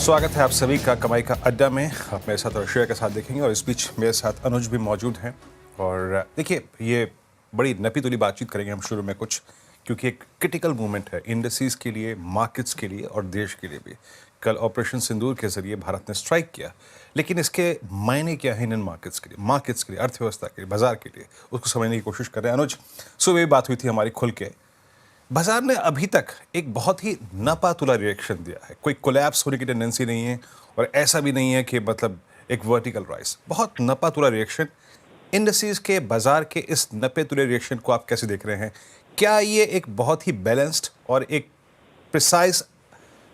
स्वागत है आप सभी का कमाई का अड्डा में। आप मेरे साथ रशिया के साथ देखेंगे और इस बीच मेरे साथ अनुज भी मौजूद हैं। और देखिए, ये बड़ी नपी तुली बातचीत करेंगे हम शुरू में कुछ, क्योंकि एक क्रिटिकल मोमेंट है इंडस्ट्रीज के लिए, मार्केट्स के लिए और देश के लिए भी। कल ऑपरेशन सिंदूर के जरिए भारत ने स्ट्राइक किया, लेकिन इसके मायने क्या है इंडियन मार्केट्स के लिए, अर्थव्यवस्था के लिए, बाजार के लिए, उसको समझने की कोशिश कर रहे हैं। अनुज, सुबह भी बात हुई थी हमारी खुल के। बाजार ने अभी तक एक बहुत ही नापातुला रिएक्शन दिया है। कोई कोलैप्स होने की टेंडेंसी नहीं है और ऐसा भी नहीं है कि मतलब एक वर्टिकल राइज। बहुत नापातुला रिएक्शन। इंडस्ट्रीज के बाजार के इस नापातुले रिएक्शन को आप कैसे देख रहे हैं? क्या ये एक बहुत ही बैलेंस्ड और एक प्रिसाइज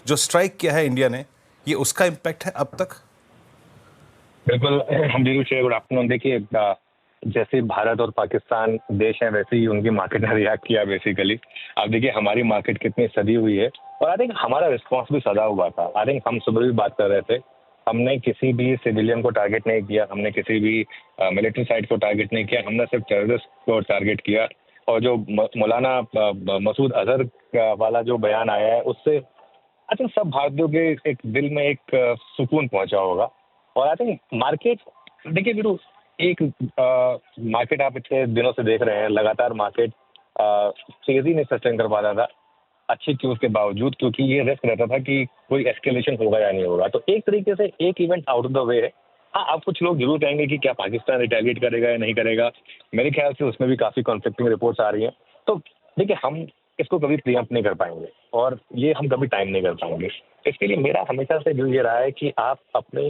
जो स्ट्राइक किया है इंडिया ने, ये उसका इम्पैक्ट है अब तक? बिल्कुल। Good afternoon. देखिए, जैसे भारत और पाकिस्तान देश हैं वैसे ही उनकी मार्केट ने रिएक्ट किया बेसिकली। अब देखिए हमारी मार्केट कितनी सदी हुई है और आई थिंक हमारा रिस्पॉन्स भी सदा हुआ था। आई थिंक हम सुबह भी बात कर रहे थे, हमने किसी भी सिविलियन को टारगेट नहीं किया, हमने किसी भी मिलिट्री साइट को टारगेट नहीं किया, हमने सिर्फ टेररिस्ट को टारगेट किया। और जो मौलाना मसूद अजहर वाला जो बयान आया है उससे आई थिंक सब भारतीयों के एक दिल में एक सुकून पहुंचा होगा। और आई थिंक मार्केट, देखिए वीरू, एक मार्केट आप इतने दिनों से देख रहे हैं, लगातार मार्केट तेजी नहीं सस्टेन कर पा रहा था अच्छी क्यूज के बावजूद, क्योंकि ये रिस्क रहता था कि कोई एस्केलेशन होगा या नहीं होगा। तो एक तरीके से एक event out of the way है। हाँ, अब कुछ लोग जरूर कहेंगे कि क्या पाकिस्तान रिटेलिएट करेगा या नहीं करेगा। मेरे ख्याल से उसमें भी काफी कॉन्फ्लिक्टिंग रिपोर्ट्स आ रही हैं। तो देखिए, हम इसको कभी प्रीएम्प्ट नहीं कर पाएंगे और ये हम कभी टाइम नहीं कर पाएंगे। इसके लिए मेरा हमेशा से जो ये रहा है कि आप अपने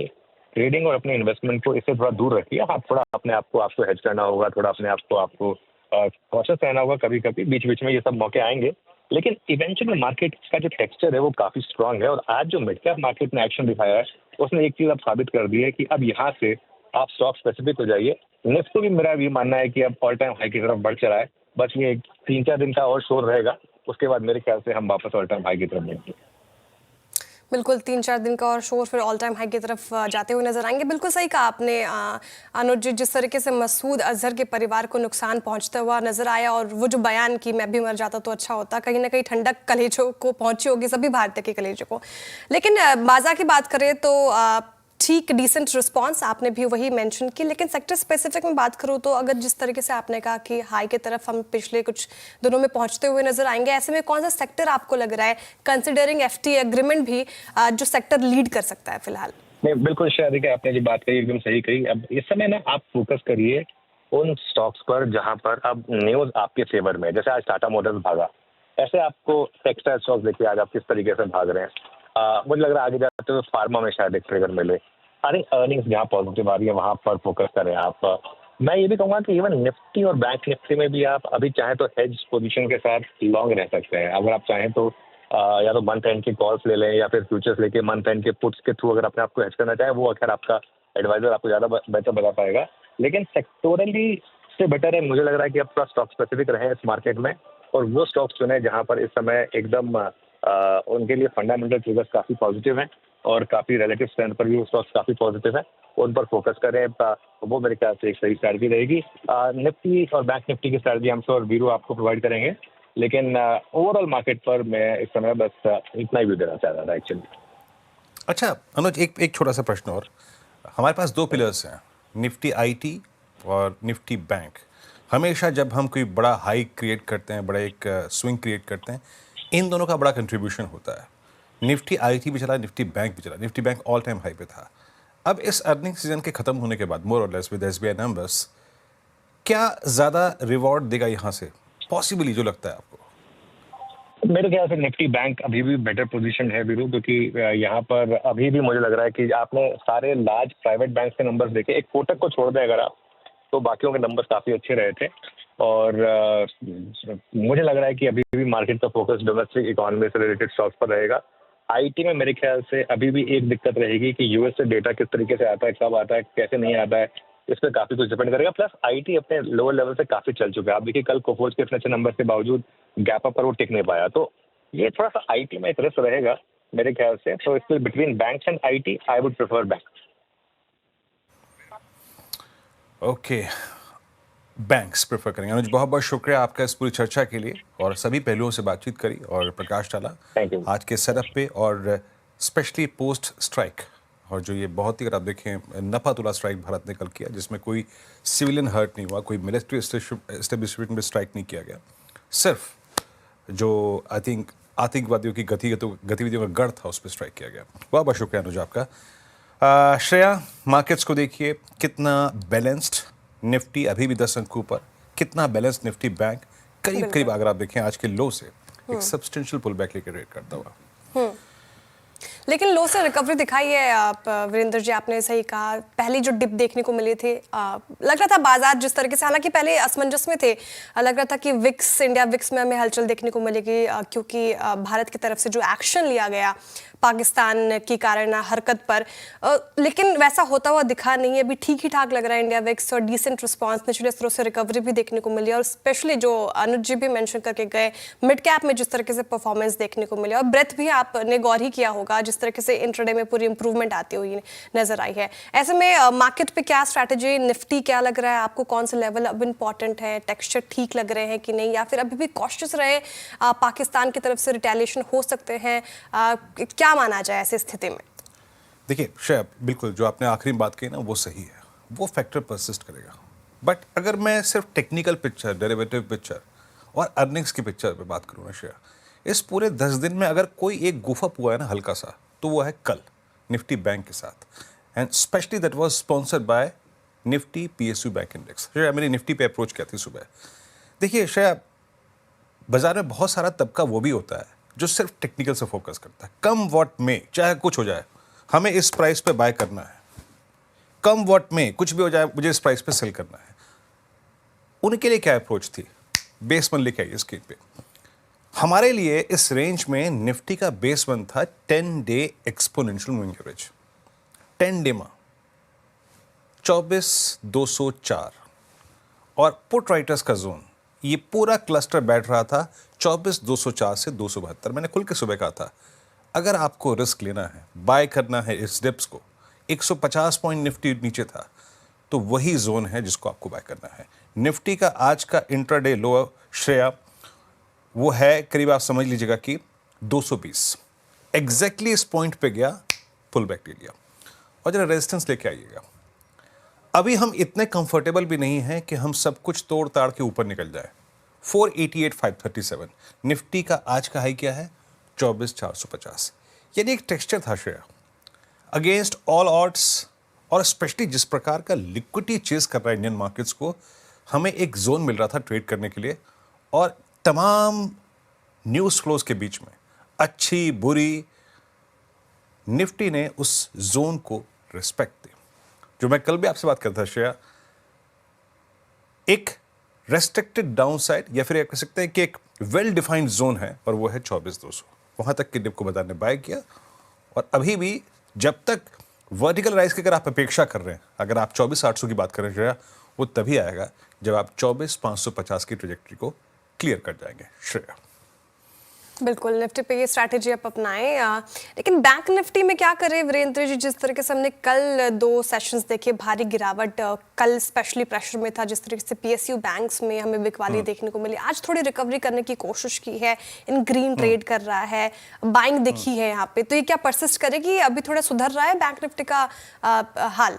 ट्रेडिंग और अपने इन्वेस्टमेंट को इससे थोड़ा दूर रखिए। हाँ, थोड़ा अपने आप को आपको हेज करना होगा, थोड़ा अपने आप को आपको कॉशियस रहना होगा। कभी कभी बीच बीच में ये सब मौके आएंगे, लेकिन इवेंचुअली मार्केट का जो टेक्सचर है वो काफी स्ट्रांग है। और आज जो मिड कैप मार्केट ने एक्शन दिखाया है उसने एक चीज अब साबित कर दी है कि अब यहाँ से आप स्टॉक स्पेसिफिक हो जाइए। निफ्टी भी मेरा ये मानना है कि अब ऑल टाइम हाई की तरफ बढ़ चला है। बस ये 3-4 दिन का और शोर रहेगा, उसके बाद मेरे ख्याल से हम वापस ऑल टाइम हाई की तरफ बढ़ेंगे। बिल्कुल, 3-4 दिन का और शोर फिर ऑल टाइम हाई की तरफ जाते हुए नजर आएंगे। बिल्कुल सही कहा आपने अनुज जी। जिस तरीके से मसूद अजहर के परिवार को नुकसान पहुंचता हुआ नजर आया और वो जो बयान कि मैं भी मर जाता तो अच्छा होता, कहीं ना कहीं ठंडक कलेजों को पहुंची होगी, सभी भारतीय के कलेजों को। लेकिन बाजार की बात करें तो ठीक डिसेंट रिस्पांस आपने भी वही मेंशन की। लेकिन सेक्टर स्पेसिफिक में बात करूं तो अगर जिस तरीके से आपने कहा कि हाई की तरफ हम पिछले कुछ दिनों में पहुंचते हुए नजर आएंगे, ऐसे में कौन सा सेक्टर आपको लग रहा है, कंसिडरिंग एफटी एग्रीमेंट भी, जो सेक्टर लीड कर सकता है फिलहाल? नहीं, बिल्कुल शायद आपने जो बात कही एकदम सही कही। अब इस समय ना आप फोकस करिए उन स्टॉक्स पर जहां पर अब न्यूज आपके फेवर में। जैसे आज टाटा मोटर्स भागा, ऐसे आपको टेक्सटाइल स्टॉक्स देखिए आज आप किस तरीके से भाग रहे हैं। मुझे लग रहा है आगे जाते हुए फार्मा में शायद एक ट्रिगर मिले। अरे अर्निंग्स जहाँ पॉजिटिव आ रही है वहां पर फोकस करें आप। मैं ये भी कहूंगा कि इवन निफ्टी और बैंक निफ्टी में भी आप अभी चाहें तो हेज पोजीशन के साथ लॉन्ग रह सकते हैं। अगर आप चाहें तो या तो मंथ एंड की कॉल्स ले लें या फिर फ्यूचर्स लेके मंथ एंड के पुट्स के थ्रू अगर अपने आप को हेज करना चाहें, वो अगर आपका एडवाइजर आपको ज़्यादा बेहतर बता पाएगा। लेकिन सेक्टोरली से बेटर है, मुझे लग रहा है कि अब थोड़ा स्टॉक स्पेसिफिक रहे इस मार्केट में और वो स्टॉक्स चुने जहाँ पर इस समय एकदम उनके लिए फंडामेंटल फिगर्स काफ़ी पॉजिटिव हैं और काफ़ी रिलेटिव स्ट्रेंथ पर भी वो स्टॉक्स काफ़ी पॉजिटिव है। उन पर फोकस करें, वो मेरे ख्याल से एक सही स्ट्रैटेजी रहेगी। निफ्टी और बैंक निफ्टी की स्ट्रैटेजी हम श्योर वीरू आपको प्रोवाइड करेंगे, लेकिन ओवरऑल मार्केट पर मैं इस समय बस इतना ही व्यू देना चाह रहा था एक्चुअली। अच्छा अनुज, एक छोटा सा प्रश्न और। हमारे पास दो पिलर्स हैं, निफ्टी आईटी और निफ्टी बैंक। हमेशा जब हम कोई बड़ा हाई क्रिएट करते हैं, बड़ा एक स्विंग क्रिएट करते हैं, इन दोनों का बड़ा कंट्रीब्यूशन होता है। निफ्टी आईटी भी चला, निफ्टी बैंक भी चला। Nifty bank all time high पे था। अब इस अर्निंग सीजन के खत्म होने के बाद मोर और लेस विद एसबीआई नंबर्स, क्या ज़्यादा रिवॉर्ड देगा यहाँ से पॉसिबली, जो लगता है आपको? मेरे ख्याल से निफ्टी बैंक अभी भी बेटर पोजीशन है वीरू, क्योंकि यहाँ पर अभी भी मुझे लग रहा है कि आपने सारे लार्ज प्राइवेट बैंक के नंबर्स देखे, एक कोटक को छोड़ दें अगर आप, तो बाकियों के नंबर्स काफ़ी अच्छे रहे थे। और मुझे लग रहा है कि अभी भी मार्केट का फोकस डोमेस्टिक इकोनॉमी से रिलेटेड स्टॉक्स पर रहेगा। आईटी में मेरे ख्याल से अभी भी एक दिक्कत रहेगी कि यूएस से डेटा किस तरीके से आता है, कब आता है, कैसे नहीं आता है, इस पर काफ़ी कुछ डिपेंड करेगा। प्लस आईटी अपने लोअर लेवल से काफ़ी चल चुका है। आप देखिए कल कोफोर्ज के इतने अच्छे नंबर के बावजूद गैप अप पर वो टिक नहीं पाया। तो ये थोड़ा सा आईटी में एक रिस्क रहेगा मेरे ख्याल से। तो इसलिए between banks and IT I would prefer bank. Okay, banks prefer करेंगे। अनुज, बहुत बहुत शुक्रिया आपका इस पूरी चर्चा के लिए और सभी पहलुओं से बातचीत करी और प्रकाश डाला थैंक यू। आज के सेटअप पे और स्पेशली पोस्ट स्ट्राइक, और जो ये बहुत ही, अगर आप देखें, नपा तुला स्ट्राइक भारत ने कल किया, जिसमें कोई सिविलियन हर्ट नहीं हुआ, कोई मिलिट्री एस्टेब्लिशमेंट में स्ट्राइक नहीं किया गया, सिर्फ जो आई थिंक आतंकवादियों की गतिविधियों का गढ़ था उस पर स्ट्राइक किया गया। बहुत बहुत शुक्रिया अनुज आपका। श्रेया, मार्केट्स को देखिए, कितना बैलेंस्ड, निफ्टी अभी भी 10 अंकों पर, कितना बैलेंस्ड निफ्टी बैंक, करीब करीब अगर आप देखें आज के लो से एक सब्सटेंशियल पुल बैक लेकर रेट करता हुआ। लेकिन लो से रिकवरी दिखाई है आप वीरेंद्र जी, आपने सही कहा। पहली जो डिप देखने को मिली थी, लग रहा था बाजार जिस तरीके से, हालांकि पहले असमंजस में थे, लग रहा था कि विक्स, इंडिया विक्स में हमें हलचल देखने को मिलेगी, क्योंकि भारत की तरफ से जो एक्शन लिया गया पाकिस्तान की कारण हरकत पर, लेकिन वैसा होता हुआ दिखा नहीं है। अभी ठीक ही ठाक लग रहा है इंडिया विक्स, और डिसेंट रिस्पांस, निचले स्तरों से रिकवरी भी देखने को मिली, और स्पेशली जो अनुज जी भी मेंशन करके गए, मिड कैप में जिस तरीके से परफॉर्मेंस देखने को मिले, और ब्रेथ भी आपने गौर ही किया होगा जिस तरीके से इंट्राडे में पूरी इंप्रूवमेंट आती हुई नजर आई है। ऐसे में मार्केट पे क्या स्ट्रैटेजी, निफ्टी क्या लग रहा है आपको, कौन से लेवल अब इंपॉर्टेंट है, टेक्सचर ठीक लग रहे हैं कि नहीं, या फिर अभी भी कॉशियस रहे, पाकिस्तान की तरफ से रिटेलिएशन हो सकते हैं, क्या माना जाए ऐसी स्थिति में? देखिए श्रेया, बिल्कुल जो आपने आखिरी बात कही ना, वो सही है, वो फैक्टर परसिस्ट करेगा। बट अगर मैं सिर्फ टेक्निकल पिक्चर, डेरिवेटिव पिक्चर और अर्निंग्स की पिक्चर पे बात करूँ ना श्रेया, इस पूरे 10 दिन में अगर कोई एक गुफअप हुआ है ना हल्का सा, तो वो है कल निफ्टी बैंक के साथ, and specially that was sponsored by Nifty PSU bank index. Shreya, मेरी निफ्टी पे अप्रोच क्या थी सुबह? देखिए श्रेया, बाजार में बहुत सारा तबका वो भी होता है जो सिर्फ टेक्निकल से फोकस करता है। कम वॉट में चाहे कुछ हो जाए, हमें इस प्राइस पे बाय करना है, कम वॉट में कुछ भी हो जाए, मुझे इस प्राइस पे सेल करना है। उनके लिए क्या अप्रोच थी? बेस वन लेके आइए स्क्रीन पे। हमारे लिए इस रेंज में निफ्टी का बेस वन था 10 day exponential moving average, 10 day में 24,204, और पुट राइटर्स का जोन, ये पूरा क्लस्टर बैठ रहा था 24,204 से 272। मैंने खुल के सुबह कहा था, अगर आपको रिस्क लेना है, बाय करना है इस डिप्स को, 150 पॉइंट निफ्टी नीचे था, तो वही जोन है जिसको आपको बाय करना है। निफ्टी का आज का इंट्राडे लो श्रेया, वो है करीब, आप समझ लीजिएगा कि 220। एग्जैक्टली इस पॉइंट पे गया, पुल बैक ले लिया, और जरा रेजिस्टेंस लेके आइएगा। अभी हम इतने कंफर्टेबल भी नहीं हैं कि हम सब कुछ तोड़ ताड़ के ऊपर निकल जाए। 488,537 निफ्टी का आज का हाई क्या है? 24,450। यानी एक टेक्सचर था श्रेया, अगेंस्ट ऑल ऑड्स, और स्पेशली जिस प्रकार का लिक्विडिटी चेज कर रहा है इंडियन मार्केट्स को, हमें एक जोन मिल रहा था ट्रेड करने के लिए, और तमाम न्यूज़ फ्लोज के बीच में अच्छी बुरी निफ्टी ने उस जोन को रिस्पेक्ट दी। जो मैं कल भी आपसे बात करता था श्रेया, एक रेस्ट्रिक्टेड डाउन साइड, या फिर कह सकते हैं कि एक वेल डिफाइंड जोन है, और वो है 24,200। वहां तक की डिप को बाजार ने बाय किया, और अभी भी जब तक वर्टिकल राइज की अगर आप अपेक्षा कर रहे हैं, अगर आप 24,800 की बात कर रहे हैं, वो तभी आएगा जब आप 24,550 की ट्रेजेक्टरी को क्लियर कर जाएंगे श्रेया। बिल्कुल, निफ्टी पे ये स्ट्रैटेजी आप अपनाएं, लेकिन बैंक निफ्टी में क्या करें वीरेंद्र जी? जिस तरीके से हमने कल 2 सेशंस देखे, भारी गिरावट, कल स्पेशली प्रेशर में था, जिस तरीके से पीएसयू बैंक्स में हमें बिकवाली देखने को मिली। आज थोड़ी रिकवरी करने की कोशिश की है, इन ग्रीन ट्रेड कर रहा है, बाइंग दिखी है यहाँ पे, तो ये क्या परसिस्ट करेगी? अभी थोड़ा सुधर रहा है बैंक निफ्टी का हाल?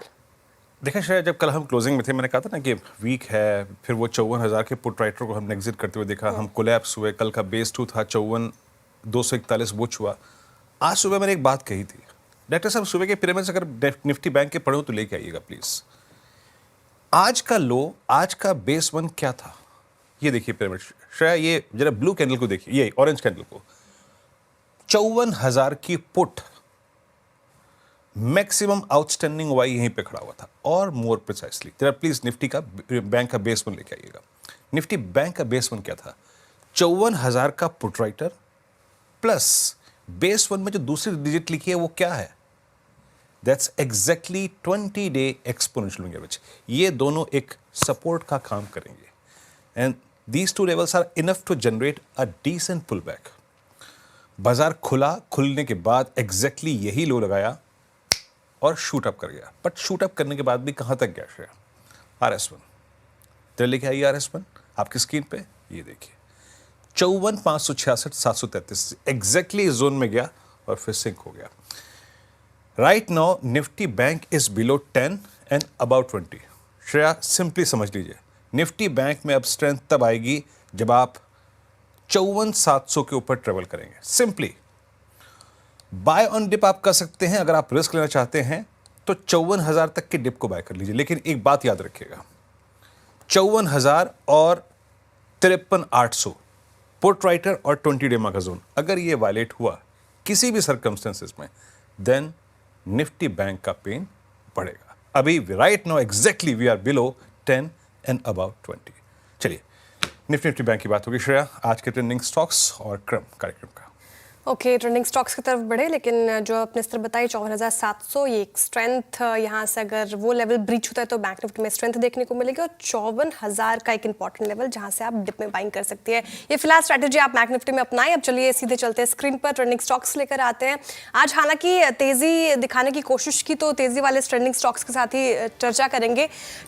देखिए श्रेया, जब कल हम क्लोजिंग में थे, मैंने कहा था ना कि वीक है, फिर वो 54,000 के पुट राइटर को हमने एग्जिट करते हुए देखा, हम कोलैप्स हुए। कल का बेस 2 था 54,241, वो छुआ। आज सुबह मैंने एक बात कही थी, डॉक्टर साहब सुबह के पिरामिड्स अगर निफ्टी बैंक के पढ़ो तो लेके आइएगा प्लीज। आज का लो, आज का बेस वन क्या था? ये देखिए पिरामिड श्रेया, ये जरा ब्लू कैंडल को देखिए, ये ऑरेंज कैंडल को, 54,000 की पुट, मैक्सिमम आउटस्टैंडिंग वाई यहीं पे खड़ा हुआ था। और मोर प्रिसाइसली जरा प्लीज निफ्टी का बैंक का बेस वन लेके आइएगा। निफ्टी बैंक का बेस वन क्या था? 54,000 का put writer plus base one में जो दूसरी डिजिट लिखी है वो क्या है? That's exactly 20 day exponential moving average. ये दोनों एक सपोर्ट का काम करेंगे, and these two levels are enough to generate a decent pull back. बाजार खुला, खुलने के बाद एग्जैक्टली यही लो लगाया और शूट अप कर गया। बट शूट अप करने के बाद भी कहां तक गया श्रेया? RS1 तो लेके आइए, RS1 आपकी स्क्रीन पे, ये देखिए 54,566, 733 एग्जैक्टली इस जोन में गया और फिर सिंक हो गया। Right now Nifty bank is below 10 and about 20। Shreya simply समझ लीजिए, निफ्टी बैंक में अब स्ट्रेंथ तब आएगी जब आप 54,700 के ऊपर ट्रेवल करेंगे। सिंपली बाय ऑन डिप आप कर सकते हैं, अगर आप रिस्क लेना चाहते हैं तो 54,000 तक के डिप को बाय कर लीजिए। लेकिन एक बात याद रखिएगा, 54,000 और 53,800 पुट राइटर और 20 डे का जोन अगर ये वायलेट हुआ किसी भी सर्कमस्टेंसेस में, देन निफ्टी बैंक का पेन बढ़ेगा। अभी right now exactly we are below 10 and about 20। चलिए निफ्टी बैंक की बात होगी। श्रेया, आज के ट्रेंडिंग स्टॉक्स और क्रम कार्यक्रम का। ओके, ट्रेंडिंग स्टॉक्स की तरफ बढ़े, लेकिन जो आपने स्तर बताई 54,700, ये एक स्ट्रेंथ, यहाँ से अगर वो लेवल ब्रीच होता है तो बैंक निफ्टी में स्ट्रेंथ देखने को मिलेगी और 54,000 का एक इंपॉर्टेंट लेवल जहाँ से आप डिप में बाइंग कर सकती है। ये फिलहाल स्ट्रैटेजी आप बैंक निफ्टी में अपनाएं। अब चलिए सीधे चलते हैं स्क्रीन पर, ट्रेंडिंग स्टॉक्स लेकर आते हैं। आज हालांकि तेजी दिखाने की कोशिश की तो तेजी वाले ट्रेंडिंग स्टॉक्स के साथ ही चर्चा करेंगे।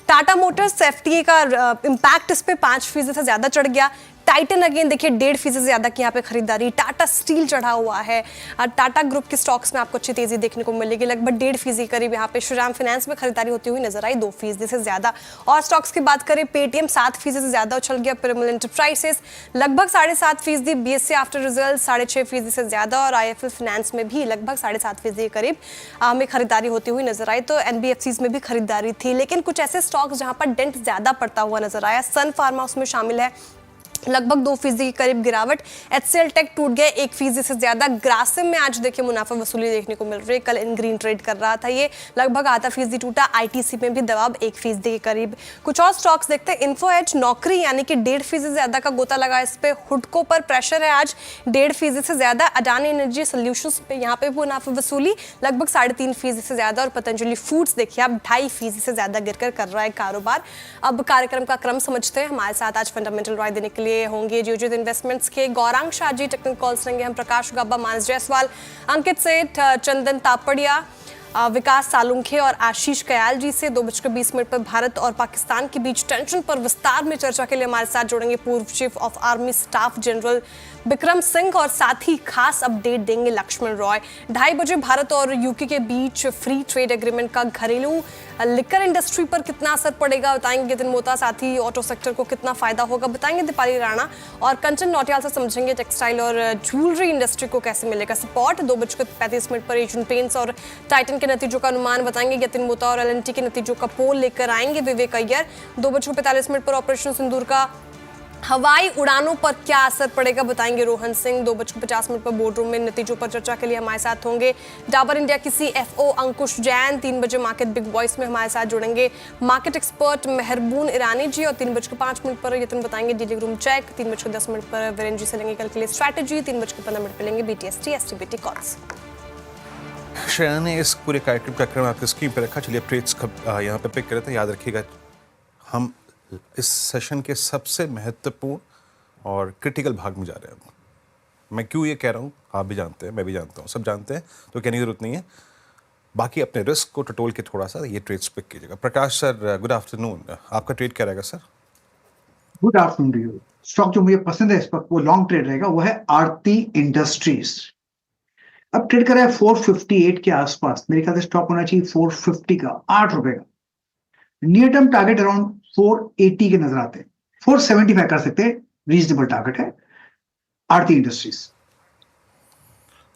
टाटा मोटर्स एफटीए का इम्पैक्ट इस पे 5% से ज्यादा चढ़ गया। टाइटन अगेन देखिए 1.5% से ज्यादा की यहाँ पे खरीदारी। टाटा स्टील चढ़ा हुआ है। टाटा ग्रुप के स्टॉक्स में आपको अच्छी तेजी देखने को मिलेगी, लगभग 1.5% के करीब यहाँ पे। श्रीराम फाइनेंस में खरीदारी होती हुई नजर आई 2% से ज्यादा। और स्टॉक्स की बात करें, पेटीएम 7% से ज्यादा उछल गया। पिरामल एंटरप्राइजेस लगभग 7.5%। बीएससी आफ्टर रिजल्ट 6.5% से ज्यादा। और आईएफएल फाइनेंस में भी लगभग 7.5% के करीब हमें खरीदारी होती हुई नजर आई। तो एनबीएफसीज में भी खरीदारी थी, लेकिन कुछ ऐसे स्टॉक्स जहां पर डेंट ज्यादा पड़ता हुआ नजर आया। सन फार्मा उसमें शामिल है, लगभग 2% के करीब गिरावट। एचसीएल टेक टूट गया 1% से ज्यादा। ग्रासिम में आज देखिए मुनाफा वसूली देखने को मिल रही है, कल इन ग्रीन ट्रेड कर रहा था, ये लगभग ½ टूटा। आईटीसी में भी दबाव 1% के करीब। कुछ और स्टॉक्स देखते हैं। इन्फो एज नौकरी यानी कि 1.5% से ज्यादा का गोता लगा इस पे। हुडको पर प्रेशर है आज 1.5% से ज्यादा। अडानी एनर्जी सोल्यूशंस पे यहाँ पे मुनाफा वसूली लगभग 3.5% से ज्यादा। और पतंजलि फूड्स देखिए आप 2.5% से ज्यादा गिरकर कर रहा है कारोबार। अब कार्यक्रम का क्रम समझते हैं। हमारे साथ आज फंडामेंटल राय देने के लिए होंगे जियोजित इन्वेस्टमेंट्स के गौरांग शाह जी, टेक्निकल कॉल्स रहेंगे हम प्रकाश गब्बा, मानस जायसवाल, अंकित सेठ, चंदन तापड़िया, विकास सालुंखे और आशीष कयाल जी से। 2:20 पर भारत और पाकिस्तान के बीच टेंशन पर विस्तार में चर्चा के लिए हमारे साथ जुड़ेंगे पूर्व chief of army staff general Bikram Singh और साथ ही खास अपडेट देंगे लक्ष्मण रॉय। 2:30 बजे भारत और यूके के बीच फ्री ट्रेड एग्रीमेंट का घरेलू लिकर इंडस्ट्री पर कितना असर पड़ेगा बताएंगे नितिन मोता, साथ ही ऑटो सेक्टर को कितना फायदा होगा बताएंगे दीपाली राणा। और कंचन नौटियाल से समझेंगे टेक्सटाइल और ज्वेलरी इंडस्ट्री को कैसे मिलेगा सपोर्ट। 2:35 पर एशियन पेंट्स और टाइटन के नतीजों का अनुमान बताएंगे नितिन मोता और एलएनटी के नतीजों का पोल लेकर आएंगे विवेक अय्यर। 2:45 पर ऑपरेशन सिंदूर का हवाई उड़ानों पर क्या असर पड़ेगा बताएंगे रोहन सिंह। 2:50 पर बोर्ड रूम में नतीजों पर चर्चा के लिए हमारे साथ होंगे डाबर इंडिया की CFO अंकुश जैन। 3 बजे मार्केट बिग वॉइस में हमारे साथ जुड़ेंगे मार्केट एक्सपर्ट मेहरबून ईरानी जी। और 3:05 पर यतन बताएंगे डीलिंग रूम चेक। 3:10 पर वीरेंद्र जी से लेंगे कल के लिए स्ट्रैटेजी। 3:15 पर लेंगे BTST STBT कॉल्स। श्रेया ने इस पूरे कार्यक्रम का क्रम आपकी स्क्रीन पर रखा। चलिए ट्रेड्स यहाँ पे पिक करते हैं। याद रखिएगा हम इस सेशन के सबसे महत्वपूर्ण और क्रिटिकल भाग में जा रहे हैं। मैं क्यों ये कह रहा हूँ आप भी जानते हैं, मैं भी जानता हूँ, सब जानते हैं, तो कहने की जरूरत नहीं है। बाकी अपने रिस्क को टटोल के थोड़ा सा ये ट्रेड्स पिक कीजिएगा। Prakash sir, good afternoon. आपका ट्रेड क्या रहेगा sir? Good afternoon to you. Stock जो मुझे पसंद है इस वक्त वो लॉन्ग ट्रेड रहेगा, वो है आरती इंडस्ट्रीज। अब ट्रेड कर रहा है 458 के आसपास। मेरे ख्याल से स्टॉक होना चाहिए 450 का, 8 रुपए का। नियर टर्म टारगेट अराउंड 480 के नजर आते हैं। 475 कर सकते हैं, रीजनेबल टारगेट है आरती इंडस्ट्रीज।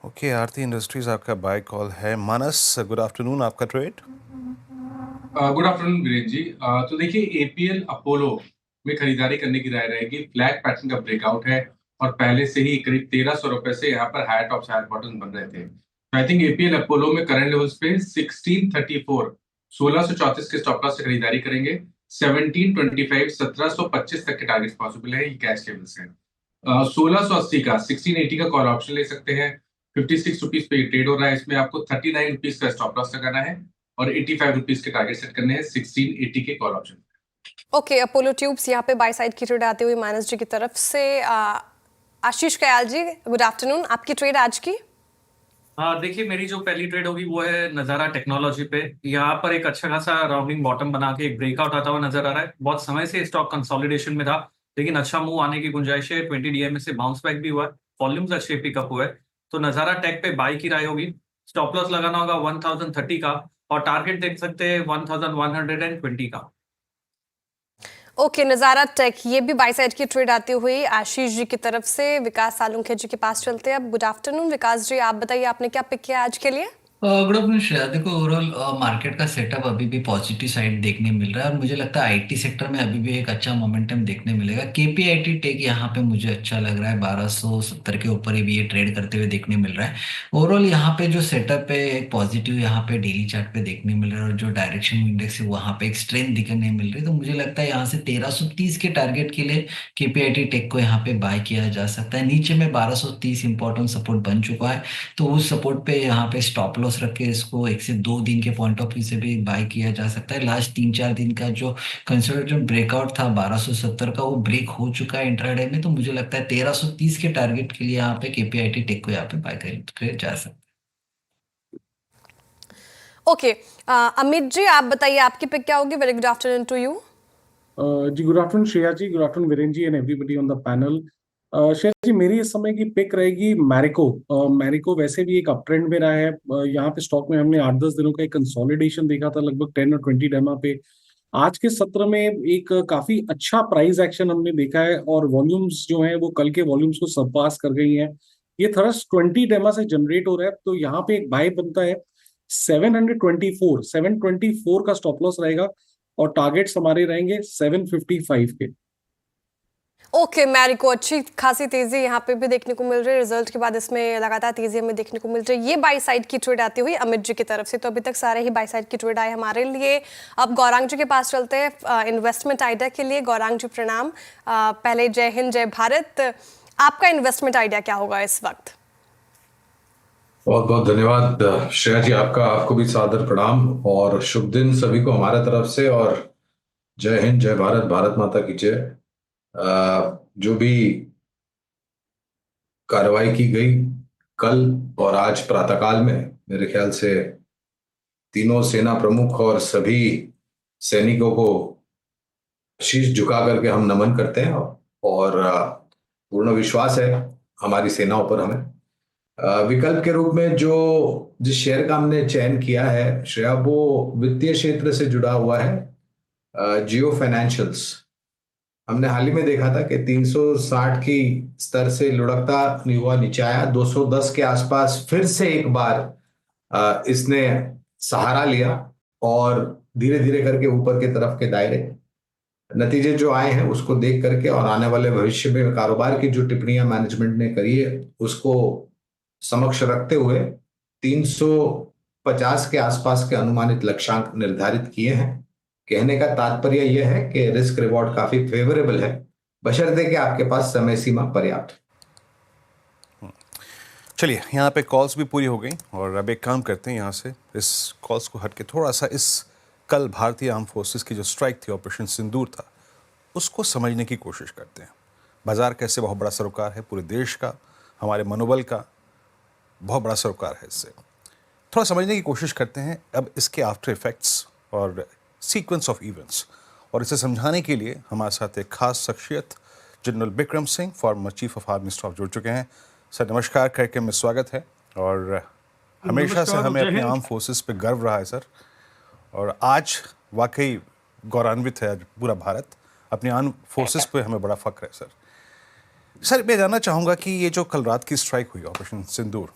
ओके, आरती इंडस्ट्रीज आपका बाय कॉल है। मानस, गुड आफ्टरनून, आपका trade? Good afternoon Virendra ji. तो देखिए एपीएल अपोलो में खरीदारी करने की राय रहेगी। फ्लैग पैटर्न का ब्रेकआउट है और पहले से ही करीब 1300 रुपए से यहाँ पर हायर टॉप्स हायर बॉटम बन रहे थे। तो आई थिंक एपीएल अपोलो में करंट लेवल्स पे 1634 1634 के स्टॉप लॉस से खरीदारी करेंगे। 1725 1725 तक के टारगेट्स पॉसिबल है, ये कैश लेवल्स हैं। 1680 का 1680 का कॉल ऑप्शन ले सकते हैं। 56 रुपीज पे ये ट्रेड हो रहा है। इसमें आपको 39 रुपीज का स्टॉप लॉस लगाना है और 85 रुपीज के टारगेट सेट करने हैं 1680 के call option. Okay, Apollo tubes यहाँ पे बाय साइड की ट्रेड आती हुई मानस जी की तरफ से। आशीष कयाल जी, गुड आफ्टरनून, आपकी ट्रेड आज की? हाँ देखिए, मेरी जो पहली ट्रेड होगी वो है नज़ारा टेक्नोलॉजी पे। यहाँ पर एक अच्छा खासा राउंडिंग बॉटम बना के एक ब्रेकआउट आता हुआ नजर आ रहा है। बहुत समय से स्टॉक कंसोलिडेशन में था, लेकिन अच्छा मूव आने की गुंजाइश है। 20 DMA से बाउंस बैक भी हुआ है, वॉल्यूम्स अच्छे पिकअप हुए। तो नजारा टेक पे बाई की राय होगी। स्टॉप लॉस लगाना होगा 1030 का और टारगेट देख सकते हैं 1120 का। ओके, नज़ारा टेक ये भी बाई साइड की ट्रेड आती हुई आशीष जी की तरफ से। विकास सालुंखे जी के पास चलते हैं अब। गुड आफ्टरनून विकास जी, आप बताइए आपने क्या पिक किया आज के लिए? Good afternoon Shreya. देखो, ओवरऑल मार्केट का सेटअप अभी भी पॉजिटिव साइड देखने मिल रहा है और मुझे लगता है आईटी सेक्टर में अभी भी एक अच्छा मोमेंटम देखने मिलेगा। केपीआईटी टेक यहाँ पे मुझे अच्छा लग रहा है, 1270 के ऊपर ही भी ये ट्रेड करते हुए देखने मिल रहा है। ओवरऑल यहाँ पे जो सेटअप है एक पॉजिटिव यहाँ पे डेली चार्ट पे देखने मिल रहा है और जो डायरेक्शन इंडेक्स है वहाँ पे एक स्ट्रेंथ दिखने मिल रही है। तो मुझे लगता है यहाँ से 1330 के टारगेट के लिए केपीआईटी टेक को यहाँ पे बाय किया जा सकता है। नीचे में 1230 इंपॉर्टेंट सपोर्ट बन चुका है, तो उस सपोर्ट पे यहाँ पे स्टॉप लॉस रख के इसको 1 से 2 दिन के पॉइंट ऑफ व्यू से भी बाय किया जा सकता है। लास्ट 3-4 दिन का जो कंसोलिडेशन ब्रेकआउट था 1270 का, वो ब्रेक हो चुका है इंट्राडे में। तो मुझे लगता है 1330 के टारगेट के लिए यहाँ पे केपीआईटी टेक को यहाँ पे बाय कर जा सकता है। ओके, अमित जी आप बताइए आपकी पिक क्या होगी? Very good afternoon to you. जी good afternoon Shreya ji, good afternoon Veeren ji and everybody on the panel. Shreya ji, मेरी इस समय की पिक रहेगी मैरिको। मैरिको वैसे भी एक अप ट्रेंड में रहा है। यहाँ पे स्टॉक में हमने 8-10 दिनों का एक कंसोलिडेशन देखा था लगभग 10 और 20 डेमा पे। आज के सत्र में एक काफी अच्छा प्राइस एक्शन हमने देखा है और वॉल्यूम्स जो हैं वो कल के वॉल्यूम्स को सरपास कर गई हैं। ये थ्रस्ट 20 डेमा से जनरेट हो रहा है, तो यहाँ पे एक बाय बनता है 724 का स्टॉप लॉस रहेगा और टारगेट्स हमारे रहेंगे 755 के। ओके, मैरिको अच्छी खासी तेजी यहाँ पे भी देखने को मिल रही है। रिजल्ट के बाद इसमें लगातार तेजी हमें देखने को मिल रही है। ये बाई साइड की ट्रेड आती हुई अमित जी की तरफ से। तो अभी तक सारे ही बाई साइड की ट्रेड आए हमारे लिए। अब गौरांग जी के पास चलते हैं इन्वेस्टमेंट आइडिया के लिए। गौरांग जी प्रणाम। पहले जय हिंद जय भारत। आपका इन्वेस्टमेंट आइडिया क्या होगा इस वक्त? बहुत बहुत धन्यवाद श्रेया जी, आपको भी सादर प्रणाम और शुभ दिन सभी को हमारे तरफ से। और जय हिंद जय भारत, भारत माता की जय। जो भी कार्रवाई की गई कल और आज प्रातःकाल में, मेरे ख्याल से तीनों सेना प्रमुख और सभी सैनिकों को शीश झुका करके हम नमन करते हैं और पूर्ण विश्वास है हमारी सेनाओं पर हमें। विकल्प के रूप में जिस शेयर का हमने चयन किया है श्रेया, वो वित्तीय क्षेत्र से जुड़ा हुआ है। जियो फाइनेंशियल्स हमने हाल ही में देखा था कि 360 की स्तर से लुढ़कता हुआ नीचे आया, 210 के आसपास फिर से एक बार इसने सहारा लिया और धीरे धीरे करके ऊपर की तरफ के दायरे। नतीजे जो आए हैं उसको देख करके और आने वाले भविष्य में कारोबार की जो टिप्पणियां मैनेजमेंट ने करी है उसको समक्ष रखते हुए 350 के आसपास के अनुमानित लक्ष्यांक निर्धारित किए हैं। कहने का तात्पर्य यह है कि रिस्क रिवॉर्ड काफी फेवरेबल है, बशर्ते कि आपके पास समय सीमा पर्याप्त। चलिए, यहाँ पे कॉल्स भी पूरी हो गई और अब एक काम करते हैं, यहाँ से इस कॉल्स को हटके थोड़ा सा इस कल भारतीय आर्म फोर्सेस की जो स्ट्राइक थी, ऑपरेशन सिंदूर था, उसको समझने की कोशिश करते हैं। बाजार कैसे बहुत बड़ा सरोकार है, पूरे देश का, हमारे मनोबल का बहुत बड़ा सरोकार है। इससे थोड़ा समझने की कोशिश करते हैं अब इसके आफ्टर इफेक्ट्स और सीक्वेंस ऑफ इवेंट्स। और इसे समझाने के लिए हमारे साथ एक खास शख्सियत general Bikram Singh, former chief of army staff, जुड़ चुके हैं। सर नमस्कार, करके में स्वागत है। और हमेशा से हमें अपने आर्म फोर्सेस पे गर्व रहा है सर, और आज वाकई गौरवान्वित है पूरा भारत, अपने आर्म फोर्सेस पे हमें बड़ा फख्र है सर। सर मैं जानना चाहूँगा कि ये जो कल रात की स्ट्राइक हुई ऑपरेशन सिंदूर,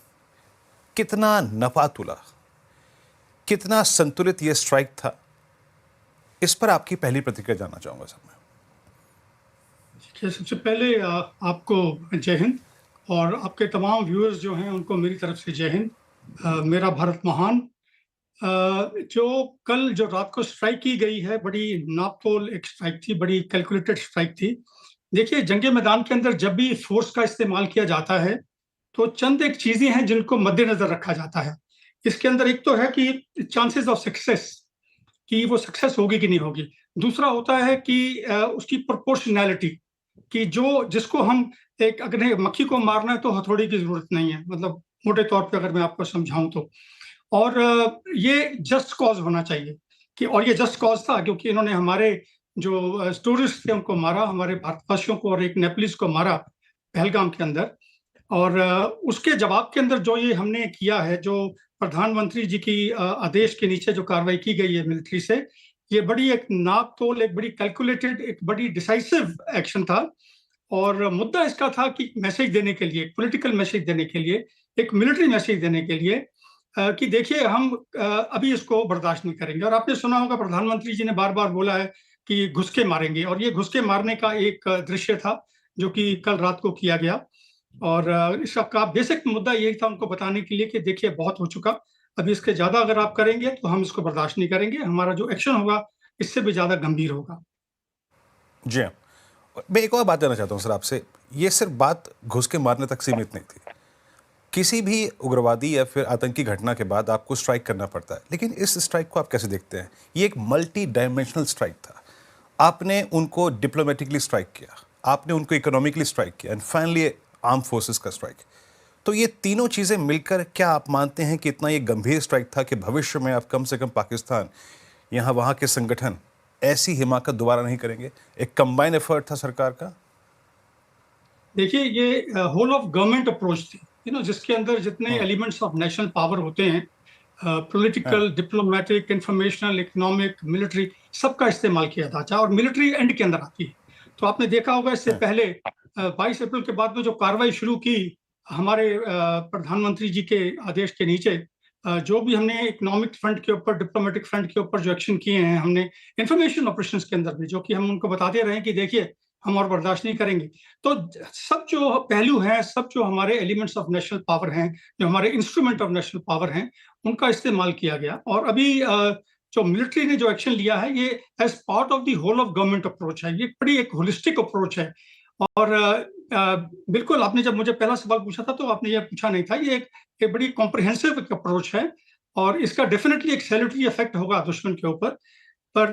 कितना नफा तुला, कितना संतुलित ये स्ट्राइक था, इस पर आपकी पहली प्रतिक्रिया जानना चाहूँगा सर मैं। सबसे पहले आपको जय हिंद और आपके तमाम व्यूअर्स जो हैं उनको मेरी तरफ से जय हिंद। मेरा भारत महान। जो कल जो रात को स्ट्राइक की गई है, बड़ी नापतोल एक स्ट्राइक थी, बड़ी कैलकुलेटेड स्ट्राइक थी। देखिए, जंगे मैदान के अंदर जब भी फोर्स का इस्तेमाल किया जाता है तो चंद एक चीजें हैं जिनको मद्देनजर रखा जाता है। इसके अंदर एक तो है कि चांसेस ऑफ सक्सेस, कि वो सक्सेस होगी कि नहीं होगी। दूसरा होता है कि उसकी प्रोपोर्शनैलिटी, कि जिसको हम एक अगर मक्खी को मारना है तो हथौड़ी की जरूरत नहीं है, मतलब मोटे तौर पे अगर मैं आपको समझाऊं तो। और ये जस्ट कॉज होना चाहिए कि, और ये जस्ट कॉज था क्योंकि इन्होंने हमारे जो टूरिस्ट थे उनको मारा, हमारे भारतवासियों को और एक नेपलीज को मारा पहलगाम के अंदर। और उसके जवाब के अंदर जो ये हमने किया है, जो प्रधानमंत्री जी की आदेश के नीचे जो कार्रवाई की गई है मिलिट्री से, ये बड़ी एक नाप-तोल, एक बड़ी कैलकुलेटेड, एक बड़ी डिसाइसिव एक्शन था। और मुद्दा इसका था कि मैसेज देने के लिए, पॉलिटिकल मैसेज देने के लिए, एक मिलिट्री मैसेज देने के लिए कि देखिए हम अभी इसको बर्दाश्त नहीं करेंगे। और आपने सुना होगा प्रधानमंत्री जी ने बार-बार बोला है कि घुस के मारेंगे, और ये घुस के मारने का एक दृश्य था जो कि कल रात को किया गया। और इसका बेसिक मुद्दा यही था उनको बताने के लिए कि देखिए बहुत हो चुका, अभी इसके ज़्यादा अगर आप करेंगे तो हम इसको बर्दाश्त नहीं करेंगे, हमारा जो एक्शन होगा इससे भी ज़्यादा गंभीर होगा। जी हाँ। मैं एक और बात जानना चाहता हूँ सर आपसे, ये सिर्फ बात घुस के मारने तक सीमित नहीं थी। किसी भी उग्रवादी या फिर आतंकी घटना के बाद आपको स्ट्राइक करना पड़ता है, लेकिन इस स्ट्राइक को आप कैसे देखते हैं? ये एक मल्टी डायमेंशनल स्ट्राइक था। आपने उनको डिप्लोमेटिकली स्ट्राइक किया, आपने उनको इकोनॉमिकली स्ट्राइक किया, एंड फाइनली आर्म फोर्सेस का स्ट्राइक। तो ये तीनों चीज़ें मिलकर क्या आप मानते हैं कि इतना ये गंभीर स्ट्राइक था कि भविष्य में आप कम से कम पाकिस्तान, यहाँ वहाँ के संगठन ऐसी हिमाकत दोबारा नहीं करेंगे? एक कंबाइन एफर्ट था सरकार का? देखिए, ये होल ऑफ गवर्नमेंट अप्रोच थी, जिसके अंदर जितने एलिमेंट्स ऑफ नेशनल पावर होते हैं, political, diplomatic, informational, economic, military, सबका इस्तेमाल किया था। अच्छा, और मिलिट्री एंड के अंदर आती है। तो आपने देखा होगा इससे पहले 22 अप्रैल के बाद में जो कार्रवाई शुरू की हमारे प्रधानमंत्री जी के आदेश के नीचे, जो भी हमने इकोनॉमिक फ्रंट के ऊपर, डिप्लोमेटिक फ्रंट के ऊपर जो एक्शन किए हैं हमने, इंफॉर्मेशन ऑपरेशंस के अंदर भी, जो कि हम उनको बताते रहे कि देखिए हम और बर्दाश्त नहीं करेंगे। तो सब जो पहलू हैं, सब जो हमारे एलिमेंट्स ऑफ नेशनल पावर हैं, जो हमारे इंस्ट्रूमेंट ऑफ नेशनल पावर हैं, उनका इस्तेमाल किया गया। और अभी जो मिलिट्री ने जो एक्शन लिया है, ये as part of the whole of government approach है। ये बड़ी एक होलिस्टिक अप्रोच है। और बिल्कुल, आपने जब मुझे पहला सवाल पूछा था तो आपने ये पूछा नहीं था, ये एक बड़ी कॉम्प्रिहेंसिव अप्रोच है, और इसका डेफिनेटली एक सैल्यूटरी इफेक्ट होगा दुश्मन के ऊपर। पर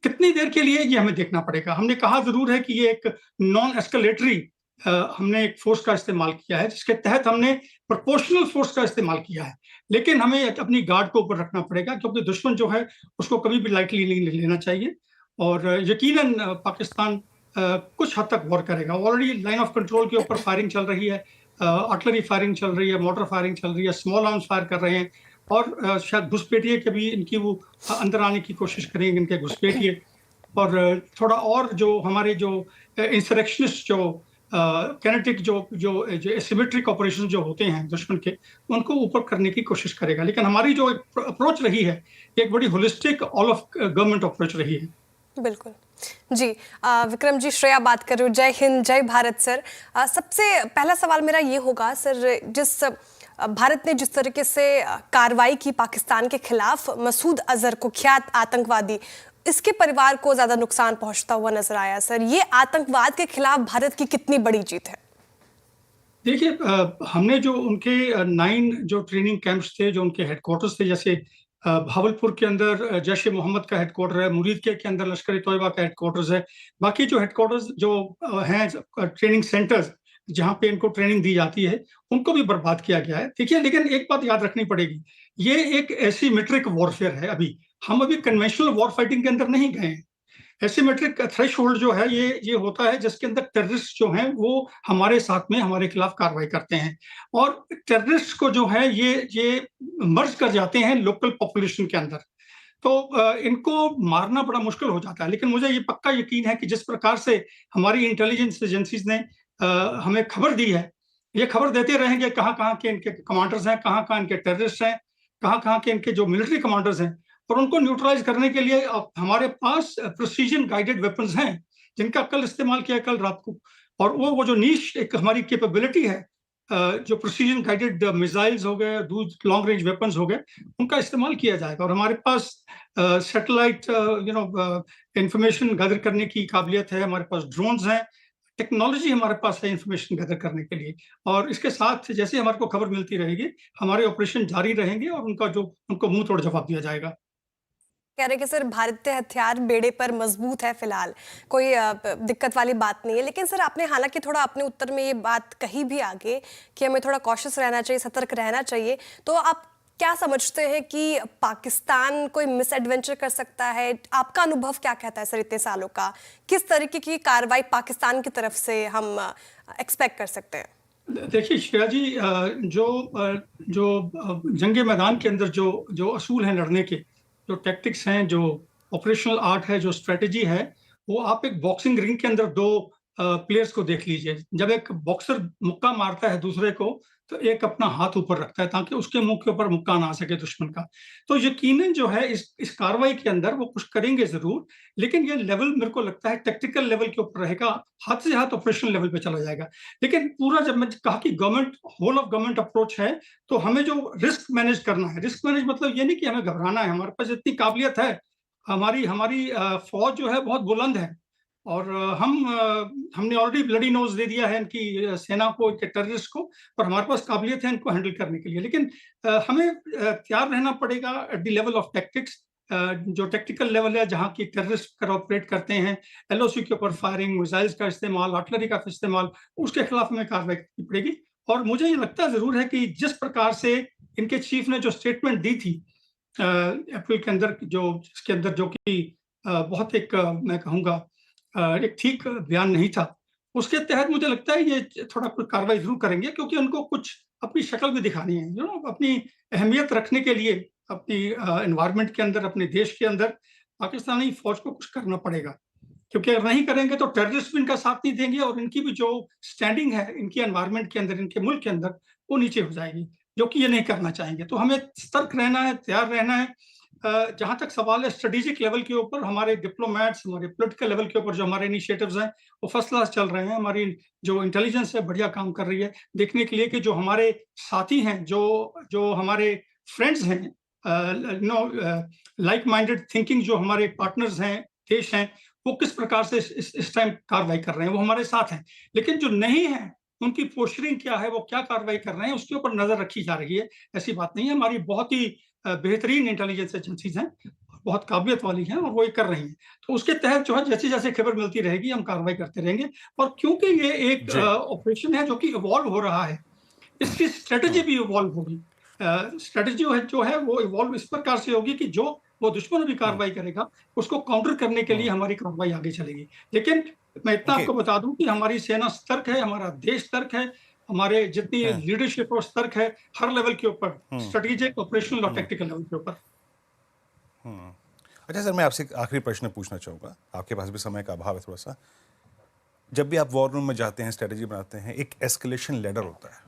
कितनी देर के लिए ये हमें देखना पड़ेगा। हमने कहा जरूर है कि ये एक नॉन एस्केलेटरी हमने एक फोर्स का इस्तेमाल किया है, जिसके तहत हमने प्रोपोर्शनल फोर्स का इस्तेमाल किया है, लेकिन हमें अपनी गार्ड को ऊपर रखना पड़ेगा, क्योंकि दुश्मन जो है उसको कभी भी लाइटली नहीं लेना चाहिए। और यकीनन पाकिस्तान कुछ हद तक वॉर करेगा। ऑलरेडी लाइन ऑफ कंट्रोल के ऊपर फायरिंग चल रही है, आर्टिलरी फायरिंग चल रही है, मोटर फायरिंग चल रही है, स्मॉल आर्म्स फायर कर रहे हैं, और शायद घुसपैठिए के भी इनकी वो अंदर आने की कोशिश करेंगे, इनके घुसपैठिए। और थोड़ा और जो हमारे जो इंसरेक्शनिस्ट, जो कैनेटिक, जो एसिमेट्रिक ऑपरेशन जो होते हैं दुश्मन के, उनको ऊपर करने की कोशिश करेगा। लेकिन हमारी जो अप्रोच रही है, एक बड़ी holistic all of government approach रही है। बिल्कुल जी। विक्रम जी, श्रेया बात कर रही हूँ। जय हिंद, जय भारत सर। सबसे पहला सवाल मेरा ये होगा सर, जिस भारत ने जिस तरीके से कार्रवाई की पाकिस्तान के खिलाफ, मसूद अजहर, कुख्यात आतंकवादी, इसके परिवार को ज्यादा नुकसान पहुंचता हुआ नजर आया सर। ये आतंकवाद के खिलाफ भारत की कितनी बड़ी जीत है? देखिए, हमने जो उनके 9 जो ट्रेनिंग कैंप्स थे, जो उनके हेडक्वार्टर्स थे, जैसे भावलपुर के अंदर जैश ए मोहम्मद का हेडक्वार्टर है, मुरीद के अंदर लश्कर ए तोयबा का हेडक्वार्टर्स है, बाकी जो हेडक्वार्टर्स जो हैं, ट्रेनिंग सेंटर्स जहां पे इनको ट्रेनिंग दी जाती है, उनको भी बर्बाद किया गया है। देखिए, लेकिन एक बात याद रखनी पड़ेगी, ये एक एसिमेट्रिक वॉरफेयर है। अभी हम कन्वेंशनल वॉर फाइटिंग के अंदर नहीं गए हैं। एसिमेट्रिक थ्रेशोल्ड जो है, ये होता है जिसके अंदर टेररिस्ट जो हैं वो हमारे साथ में हमारे खिलाफ कार्रवाई करते हैं, और टेररिस्ट को जो है ये मर्ज कर जाते हैं लोकल पॉपुलेशन के अंदर। तो इनको मारना बड़ा मुश्किल हो जाता है। लेकिन मुझे ये पक्का यकीन है कि जिस प्रकार से हमारी इंटेलिजेंस एजेंसीज ने हमें खबर दी है, ये खबर देते रहेंगे कहाँ के इनके कमांडर्स हैं, कहाँ इनके टेररिस्ट हैं, कहाँ के इनके जो मिलिट्री कमांडर्स हैं, और उनको न्यूट्रलाइज करने के लिए हमारे पास प्रिसीजन गाइडेड वेपन्स हैं, जिनका कल इस्तेमाल किया कल रात को। और वो जो नीश एक हमारी कैपेबिलिटी है, जो प्रिसीजन गाइडेड मिसाइल्स हो गए, लॉन्ग रेंज वेपन्स हो गए, उनका इस्तेमाल किया जाएगा। और हमारे पास सैटेलाइट इंफॉर्मेशन गैदर करने की काबिलियत है, हमारे पास ड्रोन्स हैं, टेक्नोलॉजी हमारे पास है इंफॉर्मेशन गैदर करने के लिए। और इसके साथ जैसे हमारे को खबर मिलती रहेगी, हमारे ऑपरेशन जारी रहेंगे, और उनको मुंह तोड़ जवाब दिया जाएगा। कह रहे कि सर भारतीय हथियार बेड़े पर मजबूत है, फिलहाल कोई दिक्कत वाली बात नहीं है। लेकिन सर आपने हालांकि थोड़ा अपने उत्तर में ये बात कही भी आगे कि हमें थोड़ा कॉशियस रहना चाहिए, सतर्क रहना चाहिए। तो आप क्या समझते हैं कि पाकिस्तान कोई मिस एडवेंचर कर सकता है? आपका अनुभव क्या कहता है सर इतने सालों का? किस तरीके की कार्रवाई पाकिस्तान की तरफ से हम एक्सपेक्ट कर सकते हैं? देखिए श्रेया जी, जंग मैदान के अंदर जो जो असूल हैं लड़ने के, जो टैक्टिक्स हैं, जो ऑपरेशनल आर्ट है, जो स्ट्रेटजी है, वो आप एक बॉक्सिंग रिंग के अंदर दो प्लेयर्स को देख लीजिए। जब एक बॉक्सर मुक्का मारता है दूसरे को, तो एक अपना हाथ ऊपर रखता है ताकि उसके मुंह के ऊपर मुक्का ना आ सके दुश्मन का। तो यकीनन जो है इस कार्रवाई के अंदर वो कुछ करेंगे जरूर, लेकिन ये लेवल मेरे को लगता है टेक्टिकल लेवल के ऊपर रहेगा, हाथ से हाथ ऑपरेशनल लेवल पे चला जाएगा। लेकिन पूरा जब मैं कहा कि government whole of government approach है, तो हमें जो रिस्क मैनेज करना है, रिस्क मैनेज मतलब ये नहीं कि हमें घबराना है, हमारे पास इतनी काबिलियत है, हमारी हमारी फौज जो है बहुत बुलंद है, और हमने ऑलरेडी ब्लडी नोज दे दिया है इनकी सेना को, इनके टेररिस्ट को, और हमारे पास काबिलियत है इनको हैंडल करने के लिए। लेकिन हमें तैयार रहना पड़ेगा at the level of tactics, जो टेक्टिकल लेवल है जहाँ की टेररिस्ट कर ऑपरेट करते हैं, एलओसी के ऊपर फायरिंग, मिसाइल्स का इस्तेमाल, आर्टिलरी का इस्तेमाल, उसके खिलाफ हमें कार्रवाई करनी पड़ेगी। और मुझे ये लगता जरूर है कि जिस प्रकार से इनके चीफ ने जो स्टेटमेंट दी थी अप्रैल के अंदर, जिसके अंदर जो कि बहुत एक मैं कहूँगा एक ठीक बयान नहीं था, उसके तहत मुझे लगता है ये थोड़ा कुछ कार्रवाई जरूर करेंगे, क्योंकि उनको कुछ अपनी शक्ल भी दिखानी है, अपनी अहमियत रखने के लिए अपनी एनवायरनमेंट के अंदर, अपने देश के अंदर पाकिस्तानी फौज को कुछ करना पड़ेगा, क्योंकि अगर नहीं करेंगे तो टेररिस्ट भी इनका साथ नहीं देंगे, और इनकी भी जो स्टैंडिंग है इनकी एनवायरनमेंट के अंदर, इनके मुल्क के अंदर, वो नीचे हो जाएगी, जो कि ये नहीं करना चाहेंगे। तो हमें सतर्क रहना है, तैयार रहना है। जहां तक सवाल है स्ट्रेटेजिक लेवल के ऊपर, हमारे डिप्लोमेट्स, हमारे पॉलिटिकल लेवल के ऊपर जो हमारे इनिशिएटिव्स हैं वो फर्स्ट क्लास चल रहे हैं, हमारी जो इंटेलिजेंस है बढ़िया काम कर रही है, देखने के लिए कि जो हमारे साथी हैं, जो हमारे फ्रेंड्स हैं, लाइक माइंडेड थिंकिंग जो हमारे पार्टनर्स हैं, देश हैं, वो किस प्रकार से इस टाइम कार्रवाई कर रहे हैं, वो हमारे साथ हैं। लेकिन जो नहीं है, उनकी पोस्चरिंग क्या है, वो क्या कार्रवाई कर रहे हैं, उसके ऊपर नजर रखी जा रही है। ऐसी बात नहीं है, हमारी बहुत ही बेहतरीन इंटेलिजेंस एजेंसीज हैं, बहुत काबिलियत वाली हैं, और वो ये कर रही हैं। तो उसके तहत जो है जैसे जैसे खबर मिलती रहेगी हम कार्रवाई करते रहेंगे। और क्योंकि ये एक ऑपरेशन है जो कि इवॉल्व हो रहा है, इसकी स्ट्रेटेजी भी इवॉल्व होगी। स्ट्रेटेजी जो है वो इवॉल्व इस प्रकार से होगी कि जो वो दुश्मन भी कार्रवाई करेगा, उसको काउंटर करने के लिए हमारी कार्रवाई आगे चलेगी। लेकिन मैं इतना आपको बता दूं कि हमारी सेना सतर्क है, हमारा देश सतर्क है, हमारे जितनी लीडरशिप और सतर्क है हर लेवल के ऊपर, स्ट्रेटेजिक, ऑपरेशनल और टेक्निकल लेवल के ऊपर। अच्छा सर, मैं आपसे एक आखिरी प्रश्न पूछना चाहूँगा, आपके पास भी समय का अभाव है थोड़ा सा। जब भी आप वॉर रूम में जाते हैं, स्ट्रेटेजी बनाते हैं, एक एस्केलेशन लैडर होता है,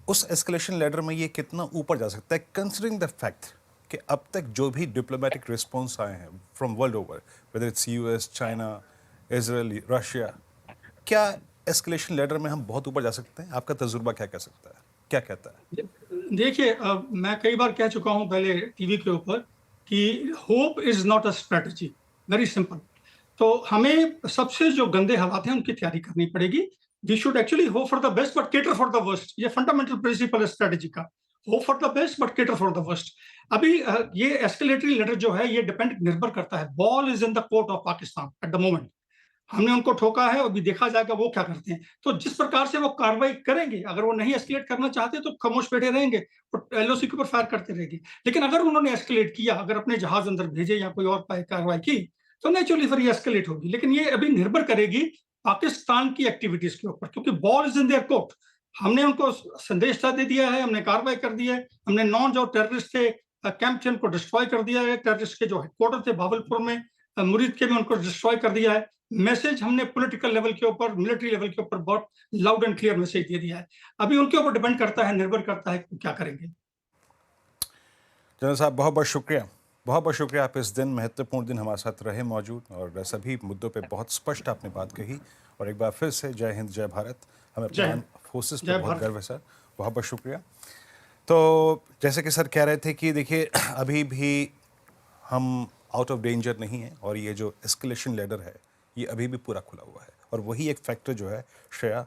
उस एस्केलेशन लैडर में ये कितना ऊपर जा सकता है, कंसिडरिंग द फैक्ट कि अब तक जो भी डिप्लोमेटिक रिस्पॉन्स आए हैं from world over, whether it's US, China, Israel, Russia, क्या एस्केलेशन लैडर में हम बहुत ऊपर जा सकते हैं? आपका तजुर्बा क्या कह सकता है, क्या कहता है? देखिए, मैं कई बार कह चुका हूं पहले टीवी के ऊपर कि hope is not a strategy, very simple. तो हमें सबसे जो गंदे हालात हैं उनकी तैयारी करनी पड़ेगी। We should actually hope for the best but cater for the worst, ये फंडामेंटल प्रिंसिपल है स्ट्रेटजी का, hope for the best but cater for the worst. अभी ये एस्केलेटरी लेटर जो है ये निर्भर करता है, ball is in the court of Pakistan at the moment. हमने उनको ठोका है, अभी देखा जाएगा वो क्या करते हैं। तो जिस प्रकार से वो कार्रवाई करेंगे, अगर वो नहीं एस्केलेट करना चाहते तो खामोश बैठे रहेंगे और एलओसी के ऊपर फायर करते रहेंगे। लेकिन अगर उन्होंने एस्केलेट किया, अगर अपने जहाज अंदर भेजे या कोई और कार्रवाई की, तो नेचुरली फिर ये एस्केलेट होगी। लेकिन ये अभी निर्भर करेगी पाकिस्तान की एक्टिविटीज के ऊपर, क्योंकि ball is in their court. हमने उनको संदेश दे दिया है, हमने कार्रवाई कर दी है, हमने 9 जो टेररिस्ट थे कैंप थे उनको डिस्ट्रॉय कर दिया है, टेररिस्ट के जो हेडक्वार्टर थे भावलपुर में, मुरीद के में, उनको डिस्ट्रॉय कर दिया है। मैसेज हमने पॉलिटिकल लेवल के ऊपर, मिलिट्री लेवल के ऊपर बहुत लाउड एंड क्लियर मैसेज दे दिया है। अभी उनके ऊपर डिपेंड करता है, निर्भर करता है क्या करेंगे। जनरल साहब, बहुत बहुत शुक्रिया, बहुत बहुत शुक्रिया। आप इस दिन, महत्वपूर्ण दिन, हमारे साथ रहे मौजूद, और सभी मुद्दों पे बहुत स्पष्ट आपने बात कही। और एक बार फिर से जय हिंद, जय भारत। हमें अपने फोर्सेस पे बहुत गर्व है सर, बहुत बहुत शुक्रिया। तो जैसे कि सर कह रहे थे कि देखिए, अभी भी हम आउट ऑफ डेंजर नहीं है, और ये जो एस्केलेशन लैडर है ये अभी भी पूरा खुला हुआ है। और वही एक फैक्टर जो है श्रेया,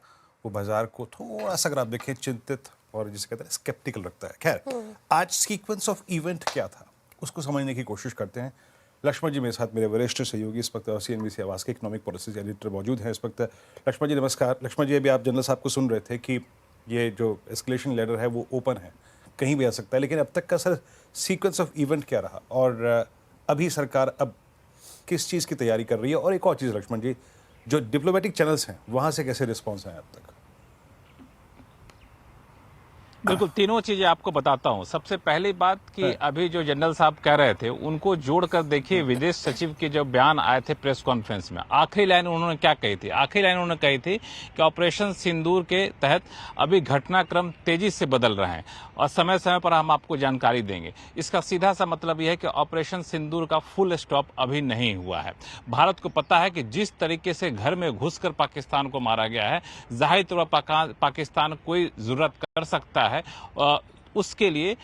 वो बाजार को थोड़ा सा, अगर आप देखें, चिंतित और जिसे कहते हैं स्केप्टिकल रखता है। खैर, आज सीक्वेंस ऑफ इवेंट क्या था उसको समझने की कोशिश करते हैं। लक्ष्मण जी मेरे साथ, मेरे वरिष्ठ सहयोगी इस वक्त CNBC आवाज़ के इकोनॉमिक पॉलिसीज एडिटर मौजूद हैं इस वक्त। लक्ष्मण जी नमस्कार। लक्ष्मण जी, अभी आप जनरल साहब को सुन रहे थे कि ये जो एस्केलेशन लैडर है वो ओपन है, कहीं भी आ सकता है, लेकिन अब तक का सर सीक्वेंस ऑफ इवेंट क्या रहा, और अभी सरकार अब किस चीज़ की तैयारी कर रही है? और एक और चीज़ लक्ष्मण जी, जो डिप्लोमेटिक चैनल्स हैं वहाँ से कैसे रिस्पॉन्स है अब तक? बिल्कुल, तीनों चीजें आपको बताता हूं। सबसे पहली बात कि अभी जो जनरल साहब कह रहे थे उनको जोड़कर देखिए, विदेश सचिव के जो बयान आए थे प्रेस कॉन्फ्रेंस में, आखिरी लाइन उन्होंने क्या कही थी? आखिरी लाइन उन्होंने कही थी कि ऑपरेशन सिंदूर के तहत अभी घटनाक्रम तेजी से बदल रहे हैं और समय समय पर हम आपको जानकारी देंगे। इसका सीधा सा मतलब यह है कि ऑपरेशन सिंदूर का फुल स्टॉप अभी नहीं हुआ है। भारत को पता है कि जिस तरीके से घर में घुसकर पाकिस्तान को मारा गया है, जाहिर तौर पर पाकिस्तान कोई जरूरत कर सकता है, उसके लिए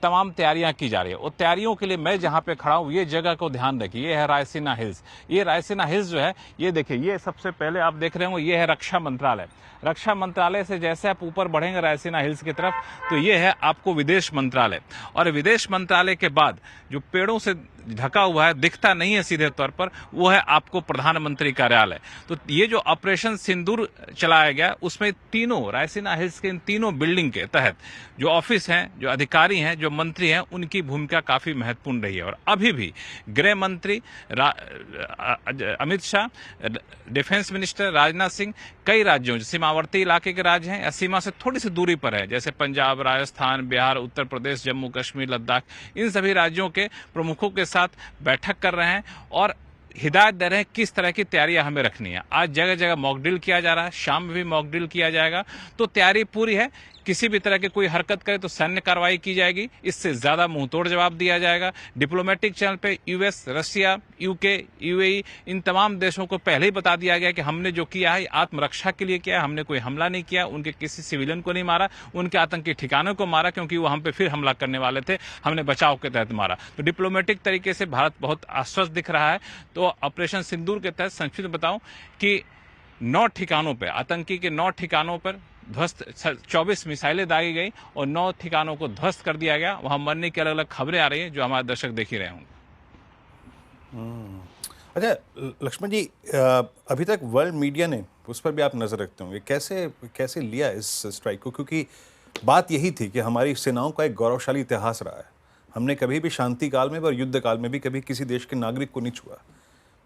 तमाम तैयारियां की जा रही है। और तैयारियों के लिए मैं जहां पे खड़ा हूं, ये जगह को ध्यान रखिए, ये है रायसीना हिल्स। ये रायसीना हिल्स जो है, ये देखिए, ये सबसे पहले आप देख रहे हो, ये है रक्षा मंत्रालय। रक्षा मंत्रालय से जैसे आप ऊपर बढ़ेंगे रायसीना हिल्स की तरफ, तो ये है आपको विदेश मंत्रालय। और विदेश मंत्रालय के बाद जो पेड़ों से ढका हुआ है, दिखता नहीं है सीधे तौर पर, वो है आपको प्रधानमंत्री कार्यालय। तो ये जो ऑपरेशन सिंदूर चलाया गया, उसमें तीनों रायसीना हिल्स के इन तीनों बिल्डिंग के तहत जो ऑफिस हैं, जो अधिकारी हैं, जो मंत्री हैं, उनकी भूमिका काफी महत्वपूर्ण रही है। और अभी भी गृह मंत्री अमित शाह, डिफेंस मिनिस्टर राजनाथ सिंह, कई राज्यों, सीमावर्ती इलाके के राज्य हैं या सीमा से थोड़ी सी दूरी पर है, जैसे पंजाब, राजस्थान, बिहार, उत्तर प्रदेश, जम्मू कश्मीर, लद्दाख, इन सभी राज्यों के प्रमुखों के साथ बैठक कर रहे हैं और हिदायत दे रहे हैं किस तरह की तैयारियां हमें रखनी है। आज जगह जगह मॉक ड्रिल किया जा रहा है, शाम में भी मॉक ड्रिल किया जाएगा। तो तैयारी पूरी है। किसी भी तरह की कोई हरकत करे तो सैन्य कार्रवाई की जाएगी, इससे ज्यादा मुंहतोड़ जवाब दिया जाएगा। डिप्लोमेटिक चैनल पे यूएस, रशिया, यूके, यूएई, इन तमाम देशों को पहले ही बता दिया गया कि हमने जो किया है आत्मरक्षा के लिए किया है, हमने कोई हमला नहीं किया, उनके किसी सिविलियन को नहीं मारा, उनके आतंकी ठिकानों को मारा, क्योंकि वो हम पे फिर हमला करने वाले थे, हमने बचाव के तहत मारा। तो डिप्लोमेटिक तरीके से भारत बहुत आश्वस्त दिख रहा है। तो ऑपरेशन सिंदूर के तहत संक्षिप्त बताऊं कि 9 ठिकानों पर, आतंकी के 9 ठिकानों पर ध्वस्त 24 मिसाइलें दागी गई और 9 ठिकानों को ध्वस्त कर दिया गया। वहां मरने की अलग अलग खबरें आ रही हैं, जो हमारे दर्शक देख ही रहे होंगे। अच्छा लक्ष्मण जी, अभी तक वर्ल्ड मीडिया ने उस पर भी आप नजर रखते होंगे, कैसे लिया इस स्ट्राइक को? क्योंकि बात यही थी कि हमारी सेनाओं का एक गौरवशाली इतिहास रहा है, हमने कभी भी शांति काल में और युद्ध काल में भी कभी किसी देश के नागरिक को नहीं छुआ।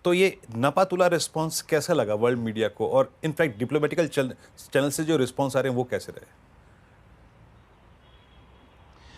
तो ये नपातुला रिस्पांस कैसा लगा वर्ल्ड मीडिया को, और इनफैक्ट डिप्लोमेटिकल चैनल से जो रिस्पांस आ रहे हैं वो कैसे रहे?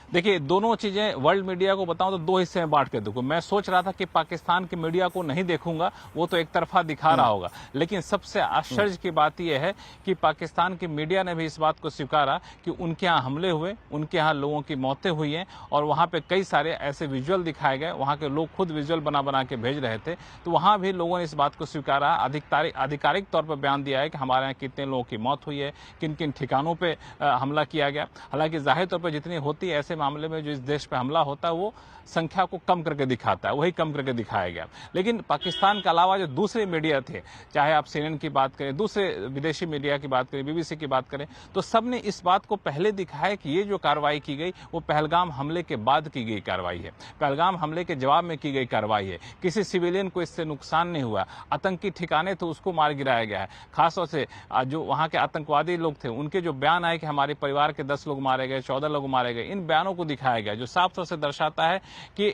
देखिए, दोनों चीजें वर्ल्ड मीडिया को बताऊं तो 2 हिस्से में बांट के देखूं। मैं सोच रहा था कि पाकिस्तान की मीडिया को नहीं देखूंगा, वो तो एक तरफा दिखा रहा होगा, लेकिन सबसे आश्चर्य की बात यह है कि पाकिस्तान की मीडिया ने भी इस बात को स्वीकारा कि उनके यहाँ हमले हुए, उनके यहाँ लोगों की मौतें हुई हैं और वहां पे कई सारे ऐसे विजुअल दिखाए गए, वहां के लोग खुद विजुअल बना बना के भेज रहे थे। तो वहां भी लोगों ने इस बात को स्वीकारा, आधिकारिक तौर पर बयान दिया है कि हमारे यहाँ कितने लोगों की मौत हुई है, किन किन ठिकानों पर हमला किया गया। हालांकि जाहिर तौर पर जितनी होती है ऐसे मामले में जो इस देश पे हमला होता है, वो संख्या को कम करके दिखाता है, वही कम करके दिखाया गया। लेकिन पाकिस्तान के अलावा जो दूसरे मीडिया थे, चाहे आप CNN की बात करें, दूसरे विदेशी मीडिया की बात करें, BBC की बात करें, तो सबने इस बात को पहले दिखाया कि ये जो कार्रवाई की गई वो पहलगाम हमले के बाद की गई कार्रवाई है, पहलगाम हमले के जवाब में की गई कार्रवाई है। किसी सिविलियन को इससे नुकसान नहीं हुआ, आतंकी ठिकाने थे उसको मार गिराया गया है। खासतौर से जो वहां के आतंकवादी लोग थे, उनके जो बयान आए कि हमारे परिवार के 10 लोग मारे गए, 14 लोग मारे गए, इन बयानों को दिखाया गया, जो साफ तौर से दर्शाता है कि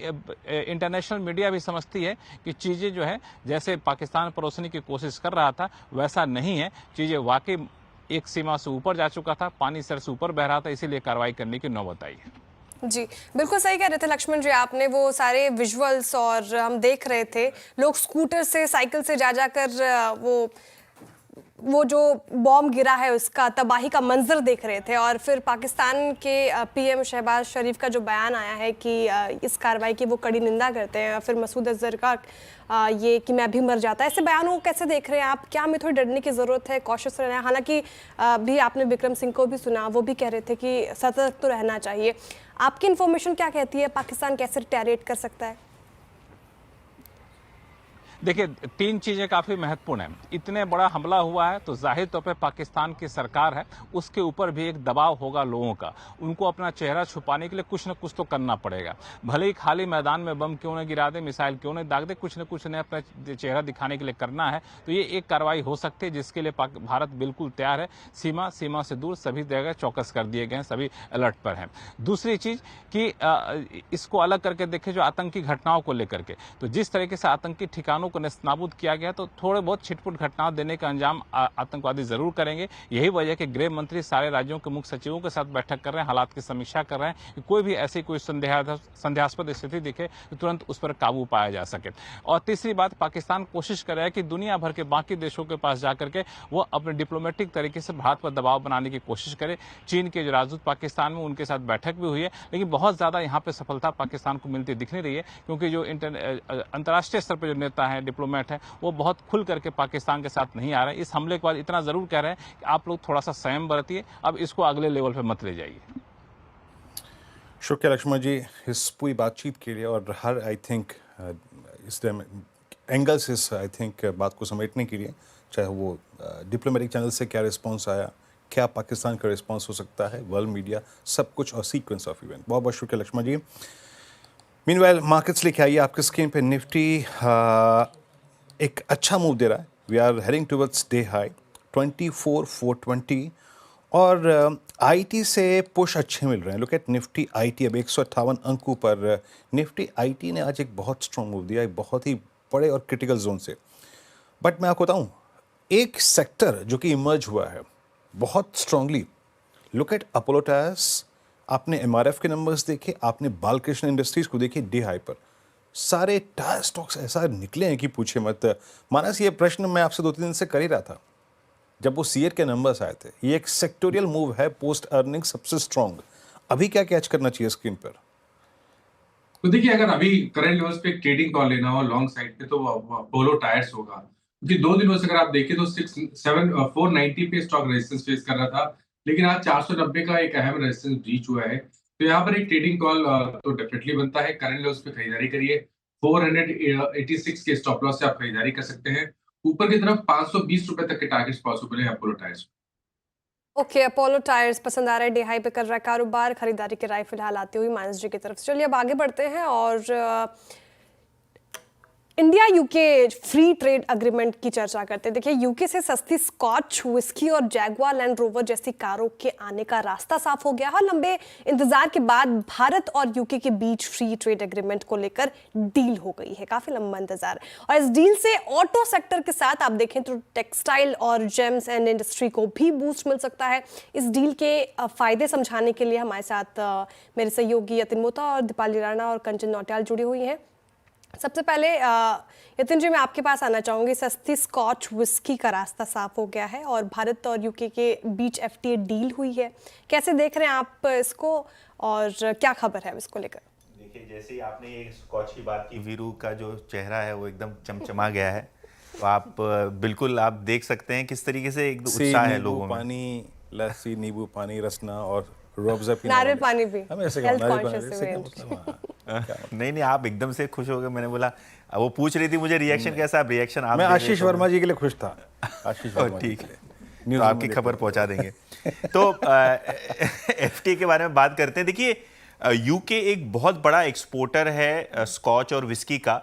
इंटरनेशनल मीडिया भी समझती है कि चीजें जो है जैसे पाकिस्तान परोसने की कोशिश कर रहा था वैसा नहीं है, चीजें वाकई एक सीमा से ऊपर जा चुका था, पानी सर से ऊपर बह रहा था, इसीलिए कार्रवाई करने की नौबत आई है। जी बिल्कुल सही कह रहे थे लक्ष्मण जी, आपने वो सारे विजुअल्स और हम देख रहे थे, लोग स्कूटर से, साइकिल से जा जाकर वो जो बॉम्ब गिरा है उसका तबाही का मंजर देख रहे थे। और फिर पाकिस्तान के PM शहबाज शरीफ का जो बयान आया है कि इस कार्रवाई की वो कड़ी निंदा करते हैं, फिर मसूद अजहर का ये कि मैं भी मर जाता, ऐसे बयानों को कैसे देख रहे हैं आप? क्या हमें थोड़ी डरने की ज़रूरत है, कॉशियस रहना है? हालांकि भी आपने विक्रम सिंह को भी सुना, वो भी कह रहे थे कि सतर्क तो रहना चाहिए। आपकी इन्फॉर्मेशन क्या कहती है, पाकिस्तान कैसे रिटेलिएट कर सकता है? देखिए, 3 चीजें काफी महत्वपूर्ण हैं। इतने बड़ा हमला हुआ है तो जाहिर तौर पे पाकिस्तान की सरकार है, उसके ऊपर भी एक दबाव होगा लोगों का, उनको अपना चेहरा छुपाने के लिए कुछ न कुछ तो करना पड़ेगा। भले ही खाली मैदान में बम क्यों न गिरा दे, मिसाइल क्यों न दाग दे, कुछ न कुछ ने अपना चेहरा दिखाने के लिए करना है। तो ये एक कार्रवाई हो सकती है जिसके लिए भारत बिल्कुल तैयार है। सीमा से दूर सभी जगह चौकस कर दिए गए हैं, सभी अलर्ट पर हैं। दूसरी चीज कि इसको अलग करके देखें जो आतंकी घटनाओं को लेकर के, तो जिस तरीके से आतंकी ठिकानों को नेस्तनाबूद किया गया, तो थोड़े बहुत छिटपुट घटनाओं देने का अंजाम आतंकवादी जरूर करेंगे। यही वजह कि गृह मंत्री सारे राज्यों के मुख्य सचिवों के साथ बैठक कर रहे हैं, हालात की समीक्षा कर रहे हैं कि कोई भी ऐसी कोई संदेहास्पद स्थिति दिखे तो तुरंत उस पर काबू पाया जा सके। और तीसरी बात, पाकिस्तान कोशिश कर रहा है कि दुनिया भर के बाकी देशों के पास जाकर के वो अपने डिप्लोमेटिक तरीके से भारत पर दबाव बनाने की कोशिश करे। चीन के जो राजदूत पाकिस्तान में, उनके साथ बैठक भी हुई है, लेकिन बहुत ज्यादा यहाँ पे सफलता पाकिस्तान को मिलती दिख नहीं रही है, क्योंकि जो अंतर्राष्ट्रीय स्तर पर जो नेता है, डिप्लोमेट है, वो बहुत खुल करके पाकिस्तान के साथ नहीं आ रहे हैं। इस हमले के बाद इतना जरूर कह रहे हैं कि आप लोग थोड़ा सा संयम बरतिए, अब इसको अगले लेवल पे मत ले जाइए। शुक्रिया लक्ष्मण जी इस पूरी बातचीत के लिए, और हर आई थिंक इस एंगल से आई थिंक बात को समेटने के लिए, चाहे वो डिप्लोमेटिक चैनल से क्या रिस्पॉन्स आया, क्या पाकिस्तान का रिस्पॉन्स हो सकता है, वर्ल्ड मीडिया, सब कुछ और सीक्वेंस ऑफ इवेंट। बहुत बहुत शुक्रिया लक्ष्मण जी। मीनवाइल मार्केट्स लेके आइए आपके स्क्रीन पे। निफ्टी एक अच्छा मूव दे रहा है। We are heading towards day high 24,420, और आईटी से पुश अच्छे मिल रहे हैं। लुक एट निफ्टी आईटी, अब 158 अंकों पर निफ्टी आईटी ने आज एक बहुत स्ट्रॉन्ग मूव दिया, एक बहुत ही बड़े और क्रिटिकल जोन से। बट मैं आपको बताऊं, एक सेक्टर जो कि इमर्ज हुआ है बहुत strongly, look at Apollo tyres. आपने एमआरएफ के नंबर्स देखे, आपने बालकृष्ण इंडस्ट्रीज को देखे डे हाई पर। सारे टायर स्टॉक्स ऐसा निकले हैं कि पूछे मत। मानस, ये प्रश्न मैं आपसे 2-3 दिन से कर ही रहा था जब वो सीएर के नंबर्स आए थे। ये एक सेक्टोरियल मूव है, पोस्ट अर्निंग सबसे स्ट्रांग। अभी क्या कैच करना चाहिए स्क्रीन पर? तो देखिए, अगर अभी करंट लेवल्स पे ट्रेडिंग कॉल लेना हो लॉन्ग साइड पे, तो अपोलो टायर्स होगा, क्योंकि 2 दिनों से अगर आप देखें तो 490 पे स्टॉक रेजिस्टेंस फेस कर रहा था, लेकिन आज 490 का एक अहम रेजिस्टेंस ब्रीच हुआ है। तो यहाँ पर एक ट्रेडिंग कॉल तो डेफिनेटली बनता है। करंट लेवल्स पे खरीदारी करिए। 486 के स्टॉप लॉस से आप खरीदारी कर सकते हैं। ऊपर की तरफ 520 रुपए तक के टारगेट्स पॉसिबल है Apollo tyres. Okay, Apollo tyres पसंद आ रहा है, डे हाई पे कर रहा है कारोबार, खरीदारी की राय फिलहाल आती हुई मानस जी की तरफ से। चलिए अब आगे बढ़ते हैं और India UK free trade agreement की चर्चा करते हैं। देखिए, यूके से सस्ती स्कॉच विस्की और जैगुआर लैंड रोवर जैसी कारों के आने का रास्ता साफ हो गया है। लंबे इंतजार के बाद भारत और यूके के बीच फ्री ट्रेड एग्रीमेंट को लेकर डील हो गई है। काफी लंबा इंतजार, और इस डील से ऑटो सेक्टर के साथ आप देखें तो टेक्सटाइल और जेम्स एंड इंडस्ट्री को भी बूस्ट मिल सकता है। इस डील के फायदे समझाने के लिए हमारे साथ मेरे सहयोगी यतिन मोता और दीपाली राणा और कंचन नौटियाल जुड़ी हुई हैं। सबसे पहले यतिन जी, मैं आपके पास आना चाहूँगी। सस्ती स्कॉच विस्की का रास्ता साफ हो गया है और भारत और यूके के बीच एफटीए डील हुई है। कैसे देख रहे हैं आप इसको और क्या खबर है इसको लेकर? देखिए, जैसे ही आपने ये स्कॉच की बात की, वीरू का जो चेहरा है वो एकदम चमचमा गया है। तो आप बिल्कुल आप देख सकते हैं किस तरीके से एक उत्साह है लोगों में। पानी, लस्सी, नींबू पानी, रसना और रूअफ़ज़ा पीना, नारियल पानी भी। नहीं, आप एकदम से खुश हो गए। मैंने बोला, वो पूछ रही थी मुझे रिएक्शन कैसा, आप रिएक्शन आप। मैं आशीष वर्मा जी के लिए खुश था। आशीष वर्मा, ठीक है, तो आपकी खबर पहुंचा देंगे। तो एफटीए के बारे में बात करते हैं। देखिए, यूके एक बहुत बड़ा एक्सपोर्टर है स्कॉच और विस्की का,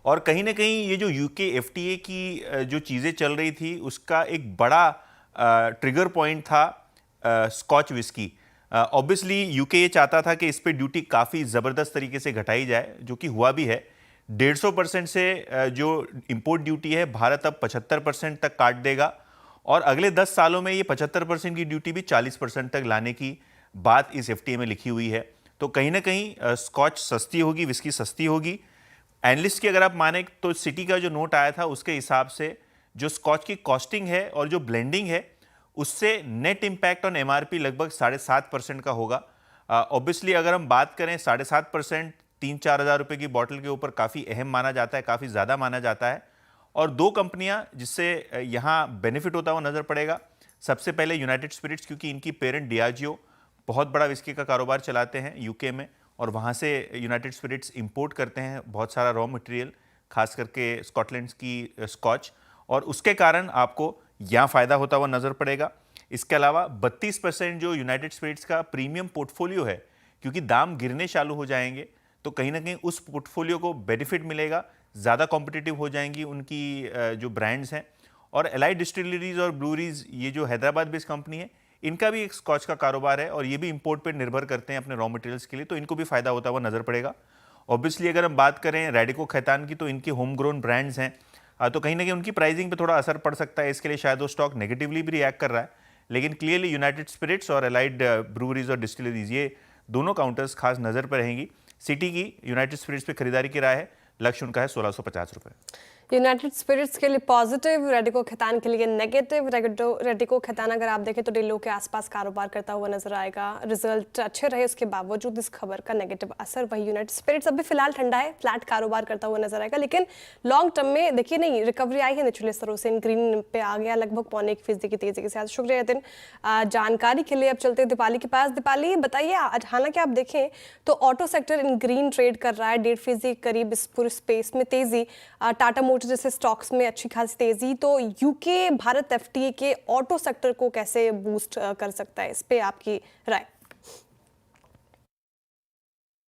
और कहीं ना कहीं ये जो यूके एफटीए की जो चीज़ें चल रही थी उसका एक बड़ा ट्रिगर पॉइंट था स्कॉच विस्की। ऑब्वियसली यूके ये चाहता था कि इस पे ड्यूटी काफ़ी ज़बरदस्त तरीके से घटाई जाए, जो कि हुआ भी है। 150% से जो इंपोर्ट ड्यूटी है भारत अब 75% तक काट देगा, और अगले 10 सालों में ये 75% की ड्यूटी भी 40% तक लाने की बात इस एफटीए में लिखी हुई है। तो कहीं ना कहीं स्कॉच सस्ती होगी, विस्की सस्ती होगी। एनालिस्ट की अगर आप माने तो सिटी का जो नोट आया था उसके हिसाब से जो स्कॉच की कॉस्टिंग है और जो ब्लेंडिंग है उससे नेट इम्पैक्ट ऑन एमआरपी लगभग 7.5% का होगा। ऑब्वियसली अगर हम बात करें 7.5%, 3-4 हज़ार रुपये की बॉटल के ऊपर काफ़ी अहम माना जाता है, काफ़ी ज़्यादा माना जाता है। और 2 कंपनियां जिससे यहाँ बेनिफिट होता हुआ नज़र पड़ेगा। सबसे पहले यूनाइटेड स्पिरिट्स, क्योंकि इनकी पेरेंट डियाजियो बहुत बड़ा विस्की का कारोबार चलाते हैं यूके में, और वहाँ से यूनाइटेड स्पिरिट्स इंपोर्ट करते हैं बहुत सारा रॉ मटेरियल, खास करके स्कॉटलैंड की स्कॉच, और उसके कारण आपको यहाँ फ़ायदा होता हुआ नज़र पड़ेगा। इसके अलावा 32% जो यूनाइटेड स्पिरिट्स का प्रीमियम पोर्टफोलियो है, क्योंकि दाम गिरने चालू हो जाएंगे तो कहीं ना कहीं उस पोर्टफोलियो को बेनिफिट मिलेगा, ज़्यादा कॉम्पिटिटिव हो जाएंगी उनकी जो ब्रांड्स हैं। और एलाइड डिस्टिलरीज और ब्रूरीज, ये जो हैदराबाद बेस्ड कंपनी है, इनका भी एक स्कॉच का कारोबार है और ये भी इंपोर्ट पर निर्भर करते हैं अपने रॉ मटेरियल्स के लिए, तो इनको भी फ़ायदा होता हुआ नज़र पड़ेगा। ऑब्वियसली अगर हम बात करें रेडिको खैतान की, तो इनके होम ग्रोन ब्रांड्स हैं तो कहीं ना कहीं उनकी प्राइसिंग पे थोड़ा असर पड़ सकता है, इसके लिए शायद वो स्टॉक नेगेटिवली भी रिएक्ट कर रहा है। लेकिन क्लियरली यूनाइटेड स्पिरिट्स और एलाइड ब्रूवरीज और डिस्टिलरीज, ये दोनों काउंटर्स खास नज़र पर रहेंगी। सिटी की यूनाइटेड स्पिरिट्स पे खरीदारी की राय है, लक्ष्य उनका है 1650 रुपये। यूनाइटेड स्पिरिट्स के लिए पॉजिटिव, रेडिको खैतान के लिए नेगेटिव। रेडिको खैतान अगर आप देखें तो 1.5 लो के आसपास कारोबार करता हुआ नजर आएगा। रिजल्ट अच्छे रहे उसके बावजूद इस खबर का नेगेटिव असर। वही यूनाइटेड स्पिरिट्स अभी फिलहाल ठंडा है, फ्लैट कारोबार करता हुआ नजर आएगा, लेकिन लॉन्ग टर्म में देखिए नहीं, रिकवरी आई है निचले स्तरों से, ग्रीन पे आ गया लगभग 0.25% की तेजी के साथ। शुक्रिया दिन जानकारी के लिए। अब चलते हैं दीपाली के पास। दीपाली बताइए, हालांकि आप देखें तो auto sector in green trade कर रहा है, 1.5% के करीब इस पूरे स्पेस में तेजी। टाटा मोटर्स जैसे स्टॉक्स में अच्छी खासी तेजी। तो यूके भारत एफटीए के ऑटो सेक्टर को कैसे बूस्ट कर सकता है, इस पे आपकी राय?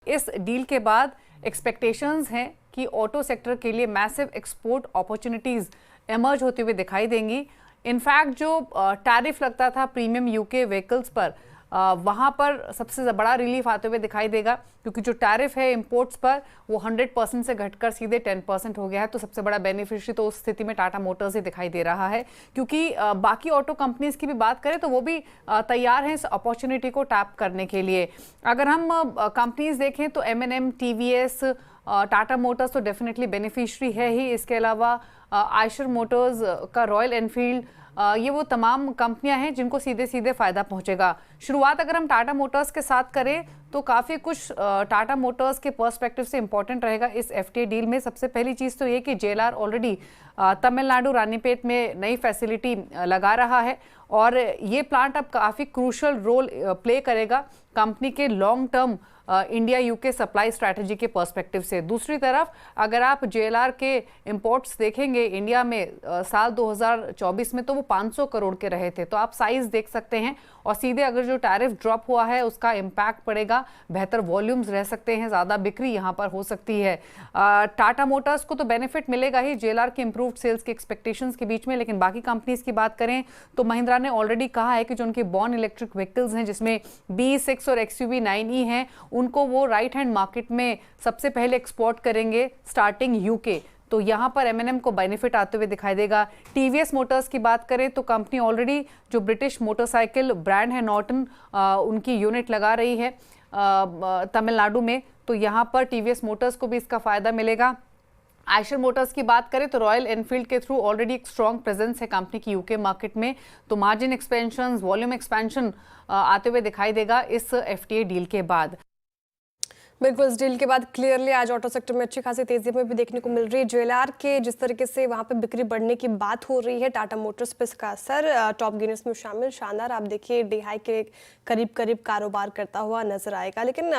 इस डील के बाद एक्सपेक्टेशंस हैं कि ऑटो सेक्टर के लिए मैसिव एक्सपोर्ट अपॉर्चुनिटीज एमर्ज होते हुए दिखाई देंगी। इनफैक्ट जो टैरिफ लगता था प्रीमियम यूके व्हीकल्स पर, वहाँ पर सबसे बड़ा रिलीफ आते हुए दिखाई देगा, क्योंकि जो टैरिफ है इंपोर्ट्स पर वो 100% से घटकर सीधे 10% हो गया है। तो सबसे बड़ा बेनिफिशियरी तो उस स्थिति में टाटा मोटर्स ही दिखाई दे रहा है, क्योंकि बाकी ऑटो कंपनीज की भी बात करें तो वो भी तैयार हैं इस अपॉर्चुनिटी को टैप करने के लिए। अगर हम कंपनीज देखें तो M&M, TVS, टाटा मोटर्स तो डेफिनेटली बेनिफिशियरी है ही। इसके अलावा आयशर मोटर्स का रॉयल एनफील्ड, ये वो तमाम कंपनियां हैं जिनको सीधे सीधे फायदा पहुंचेगा। शुरुआत अगर हम टाटा मोटर्स के साथ करें तो काफ़ी कुछ टाटा मोटर्स के पर्सपेक्टिव से इंपॉर्टेंट रहेगा इस एफटीए डील में। सबसे पहली चीज़ तो ये कि JLR ऑलरेडी तमिलनाडु रानीपेट में नई फैसिलिटी लगा रहा है, और ये प्लांट अब काफ़ी क्रूशल रोल प्ले करेगा कंपनी के long term India UK supply strategy के पर्सपेक्टिव से। दूसरी तरफ अगर आप JLR के इंपोर्ट्स देखेंगे इंडिया में साल 2024 में, तो वो 500 करोड़ के रहे थे। तो आप साइज देख सकते हैं, और सीधे अगर जो टैरिफ ड्रॉप हुआ है उसका इम्पैक्ट पड़ेगा, बेहतर वॉल्यूम्स रह सकते हैं, ज़्यादा बिक्री यहाँ पर हो सकती है। टाटा मोटर्स को तो बेनिफिट मिलेगा ही JLR के इंप्रूव्ड सेल्स के एक्सपेक्टेशंस के बीच में, लेकिन बाकी कंपनीज की बात करें तो महिंद्रा ने ऑलरेडी कहा है कि जो उनके बॉर्न इलेक्ट्रिक व्हीकल्स हैं, जिसमें BE6 और XUV 9e हैं, उनको वो राइट हैंड मार्केट में सबसे पहले एक्सपोर्ट करेंगे स्टार्टिंग यूके। तो यहाँ पर M&M को बेनिफिट आते हुए दिखाई देगा। TVS मोटर्स की बात करें तो कंपनी ऑलरेडी जो ब्रिटिश मोटरसाइकिल ब्रांड है नॉर्टन, उनकी यूनिट लगा रही है तमिलनाडु में, तो यहाँ पर TVS मोटर्स को भी इसका फायदा मिलेगा। आयशर मोटर्स की बात करें तो रॉयल एनफील्ड के थ्रू ऑलरेडी एक स्ट्रॉन्ग प्रेजेंस है कंपनी की यूके मार्केट में, तो मार्जिन एक्सपेंशन, वॉल्यूम एक्सपेंशन आते हुए दिखाई देगा इस एफटीए डील के बाद। बिल्कुल, इस डील के बाद क्लियरली आज ऑटो सेक्टर में अच्छी खासी तेजी में भी देखने को मिल रही है। JLR के जिस तरीके से वहाँ पे बिक्री बढ़ने की बात हो रही है, टाटा मोटर्स पे इसका असर। टॉप गेनर्स में शामिल शानदार, आप देखिए डे हाई के करीब कारोबार करता हुआ नजर आएगा। लेकिन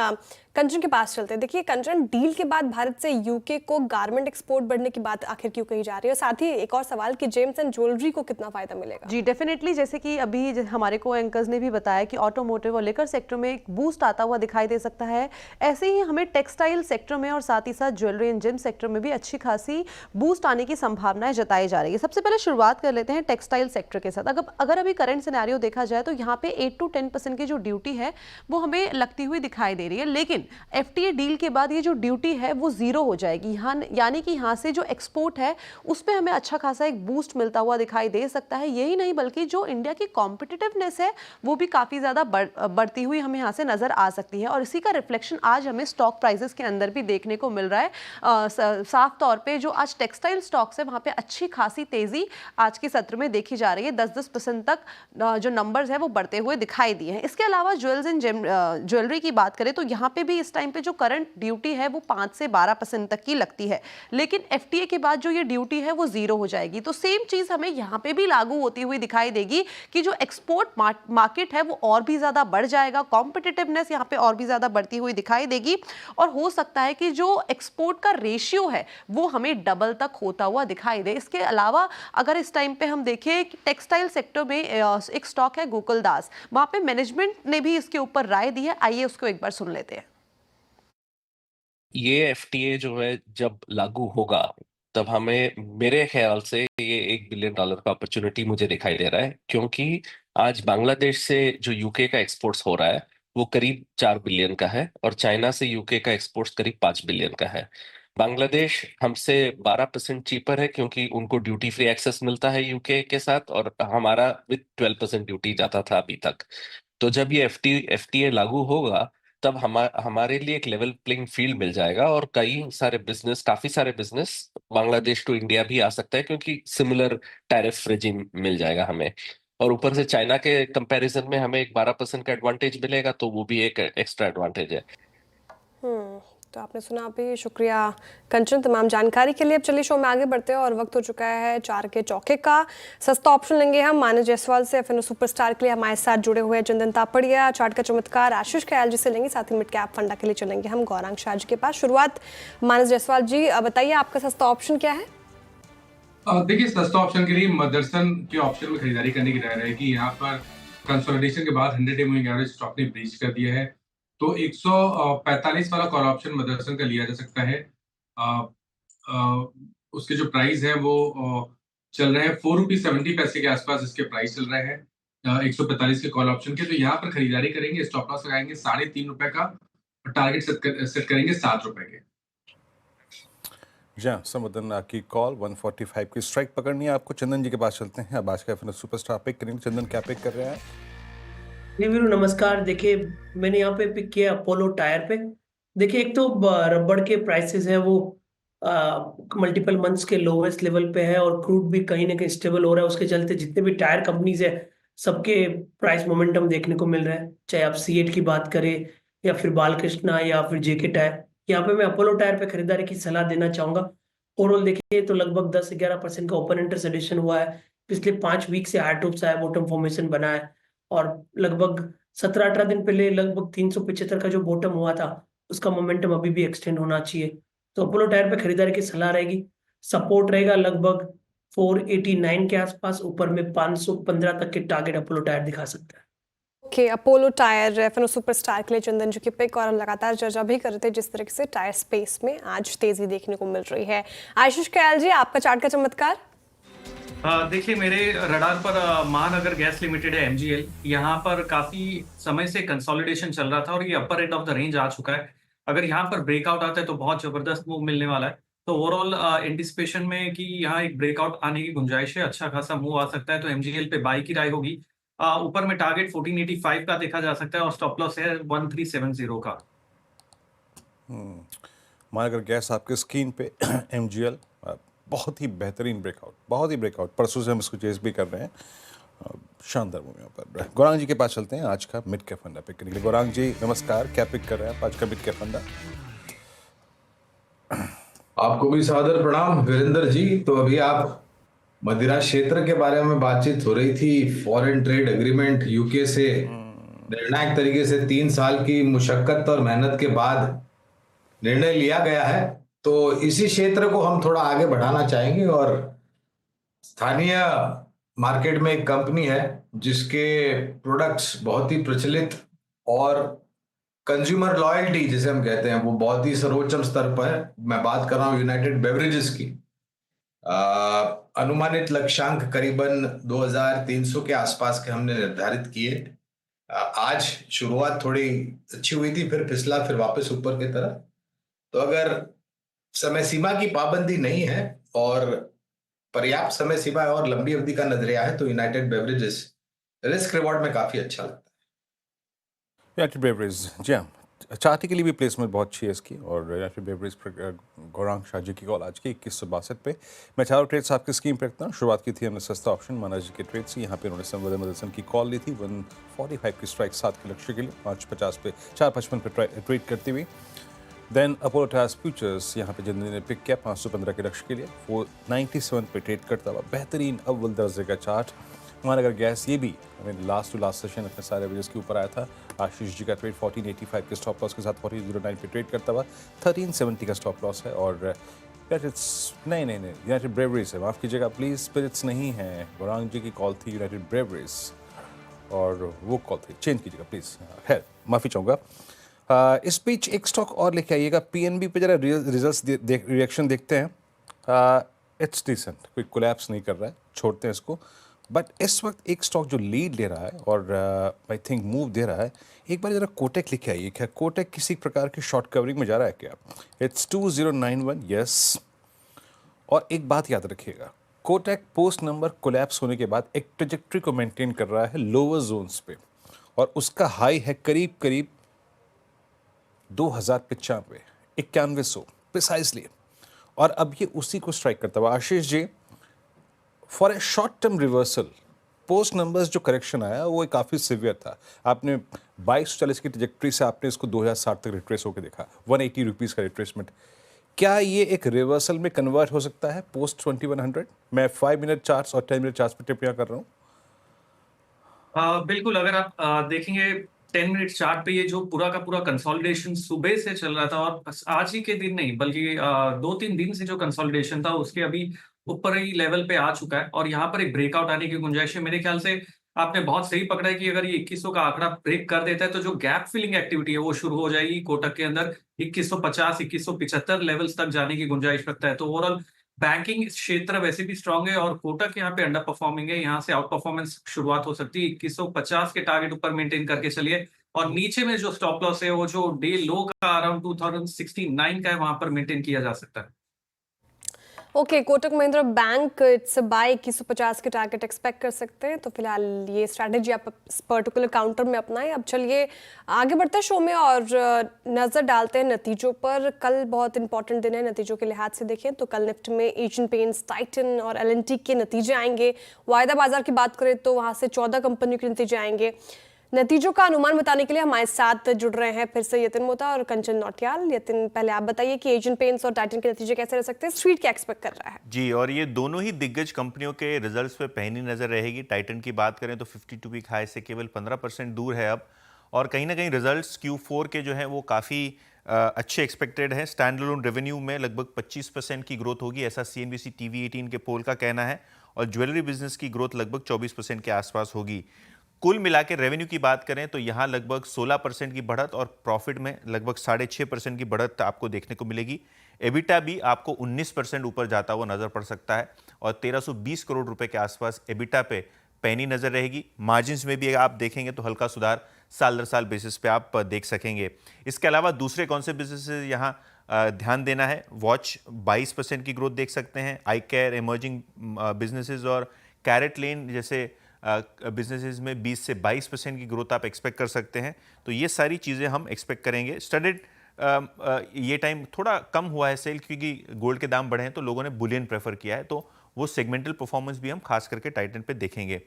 कंचन के पास चलते हैं। देखिए कंचन, डील के बाद भारत से यूके को गारमेंट एक्सपोर्ट बढ़ने की बात आखिर क्यों कही जा रही है? और साथ ही एक और सवाल कि जेम्स एंड ज्वेलरी को कितना फायदा मिलेगा? जी डेफिनेटली, जैसे कि अभी हमारे को एंकर्स ने भी बताया कि ऑटोमोटिव और लेकर सेक्टर में एक बूस्ट आता हुआ दिखाई दे सकता है। ऐसे ही हमें टेक्सटाइल सेक्टर में और साथ ही साथ ज्वेलरी एंड जेम सेक्टर में भी अच्छी खासी बूस्ट आने की संभावनाएं जताई जा रही है। सबसे पहले शुरुआत कर लेते हैं टेक्सटाइल सेक्टर के साथ। अगर अभी करंट सिनेरियो देखा जाए तो यहाँ पे 8 to 10% की जो ड्यूटी है वो हमें लगती हुई दिखाई दे रही है, लेकिन एफटीए डील के बाद ये जो ड्यूटी है वो जीरो हो जाएगी। यानी कि यहाँ से जो एक्सपोर्ट है उस पर हमें अच्छा खासा एक बूस्ट मिलता हुआ दिखाई दे सकता है। यही नहीं बल्कि जो इंडिया की कॉम्पिटिटिवनेस है वो भी काफ़ी ज़्यादा बढ़ती हुई हमें यहाँ से नज़र आ सकती है, और इसी का रिफ्लेक्शन आज हमें स्टॉक प्राइसेस के अंदर भी देखने को मिल रहा है। साफ तौर पे जो आज टेक्सटाइल स्टॉक्स है वहाँ पे अच्छी खासी तेज़ी आज के सत्र में देखी जा रही है। 10% तक जो नंबर्स है वो बढ़ते हुए दिखाई दिए हैं। इसके अलावा ज्वेल्स एंड ज्वेलरी की बात करें तो यहाँ पे भी इस टाइम पे जो करंट ड्यूटी है वो 5 से 12% तक की लगती है, लेकिन एफटीए के बाद जो ये ड्यूटी है वो जीरो हो जाएगी। तो सेम चीज़ हमें यहाँ पे भी लागू होती हुई दिखाई देगी कि जो एक्सपोर्ट मार्केट है वो और भी ज़्यादा बढ़ जाएगा, कॉम्पिटिटिवनेस यहाँ पे और भी ज़्यादा बढ़ती हुई दिखाई देगी, और हो सकता है कि जो एक्सपोर्ट का रेशियो है वो हमें डबल तक होता हुआ दिखाई दे। इसके अलावा अगर इस टाइम पे हम देखें टेक्सटाइल सेक्टर में एक स्टॉक है गोकुलदास, वहाँ पे मैनेजमेंट ने भी इसके ऊपर राय दी है। आइए उसको एक बार सुन लेते हैं। ये एफटीए जो है जब लागू होगा तब हमें, मेरे ख्याल से ये $1 बिलियन का अपॉर्चुनिटी मुझे दिखाई दे रहा है, क्योंकि आज बांग्लादेश से जो यूके का एक्सपोर्ट्स हो रहा है वो करीब 4 बिलियन का है, और चाइना से यूके का एक्सपोर्ट्स करीब 5 बिलियन का है। बांग्लादेश हमसे 12% चीपर है क्योंकि उनको ड्यूटी फ्री एक्सेस मिलता है यूके के साथ, और हमारा विद 12% ड्यूटी जाता था अभी तक। तो जब ये एफटीए लागू होगा तब हमारे लिए एक लेवल प्लेइंग फील्ड मिल जाएगा, और काफी सारे बिजनेस बांग्लादेश टू इंडिया भी आ सकता है क्योंकि सिमिलर टैरिफ रेजिम मिल जाएगा हमें। और ऊपर से चाइना के कंपैरिजन में हमें एक 12% का एडवांटेज मिलेगा, तो वो भी एक एक्स्ट्रा एडवांटेज है। तो आपने सुना अभी, शुक्रिया कंचन तमाम जानकारी के लिए। अब चलिए शो में आगे बढ़ते हैं और वक्त हो चुका है 4 के चौके का। सस्ता ऑप्शन लेंगे हम मानस जायसवाल से। एफएनओ सुपरस्टार के लिए हमारे साथ जुड़े हुए हैं चंदन तापड़िया, चार्ट का चमत्कार आशीष ख्याल जी से लेंगे, साथ ही मिड कैप फंडा के लिए चलेंगे हम गौरांग शाह जी के पास। शुरुआत मानस जायसवाल जी, बताइए आपका सस्ता ऑप्शन क्या है? देखिए, सस्ता ऑप्शन के लिए मदरसन के ऑप्शन में खरीदारी करने की राय रहेगी। यहाँ पर कंसोलिडेशन के बाद 100 डे मूविंग एवरेज स्टॉक ने ब्रीच कर दिया है, तो 145 वाला कॉल ऑप्शन मदरसन का लिया जा सकता है। उसके जो प्राइस है वो चल रहे हैं 4 रुपीज 70 पैसे के आसपास इसके प्राइस चल रहे हैं 145 के कॉल ऑप्शन के। तो यहाँ पर खरीदारी करेंगे, स्टॉप लॉस लगाएंगे 3.5 रुपए का, टारगेट सेट करेंगे 7 रुपए के। जी समदन, आपकी कॉल 145 की स्ट्राइक पकड़नी है आपको। चंदन जी के पास चलते हैं। अब आज का एफएनओ सुपरस्टार पिक करेंगे। चंदन, क्या पिक कर रहे हैं? जी वीरू नमस्कार। देखिए, मैंने यहाँ पे पिक किया अपोलो टायर पे। देखिए, एक तो रबड़ के प्राइसेस है वो मल्टीपल मंथ्स के लोवेस्ट लेवल पे है, और क्रूड भी कहीं ना कहीं स्टेबल हो रहा है। उसके चलते जितने भी टायर कंपनीज है सबके प्राइस मोमेंटम देखने को मिल रहा है, चाहे आप सीएट की बात करें या फिर बालकृष्णा या फिर जेके टायर। यहाँ पे मैं अपोलो टायर पे खरीदारी की सलाह देना चाहूंगा। ओवरऑल देखिए तो लगभग 10-11% का ओपन इंटरेस्ट एडिशन हुआ है। पिछले 5 वीक से हाई टॉप आया, बॉटम फॉर्मेशन बना है, और लगभग 17-18 दिन पहले लगभग 375 का जो बॉटम हुआ था उसका मोमेंटम अभी भी एक्सटेंड होना चाहिए। तो अपोलो टायर पे खरीदारी की सलाह रहेगी। सपोर्ट रहेगा लगभग 489 के आसपास, ऊपर में 515 तक के टारगेट अपोलो टायर दिखा सकता है। Okay, Apollo tyre FnO superstar के लिए चंदन जी की पिक, और हम लगातार चर्चा भी कर रहे थे जिस तरीके से टायर स्पेस में आज तेजी देखने को मिल रही है। आशीष ख्याल जी, आपका चार्ट का चमत्कार। देखिए, मेरे रडार पर महानगर गैस लिमिटेड है एमजीएल। यहाँ पर काफी समय से कंसोलिडेशन चल रहा था और ये अपर एंड ऑफ द रेंज आ चुका है। अगर यहाँ पर ब्रेकआउट आता है तो बहुत जबरदस्त मूव मिलने वाला है। तो ओवरऑल एंटिसिपेशन में कि यहाँ एक ब्रेकआउट आने की गुंजाइश है, अच्छा खासा मूव आ सकता है, तो एमजीएल पे बाई की राय होगी। ऊपर में टारगेट 1485 का देखा जा सकता है और स्टॉप लॉस है 1370 का। महानगर गैस आपके स्क्रीन पे एमजीएल, बहुत ही बेहतरीन ब्रेकआउट, बहुत ही ब्रेकआउट। परसों से हम इसको चेस भी कर रहे हैं, शानदार मूव यहाँ पर। गौरांग जी के पास चलते हैं आज का मिड कैप फंडा पिक करने के लिए। गौरांग जी नमस्कार, क्या पिक कर रहे हैं आज का मिड कैप फंडा? आपको भी सादर प्रणाम वीरेंद्र जी। तो अभी आप मदिरा क्षेत्र के बारे में बातचीत हो रही थी। फॉरेन ट्रेड एग्रीमेंट यूके से निर्णायक तरीके से 3 साल की मुशक्कत और मेहनत के बाद निर्णय लिया गया है, तो इसी क्षेत्र को हम थोड़ा आगे बढ़ाना चाहेंगे। और स्थानीय मार्केट में एक कंपनी है जिसके प्रोडक्ट्स बहुत ही प्रचलित और कंज्यूमर लॉयल्टी जिसे हम कहते हैं वो बहुत ही सर्वोच्च स्तर पर है। मैं बात कर रहा हूँ यूनाइटेड बेवरेजेस की। अनुमानित लक्ष्यांक करीबन 2300 के आसपास के हमने निर्धारित किए। आज शुरुआत थोड़ी अच्छी हुई थी, फिर फिसला, फिर वापस ऊपर की तरफ। तो अगर समय सीमा की पाबंदी नहीं है और पर्याप्त समय सीमा और लंबी अवधि का नजरिया है तो यूनाइटेड बेवरेजेस रिस्क रिवॉर्ड में काफी अच्छा लगता है। यूनाइटेड बेवरेज, जी हाँ, चाहती के लिए भी प्लेसमेंट बहुत अच्छी है इसकी। और यूनाइटेड बेवरेज पर गौरांग शाह जी की कॉल आज की 2162 पे। मैं चारों ट्रेड्स आपकी स्कीम पे रखता हूँ। शुरुआत की थी हमने सस्ता ऑप्शन माना जी के ट्रेड से। यहाँ पे उन्होंने संवेदन मदरसन की कॉल ली थी 145 की स्ट्राइक 7 के लक्ष्य के लिए, 550 पे 455 पे ट्रेड करती हुई। देन अपोलो टायर्स फ्यूचर्स यहाँ पे जिन्होंने ने पिक किया 515 के लक्ष्य के लिए, 497 पे ट्रेड करता हुआ बेहतरीन अव्वल दर्जे का चार्ट। महानगर गैस ये भी लास्ट टू लास्ट सेशन अपने सारे एवरेज के ऊपर आया था। आशीष जी का ट्रेड 1485 के स्टॉप लॉस के साथ 1409 पे ट्रेड करता हुआ 1370 का स्टॉप लॉस है। और नहीं यूनाइटेड ब्रेवरीज है, माफ़ कीजिएगा प्लीज़, स्पिरिट्स नहीं है। गौरांग जी की कॉल थी यूनाइटेड ब्रेवरीज और वो कॉल थी, चेंज कीजिएगा प्लीज़। खैर माफ़ी चाहूँगा। इस बीच एक स्टॉक और लेके आइएगा पीएनबी पे, जरा रिजल्ट्स रिएक्शन देखते हैं। इट्स डिसेंट, कोई कोलैप्स नहीं कर रहा है, छोड़ते हैं इसको। बट इस वक्त एक स्टॉक जो लीड ले रहा है और आई थिंक मूव दे रहा है, एक बार जरा कोटेक लिखे आइए। क्या कोटेक किसी प्रकार की शॉर्ट कवरिंग में जा रहा है क्या? It's 2091, yes. और एक बात याद रखिएगा, कोटेक पोस्ट नंबर कोलैप्स होने के बाद एक ट्रेजेक्ट्री को मेंटेन कर रहा है लोअर जोन्स पे, और उसका हाई है करीब करीब 2095, 9100 प्रिसाइसली, और अब ये उसी को स्ट्राइक करता हुआ। Ashish ji, for a short term reversal post numbers जो करेक्शन आया वो काफ़ी सिवियर था। आपने 2240 की ट्रेजेक्ट्री से आपने इसको 2060 तक रिट्रेस होकर देखा, 180 रुपीज़ का रिट्रेसमेंट। क्या ये एक रिवर्सल में कन्वर्ट हो सकता है पोस्ट 2100? मैं 5 मिनट चार्ट्स और 10 मिनट चार्ट्स पर टिप्पणियां कर रहा हूँ। बिल्कुल, अगर आप देखेंगे 10 मिनट चार्ट पे, ये जो पूरा का पूरा कंसोलिडेशन सुबह से चल रहा था, और आज ही के दिन नहीं बल्कि 2-3 दिन से जो कंसोलिडेशन था उसके अभी ऊपर ही लेवल पे आ चुका है, और यहाँ पर एक ब्रेकआउट आने की गुंजाइश है। मेरे ख्याल से आपने बहुत सही पकड़ा है कि अगर ये 2100 का आंकड़ा ब्रेक कर देता है तो जो गैप फिलिंग एक्टिविटी है वो शुरू हो जाएगी कोटक के अंदर। 2150, 2175 लेवल्स तक जाने की गुंजाइश रखता है। तो ओवरऑल बैंकिंग क्षेत्र वैसे भी स्ट्रांग है, और कोटक यहाँ पे अंडर परफॉर्मिंग है। यहाँ से आउट परफॉर्मेंस शुरुआत हो सकती है। 2150 के टारगेट ऊपर मेंटेन करके चलिए, और नीचे में जो स्टॉप लॉस है वो जो डे लो का अराउंड 2069 का है, वहां पर मेंटेन किया जा सकता है। Okay, Kotak Mahindra bank its buy 2150 के टारगेट एक्सपेक्ट कर सकते हैं। तो फिलहाल ये स्ट्रैटेजी आप इस पर्टिकुलर काउंटर में अपनाएं। अब चलिए आगे बढ़ते हैं शो में और नज़र डालते हैं नतीजों पर। कल बहुत इंपॉर्टेंट दिन है नतीजों के लिहाज से। देखें तो कल निफ्टी में एशियन पेंट्स, टाइटन और एल&टी के नतीजे आएंगे। वायदा बाजार की बात करें तो वहाँ से 14 कंपनियों के नतीजे आएंगे। नतीजों का अनुमान बताने के लिए हमारे साथ जुड़ रहे हैं फिर से यतिन मोता और कंचन नौटियाल। यतिन, पहले आप बताइए कि एशियन पेंट्स और टाइटन के नतीजे कैसे रह सकते हैं? स्ट्रीट क्या एक्सपेक्ट कर रहा है? जी, और ये दोनों ही दिग्गज कंपनियों के रिजल्ट्स पे पैनी नजर रहेगी। टाइटन की बात करें तो 52 वीक हाई से केवल 15% दूर है अब, और कहीं ना कहीं रिजल्ट्स Q4 के जो हैं वो काफ़ी अच्छे एक्सपेक्टेड हैं। स्टैंड अलोन रेवेन्यू में लगभग 25% की ग्रोथ होगी, ऐसा CNBC TV18 के पोल का कहना है, और ज्वेलरी बिजनेस की ग्रोथ लगभग 24% के आसपास होगी। कुल मिला के रेवेन्यू की बात करें तो यहाँ लगभग 16% की बढ़त, और प्रॉफिट में लगभग 6.5% की बढ़त आपको देखने को मिलेगी। एबिटा भी आपको 19% ऊपर जाता हुआ नजर पड़ सकता है, और 1320 करोड़ रुपए के आसपास एबिटा पे पैनी नजर रहेगी। मार्जिन्स में भी आप देखेंगे तो हल्का सुधार साल दर साल बेसिस पे आप देख सकेंगे। इसके अलावा दूसरे कौन से बिजनेसेस यहाँ ध्यान देना है? वॉच 22% की ग्रोथ देख सकते हैं। आई केयर, इमर्जिंग बिजनेसेस और कैरेट लेन जैसे बिजनेसेस में 20 से 22% की ग्रोथ आप एक्सपेक्ट कर सकते हैं। तो ये सारी चीज़ें हम एक्सपेक्ट करेंगे। स्टडेड ये टाइम थोड़ा कम हुआ है सेल, क्योंकि गोल्ड के दाम बढ़े हैं तो लोगों ने बुलियन प्रेफर किया है, तो वो सेगमेंटल परफॉर्मेंस भी हम खास करके टाइटन पे देखेंगे।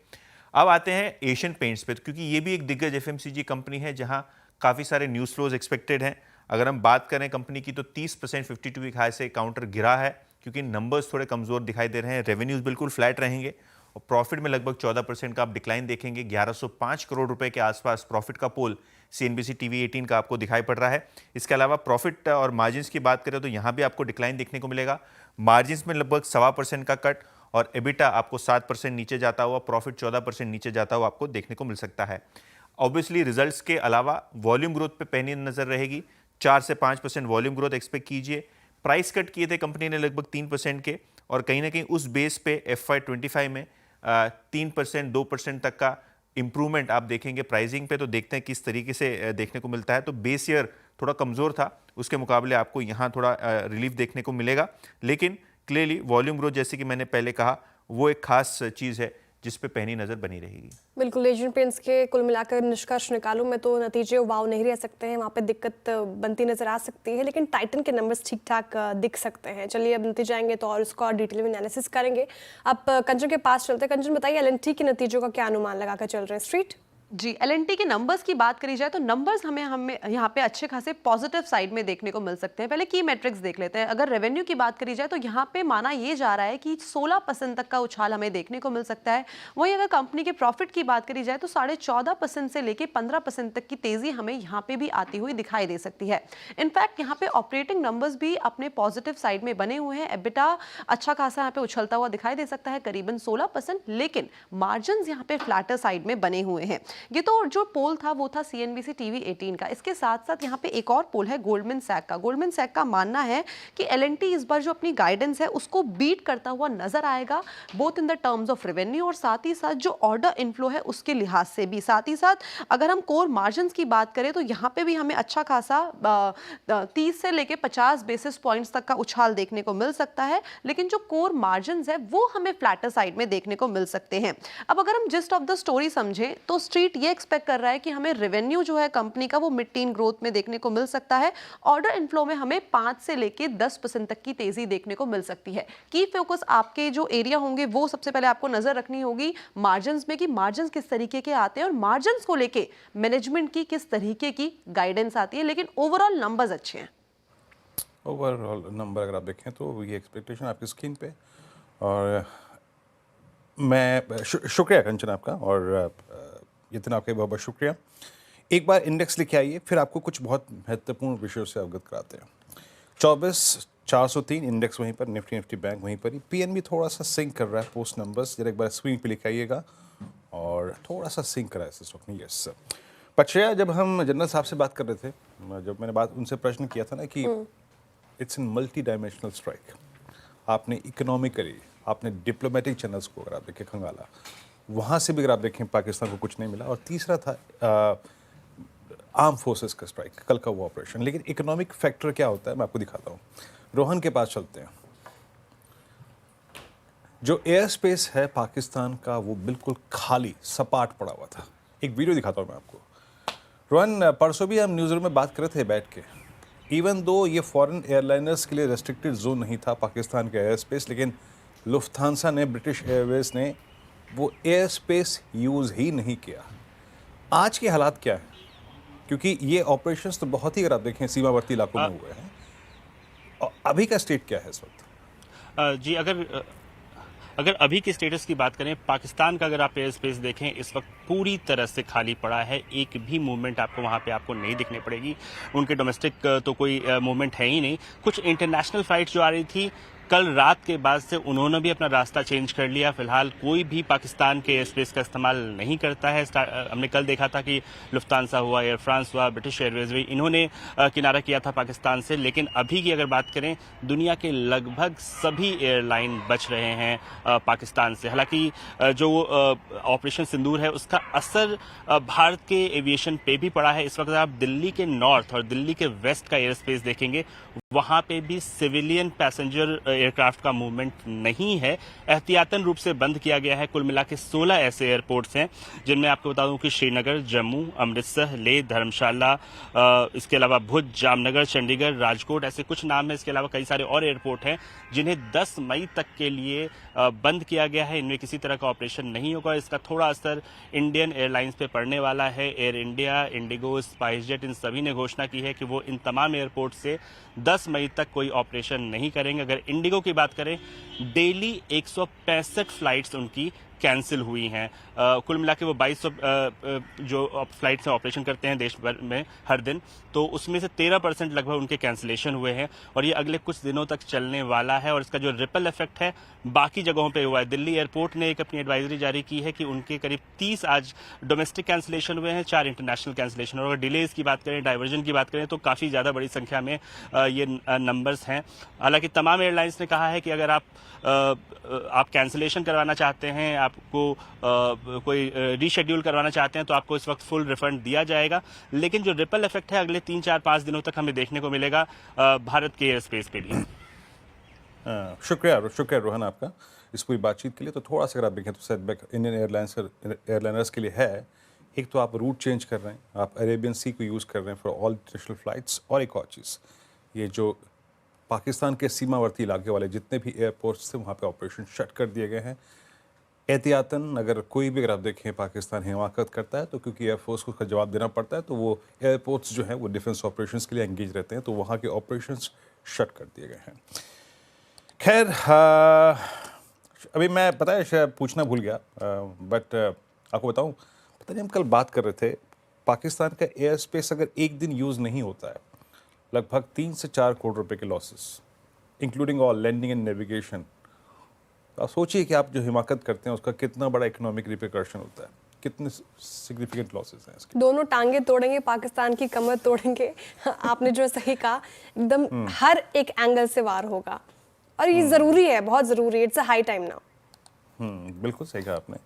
अब आते हैं एशियन पेंट्स पे, क्योंकि ये भी एक दिग्गज FMCG कंपनी है जहां काफ़ी सारे न्यूज़ फ्लोज एक्सपेक्टेड हैं। अगर हम बात करें कंपनी की तो 30% 52 वीक हाई से काउंटर गिरा है, क्योंकि नंबर्स थोड़े कमज़ोर दिखाई दे रहे हैं। रेवेन्यूज़ बिल्कुल फ्लैट रहेंगे, और प्रॉफिट में लगभग 14% का आप डिक्लाइन देखेंगे। 1105 करोड़ रुपए के आसपास प्रॉफिट का पोल CNBC TV18 का आपको दिखाई पड़ रहा है। इसके अलावा प्रॉफिट और मार्जिन्स की बात करें तो यहाँ भी आपको डिक्लाइन देखने को मिलेगा। मार्जिन्स में लगभग 1.25% का कट, और एबिटा आपको 7% नीचे जाता हुआ, प्रॉफिट 14% नीचे जाता हुआ आपको देखने को मिल सकता है। ऑब्वियसली रिजल्ट्स के अलावा वॉल्यूम ग्रोथ पे पैनी नजर रहेगी। 4 से 5% वॉल्यूम ग्रोथ एक्सपेक्ट कीजिए। प्राइस कट किए थे कंपनी ने लगभग 3% के, और कहीं ना कहीं उस बेस पे FY25 में 3%, 2% तक का इंप्रूवमेंट आप देखेंगे प्राइसिंग पे। तो देखते हैं किस तरीके से देखने को मिलता है। तो बेस ईयर थोड़ा कमज़ोर था, उसके मुकाबले आपको यहाँ थोड़ा रिलीफ देखने को मिलेगा। लेकिन क्लियरली वॉल्यूम ग्रोथ, जैसे कि मैंने पहले कहा, वो एक खास चीज़ है जिस पे पैनी नज़र बनी रहेगी। बिल्कुल, एशियन पेंट्स के कुल मिलाकर निष्कर्ष निकालूं मैं तो नतीजे वाव नहीं रह सकते हैं, वहाँ पे दिक्कत बनती नजर आ सकती है, लेकिन टाइटन के नंबर्स ठीक ठाक दिख सकते हैं। चलिए अब नतीजे आएंगे तो और उसका डिटेल में एनालिसिस करेंगे। अब कंचन के पास चलते हैं। कंचन, बताइए एल&टी के नतीजों का क्या अनुमान लगाकर चल रहे हैं स्ट्रीट? जी, एल&टी के नंबर्स की बात करी जाए तो नंबर्स हमें यहाँ पे अच्छे खासे पॉजिटिव साइड में देखने को मिल सकते हैं। पहले की मैट्रिक्स देख लेते हैं। अगर रेवेन्यू की बात करी जाए तो यहाँ पे माना ये जा रहा है कि 16% तक का उछाल हमें देखने को मिल सकता है। वहीं अगर कंपनी के प्रॉफिट की बात करी जाए तो 14.5% से लेकर 15% तक की तेजी हमें यहाँ पे भी आती हुई दिखाई दे सकती है। इनफैक्ट यहाँ पे ऑपरेटिंग नंबर्स भी अपने पॉजिटिव साइड में बने हुए हैं। एबिटा अच्छा खासा यहाँ पे उछलता हुआ दिखाई दे सकता है, करीबन 16%, लेकिन मार्जिन यहाँ पे फ्लैटर साइड में बने हुए हैं। ये तो जो पोल था वो था CNBC TV 18 का। इसके साथ साथ यहाँ पे एक और पोल है गोल्डमैन सैक का। गोल्डमैन सैक का मानना है कि L&T इस बार जो अपनी गाइडेंस है उसको बीट करता हुआ नजर आएगा, both in the terms of revenue और साथ ही साथ जो ऑर्डर इनफ्लो है उसके लिहाज से भी। साथ ही साथ अगर हम कोर मार्जिन की बात करें तो यहाँ पे भी हमें अच्छा खासा 30 से लेके 50 बेसिस पॉइंट्स तक का उछाल देखने को मिल सकता है, लेकिन जो कोर मार्जिन है वो हमें फ्लैटर साइड में देखने को मिल सकते हैं। अब अगर हम जिस्ट ऑफ द स्टोरी समझें तो स्ट्रीट ये एक्सपेक्ट कर रहा है कि हमें रेवेन्यू जो है कंपनी का वो मिड टीन ग्रोथ में देखने को मिल सकता है। ऑर्डर इनफ्लो में हमें 5 से लेके 10% तक की तेजी देखने को मिल सकती है। की फोकस आपके जो एरिया होंगे वो सबसे पहले आपको नजर रखनी होगी मार्जिन में कि मार्जिन किस तरीके के आते हैं और मार्जिन को लेके मैनेजमेंट की किस तरीके की गाइडेंस आती है, लेकिन ओवरऑल नंबर्स अच्छे हैं। ओवरऑल नंबर अगर आप देखें तो ये एक्सपेक्टेशन आपकी स्क्रीन पे, और मैं शुक्रिया कंचन आपका, और इतना आपका बहुत बहुत शुक्रिया। एक बार इंडेक्स लेके आइए, फिर आपको कुछ बहुत महत्वपूर्ण विषयों से अवगत कराते हैं। 24,403 इंडेक्स वहीं पर, निफ्टी बैंक वहीं पर ही। PNB थोड़ा सा सिंक कर रहा है पोस्ट नंबर्स, जरा एक बार स्क्रीन पे लिख आइएगा, और थोड़ा सा सिंक करा है इस स्टॉक में। यस पचया, जब हम जनरल साहब से बात कर रहे थे, जब मैंने उनसे प्रश्न किया था ना कि it's in multi dimensional strike, आपने इकोनॉमिकली, आपने डिप्लोमेटिक चैनल्स को अगर आप देखें खंगाला, वहाँ से भी अगर आप देखें पाकिस्तान को कुछ नहीं मिला, और तीसरा था आर्म फोर्सेस का स्ट्राइक, कल का वो ऑपरेशन। लेकिन इकोनॉमिक फैक्टर क्या होता है मैं आपको दिखाता हूँ। रोहन के पास चलते हैं। जो एयर स्पेस है पाकिस्तान का वो बिल्कुल खाली सपाट पड़ा हुआ था। एक वीडियो दिखाता हूँ मैं आपको। रोहन, परसों भी हम न्यूज़ रूम में बात कर रहे थे बैठ के, इवन दो ये फॉरेन एयरलाइनर्स के लिए रेस्ट्रिक्टेड जोन नहीं था पाकिस्तान का एयर स्पेस, लेकिन लुफ्थांसा ने, ब्रिटिश एयरवेज ने वो एयर स्पेस यूज़ ही नहीं किया। आज के हालात क्या है? क्योंकि ये ऑपरेशंस तो बहुत ही, अगर आप देखें, सीमावर्ती इलाकों में हुए हैं। और अभी का स्टेट क्या है इस वक्त? जी, अगर अभी के स्टेटस की बात करें, पाकिस्तान का अगर आप एयर स्पेस देखें इस वक्त पूरी तरह से खाली पड़ा है। एक भी मूवमेंट आपको वहाँ पे आपको नहीं दिखने पड़ेगी। उनके डोमेस्टिक तो कोई मूवमेंट है ही नहीं। कुछ इंटरनेशनल फ्लाइट्स जो आ रही थी कल रात के बाद से उन्होंने भी अपना रास्ता चेंज कर लिया। फिलहाल कोई भी पाकिस्तान के एयर स्पेस का इस्तेमाल नहीं करता है। हमने कल देखा था कि लुफ्तांसा हुआ, एयर फ्रांस हुआ, ब्रिटिश एयरवेज भी, इन्होंने किनारा किया था पाकिस्तान से। लेकिन अभी की अगर बात करें, दुनिया के लगभग सभी एयरलाइन बच रहे हैं पाकिस्तान से। हालांकि जो ऑपरेशन सिंदूर है उसका असर भारत के एविएशन पे भी पड़ा है। इस वक्त आप दिल्ली के नॉर्थ और दिल्ली के वेस्ट का एयर स्पेस देखेंगे, वहां पे भी सिविलियन पैसेंजर एयरक्राफ्ट का मूवमेंट नहीं है। एहतियातन रूप से बंद किया गया है। कुल मिला के 16 ऐसे एयरपोर्ट्स हैं जिनमें आपको बता दूं कि श्रीनगर, जम्मू, अमृतसर, लेह, धर्मशाला, इसके अलावा भुज, जामनगर, चंडीगढ़, राजकोट, ऐसे कुछ नाम है। इसके अलावा कई सारे और एयरपोर्ट हैं जिन्हें 10 मई तक के लिए बंद किया गया है। इनमें किसी तरह का ऑपरेशन नहीं होगा। इसका थोड़ा असर इंडियन एयरलाइंस पे पड़ने वाला है। एयर इंडिया, इंडिगो, स्पाइस जेट, इन सभी ने घोषणा की है कि वो इन तमाम एयरपोर्ट से 10 मई तक कोई ऑपरेशन नहीं करेंगे। अगर इंडिगो की बात करें, डेली 165 फ्लाइट्स उनकी कैंसिल हुई हैं। कुल मिला के वो 2200 जो फ्लाइट्स ऑपरेशन करते हैं देश भर में हर दिन, तो उसमें से 13% लगभग उनके कैंसिलेशन हुए हैं और ये अगले कुछ दिनों तक चलने वाला है। और इसका जो रिपल इफेक्ट है बाकी जगहों पे हुआ है। दिल्ली एयरपोर्ट ने एक अपनी एडवाइजरी जारी की है कि उनके करीब 30 आज डोमेस्टिक कैंसिलेशन हुए हैं, 4 इंटरनेशनल कैंसिलेशन। और अगर डिलेज की बात करें, डाइवर्जन की बात करें, तो काफ़ी ज़्यादा बड़ी संख्या में ये नंबर्स हैं। हालांकि तमाम एयरलाइंस ने कहा है कि अगर आप कैंसिलेशन करवाना चाहते हैं, आपको कोई रीशेड्यूल करवाना चाहते हैं, तो आपको इस वक्त फुल रिफंड दिया जाएगा। लेकिन जो रिपल इफेक्ट है अगले 3-4-5 दिनों तक हमें देखने को मिलेगा भारत के एयर स्पेस पे भी। शुक्रिया रोहन आपका इस पूरी बातचीत के लिए। तो थोड़ा सा अगर आप देखें तो सेटबैक इंडियन एयरलाइनर्स के लिए है। एक तो आप रूट चेंज कर रहे हैं, आप अरेबियन सी को यूज़ कर रहे हैं फॉर ऑल इंटरनेशनल फ्लाइट्स। और एक और चीज़, ये जो पाकिस्तान के सीमावर्ती इलाके वाले जितने भी एयरपोर्ट्स थे वहाँ पे ऑपरेशन शट कर दिए गए हैं। एहतियातन अगर कोई भी, अगर आप देखें, पाकिस्तान हिमाकत करता है तो क्योंकि एयरफोर्स को उसका जवाब देना पड़ता है, तो वो एयरपोर्ट्स जो हैं वो डिफेंस ऑपरेशंस के लिए एंगेज रहते हैं, तो वहाँ के ऑपरेशंस शट कर दिए गए हैं। खैर, अभी मैं पता है शायद पूछना भूल गया, बट आपको बताऊं, पता नहीं हम कल बात कर रहे थे, पाकिस्तान का एयर स्पेस अगर एक दिन यूज़ नहीं होता है, लगभग 3 से 4 करोड़ रुपए के losses, including all landing and navigation. आप सोचिए कि आप जो हिमाकत करते हैं उसका कितना बड़ा इकोनॉमिक रिपरकशन होता है। कितने सिग्निफिकेंट लॉसेस हैं इसके? दोनों टांगे तोड़ेंगे, पाकिस्तान की कमर तोड़ेंगे। आपने जो सही कहा, एकदम हर एक एंगल से वार होगा और ये जरूरी है, बहुत जरूरी है। It's a high time now. बिल्कुल सही कहा आपने।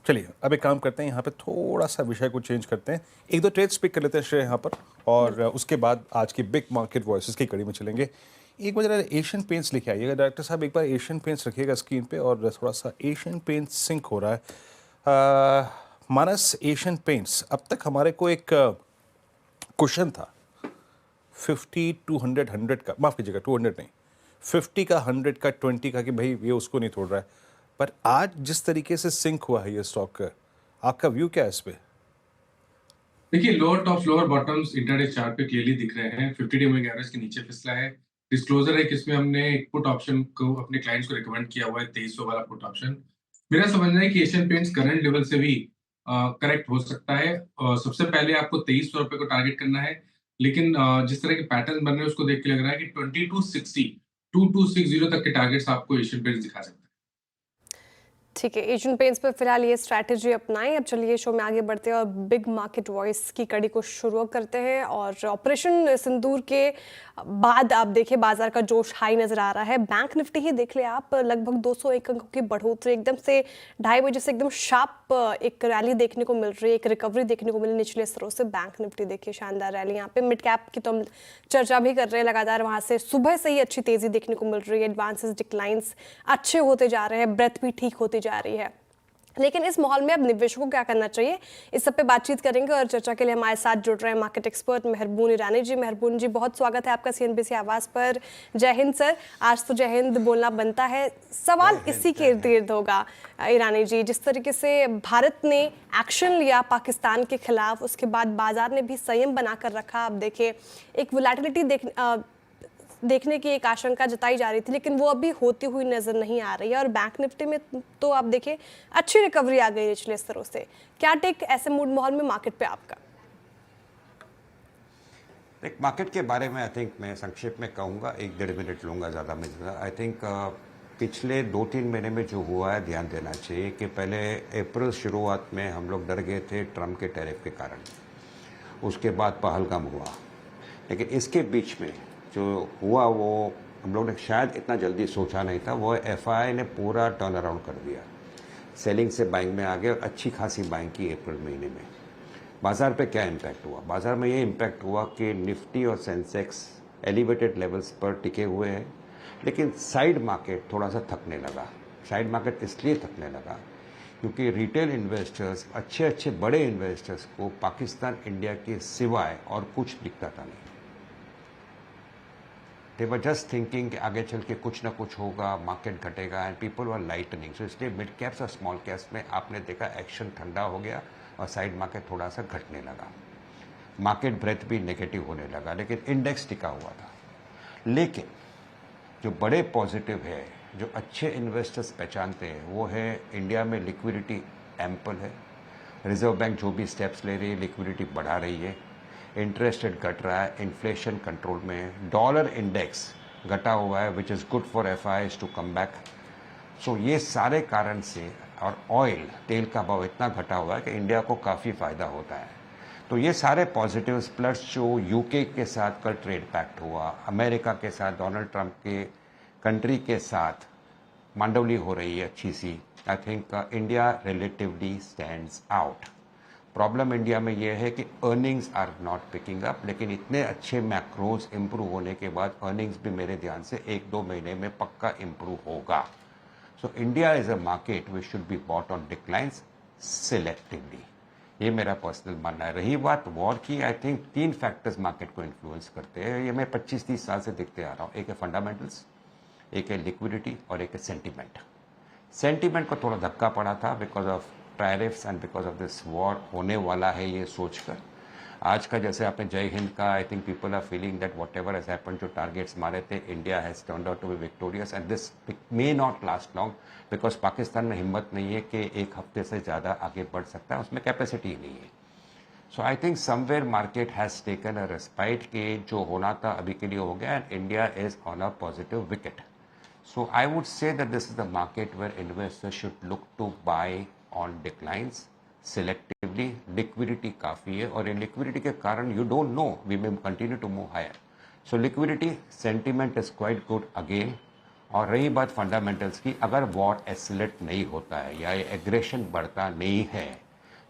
चलिए अब एक काम करते हैं, यहाँ पे थोड़ा सा विषय को चेंज करते हैं, एक दो ट्रेड्स पिक कर लेते हैं श्रेय यहाँ पर, और उसके बाद आज की बिग मार्केट वॉइसेस की कड़ी में चलेंगे। एक बार जरा एशियन पेंट्स लेके आइएगा डायरेक्टर साहब, एक बार एशियन पेंट्स रखिएगा स्क्रीन पे, और थोड़ा सा एशियन पेंट्स सिंक हो रहा है। मानस, एशियन पेंट्स अब तक हमारे को एक क्वेश्चन था 50 200 100 का, माफ़ कीजिएगा 200 नहीं, 50 का 100 का 20 का, कि भाई ये उसको नहीं तोड़ रहा है, पर आज जिस तरीके से सिंक हुआ है ये स्टॉक, आपका व्यू क्या है इस पे? देखिए, lower tops lower bottoms intraday chart पे क्लियरली दिख रहे हैं। 50 डे मूविंग एवरेज के नीचे फिसला है। डिस्क्लोजर है कि इसमें हमने एक पुट ऑप्शन को अपने क्लाइंट्स को रिकमेंड किया हुआ है, 2300 वाला पुट ऑप्शन। मेरा समझना है कि एशियन पेंट्स करंट लेवल से भी करेक्ट हो सकता है। सबसे पहले आपको 2300 रुपए को टारगेट करना है, लेकिन जिस तरह के पैटर्न बन रहे हैं उसको देख के लग रहा है कि 2260 तक के टारगेट्स आपको एशियन पेंट्स दिखा सकते हैं। ठीक है, एशियन पेंट्स पर फिलहाल ये स्ट्रैटेजी अपनाएं। अब चलिए शो में आगे बढ़ते हैं और बिग मार्केट वॉइस की कड़ी को शुरू करते हैं। और ऑपरेशन सिंदूर के बाद आप देखिए बाजार का जोश हाई नजर आ रहा है। बैंक निफ्टी ही देख ले आप, लगभग 201 अंकों की बढ़ोतरी, एकदम से 2:30 बजे से एकदम शार्प एक रैली देखने को मिल रही है, एक रिकवरी देखने को मिली निचले स्तरों से। बैंक निफ्टी देखिए शानदार रैली यहाँ पे। मिड कैप की तो हम चर्चा भी कर रहे हैं लगातार, वहाँ से सुबह से ही अच्छी तेजी देखने को मिल रही है। एडवांसेस डिक्लाइंस अच्छे होते जा रहे हैं, ब्रेथ भी ठीक होती जा रही है। लेकिन इस माहौल में अब निवेशकों को क्या करना चाहिए, इस सब पे बातचीत करेंगे। और चर्चा के लिए हमारे साथ जुड़ रहे हैं मार्केट एक्सपर्ट मेहरबून ईरानी जी। मेहरबून जी, बहुत स्वागत है आपका CNBC आवाज़ पर। जय हिंद सर। आज तो जय हिंद बोलना बनता है। सवाल इसी के इर्द गिर्द होगा ईरानी जी, जिस तरीके से भारत ने एक्शन लिया पाकिस्तान के खिलाफ, उसके बाद बाजार ने भी संयम बनाकर रखा। अब देखिए एक वोलेटिलिटी देखने की एक आशंका जताई जा रही थी, लेकिन वो अभी होती हुई नजर नहीं आ रही है। और बैंक निफ्टी में तो आप देखिए अच्छी रिकवरी आ गई निचले स्तरों से। क्या टेक ऐसे मूड माहौल में मार्केट पे आपका? एक मार्केट के बारे में आई थिंक मैं संक्षेप में कहूँगा, 1-1.5 मिनट लूँगा, ज़्यादा मिलेगा। आई थिंक पिछले 2-3 महीने में जो हुआ है ध्यान देना चाहिए कि पहले अप्रैल शुरुआत में हम लोग डर गए थे ट्रम्प के टैरिफ के कारण, उसके बाद पहलगाम हुआ, लेकिन इसके बीच में जो हुआ वो हम लोग ने शायद इतना जल्दी सोचा नहीं था। वो FI ने पूरा टर्न अराउंड कर दिया, सेलिंग से बाइंग में आ गए और अच्छी खासी बाइंग की अप्रैल महीने में। बाज़ार पे क्या इम्पैक्ट हुआ? बाज़ार में ये इम्पैक्ट हुआ कि निफ्टी और सेंसेक्स एलिवेटेड लेवल्स पर टिके हुए हैं, लेकिन साइड मार्केट थोड़ा सा थकने लगा। साइड मार्केट इसलिए थकने लगा क्योंकि रिटेल इन्वेस्टर्स, अच्छे बड़े इन्वेस्टर्स को पाकिस्तान इंडिया के सिवाय और कुछ दिखता था नहीं। They were just thinking कि आगे चल के कुछ ना कुछ होगा, मार्केट घटेगा, एंड पीपल वर लाइटनिंग। सो इसलिए मिड कैप्स और स्मॉल कैप्स में आपने देखा एक्शन ठंडा हो गया और साइड मार्केट थोड़ा सा घटने लगा, मार्केट ब्रेथ भी नेगेटिव होने लगा, लेकिन इंडेक्स टिका हुआ था। लेकिन जो बड़े पॉजिटिव है, जो अच्छे इन्वेस्टर्स पहचानते हैं, वो है इंडिया में लिक्विडिटी एम्पल है। रिजर्व बैंक जो भी स्टेप्स ले रही है, लिक्विडिटी बढ़ा रही है, इंटरेस्ट रेट घट रहा है, इन्फ्लेशन कंट्रोल में है, डॉलर इंडेक्स घटा हुआ है, which is good for FIs to come back. So ये सारे कारण से, और ऑयल तेल का भाव इतना घटा हुआ है कि इंडिया को काफ़ी फ़ायदा होता है। तो ये सारे पॉजिटिव्स प्लस जो UK के साथ कल ट्रेड पैक्ट हुआ, अमेरिका के साथ डोनाल्ड ट्रंप के कंट्री के साथ मांडवली हो रही है अच्छी सी, I think India relatively stands out. Problem India में ये है कि earnings are not picking up, लेकिन इतने अच्छे मैक्रोज इम्प्रूव होने के बाद अर्निंग्स भी मेरे ध्यान से 1-2 महीने में पक्का इम्प्रूव होगा। So India is a market which should be bought on declines selectively, ये मेरा पर्सनल मानना है। रही बात वॉर की, आई थिंक 3 फैक्टर्स मार्केट को इन्फ्लुएंस करते हैं, ये मैं 25-30 साल से देखते आ रहा हूँ। एक है फंडामेंटल्स, एक है लिक्विडिटी और एक है सेंटीमेंट। सेंटीमेंट को थोड़ा धक्का पड़ा था because of tariffs and because of this war होने वाला है ये सोचकर। आज का जैसे आपने जय हिंद का, I think people are feeling that whatever has happened, जो टारगेट्स मारे थे, India has turned out to be victorious and this may not last long because Pakistan में हिम्मत नहीं है कि एक हफ्ते से ज़्यादा आगे बढ़ सकता है, उसमें कैपेसिटी नहीं है। So I think somewhere market has taken a respite के जो होना था अभी के लिए हो गया, and India is on a positive wicket. So I would say that this is the market where investors should look to buy on declines selectively. Liquidity काफ़ी है और in liquidity के कारण you don't know we may continue to move higher. So liquidity sentiment is quite good again. और रही बात fundamentals की, अगर वॉर एस्केलेट नहीं होता है या एग्रेशन बढ़ता नहीं है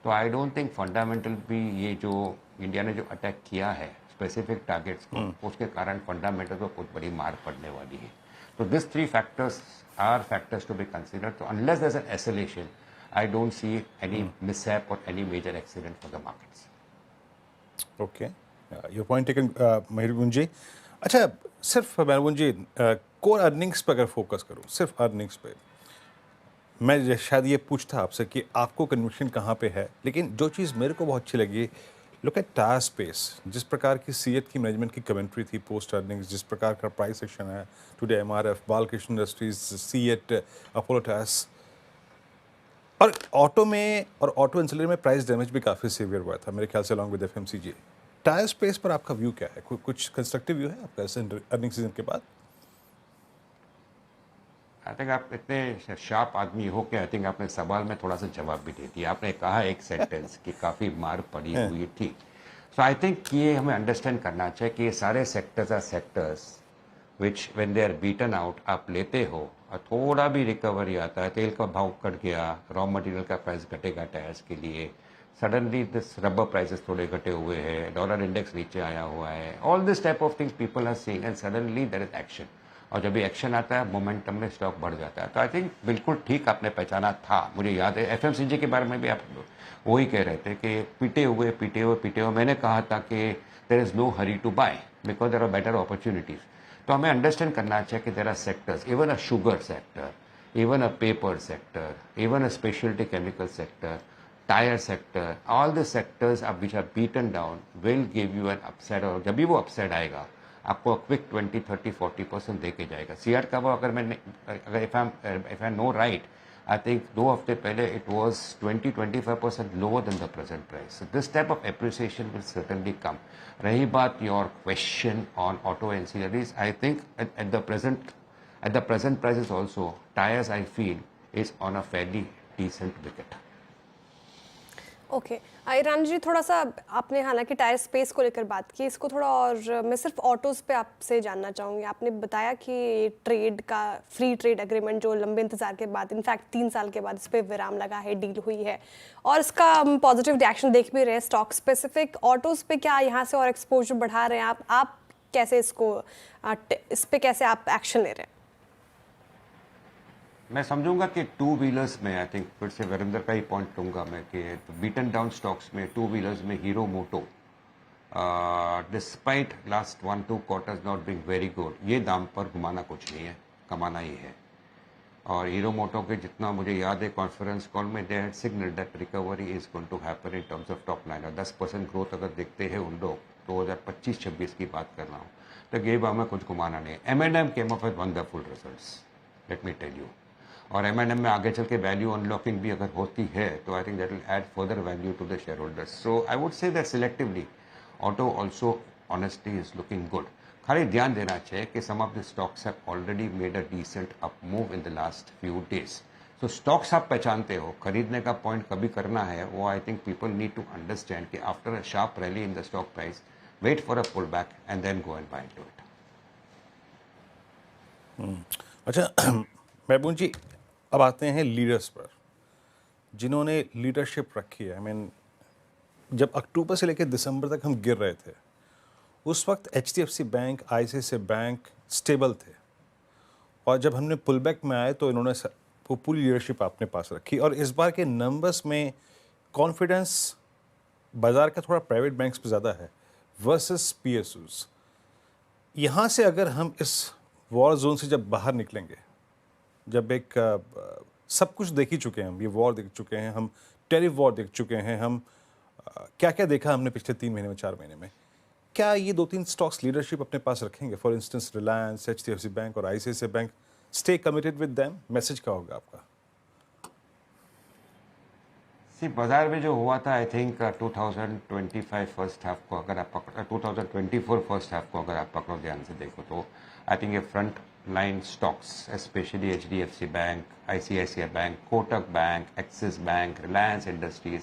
तो आई डोंट थिंक फंडामेंटल भी ये जो इंडिया ने जो अटैक किया है स्पेसिफिक टारगेट्स को उसके कारण फंडामेंटल को बहुत बड़ी मार पड़ने वाली है. तो this 3 factors are factors to be considered. So unless there's an escalation, I don't see any mishap or any major accident for the markets. Okay, your point taken, मेहरबान जी. अच्छा, सिर्फ मेहरबान जी कोर अर्निंग्स पर अगर फोकस करूँ, सिर्फ earnings पे, मैं शायद ये पूछता आपसे कि आपको कन्विक्शन कहाँ पे है, लेकिन जो चीज़ मेरे को बहुत अच्छी लगी, लुक एट टायर स्पेस. जिस प्रकार की सीएट की मैनेजमेंट की कमेंट्री थी पोस्ट अर्निंग्स, जिस प्रकार का प्राइस एक्शन है today, MRF, Balkrishna industries, CEAT, Apollo tyres, और ऑटो में और ऑटो इंसुलर में प्राइस डैमेज भी काफ़ी सीवियर हुआ था मेरे ख्याल से, along with FMCG. Tyre space पर आपका व्यू क्या है? कुछ कंस्ट्रक्टिव व्यू है आपका अर्निंग सीजन के बाद? आई थिंक आप इतने शार्प आदमी हो के आई थिंक आपने सवाल में थोड़ा सा जवाब भी दे दिया. आपने कहा एक सेंटेंस कि काफ़ी मार पड़ी हुई थी. सो आई थिंक ये हमें अंडरस्टैंड करना चाहिए कि ये सारे sectors are sectors which when they are beaten out आप लेते हो और थोड़ा भी रिकवरी आता है, तेल का भाव कट गया, रॉ मटेरियल का प्राइस घटेगा टायर्स के लिए, सडनली दिस रबर प्राइसेस थोड़े घटे हुए हैं, डॉलर इंडेक्स नीचे आया हुआ है, all this type of things people are seeing and suddenly there is action. और जब भी एक्शन आता है मोमेंटम में स्टॉक बढ़ जाता है. तो आई थिंक बिल्कुल ठीक आपने पहचाना था. मुझे याद है एफएमसीजी के बारे में भी आप वही कह रहे थे कि पीटे हुए मैंने कहा था कि there is no hurry to buy because there are better opportunities. तो हमें अंडरस्टैंड करना चाहिए कि there are sectors, even a sugar sector, even a paper sector, even a speciality chemical sector, tyre sector, all the sectors which are beaten down will give you an upside. और जब भी वो upside आएगा आपको quick 20, 30, 40% दे के जाएगा. CR का वो अगर if I know right, I think 2 हफ्ते पहले it was 20-25% lower than the present price. This type of appreciation will certainly come. रही बात your question on auto ancillaries, I think at the present prices also tyres I feel is on a fairly decent wicket. Okay, Iran ji, थोड़ा सा आपने हालांकि tyre space को लेकर बात की, इसको थोड़ा और मैं सिर्फ ऑटोज़ पे आपसे जानना चाहूँगी. आपने बताया कि ट्रेड का फ्री ट्रेड एग्रीमेंट जो लंबे इंतजार के बाद, इनफैक्ट 3 साल के बाद इस पर विराम लगा है, डील हुई है और इसका पॉजिटिव रिएक्शन देख भी रहे हैं. स्टॉक स्पेसिफिक ऑटोज़ पे क्या यहाँ से और एक्सपोजर बढ़ा रहे हैं आप कैसे इसको इस पे कैसे आप एक्शन ले रहे हैं? मैं समझूंगा कि 2 व्हीलर्स में आई थिंक फिर से वीरेंद्र का ही पॉइंट लूँगा मैं कि बीटन डाउन स्टॉक्स में 2 व्हीलर्स में Hero Moto despite last 1-2 quarters not being very good, ये दाम पर घुमाना कुछ नहीं है, कमाना ही है. और हीरो मोटो के जितना मुझे याद है कॉन्फ्रेंस कॉल में they had signalled that recovery is going to happen in terms of top line. और 10% ग्रोथ अगर देखते हैं उन लोग 2025-26 की बात कर रहा हूँ, तो ये बार में कुछ घुमाना नहीं है. M&M came up with wonderful results, let me tell you. और M&M में आगे चल के वैल्यू अनलॉकिंग भी अगर होती है तो I think that will add further value to the shareholders. So I would say that selectively auto also honestly is looking good. खाली ध्यान देना चाहिए कि some of the stocks have already made a decent up move in the last few days. So stocks आप पहचानते हो, खरीदने का पॉइंट कभी करना है वो I think people need to understand कि after a sharp rally in the stock price wait for a pull back and then go and buy into it. अच्छा महबूब जी, अब आते हैं लीडर्स पर जिन्होंने लीडरशिप रखी है. आई मीन जब अक्टूबर से लेकर दिसंबर तक हम गिर रहे थे उस वक्त HDFC bank, ICICI bank stable थे, और जब हमने पुल बैक में आए तो इन्होंने वो पूरी लीडरशिप अपने पास रखी. और इस बार के नंबर्स में कॉन्फिडेंस बाज़ार का थोड़ा प्राइवेट बैंक्स पे ज़्यादा है वर्सेस PSUs. यहाँ से अगर हम इस वॉर जोन से जब बाहर निकलेंगे, जब एक सब कुछ देख ही चुके हैं हम, ये वॉर देख चुके हैं हम, टेरिफ वॉर देख चुके हैं हम, क्या क्या देखा हमने पिछले 3 महीने में, 4 महीने में, क्या ये 2-3 स्टॉक्स लीडरशिप अपने पास रखेंगे? For instance Reliance, HDFC bank और ICICI bank. Stay committed with them, message क्या होगा आपका? बाजार में जो हुआ था, आई थिंक 2025 फर्स्ट हाफ को अगर आप 2024 फर्स्ट हाफ को अगर आप पकड़ो ध्यान से देखो तो आई थिंक ये front line stocks specially HDFC bank, ICICI bank, Kotak bank, axis bank, Reliance industries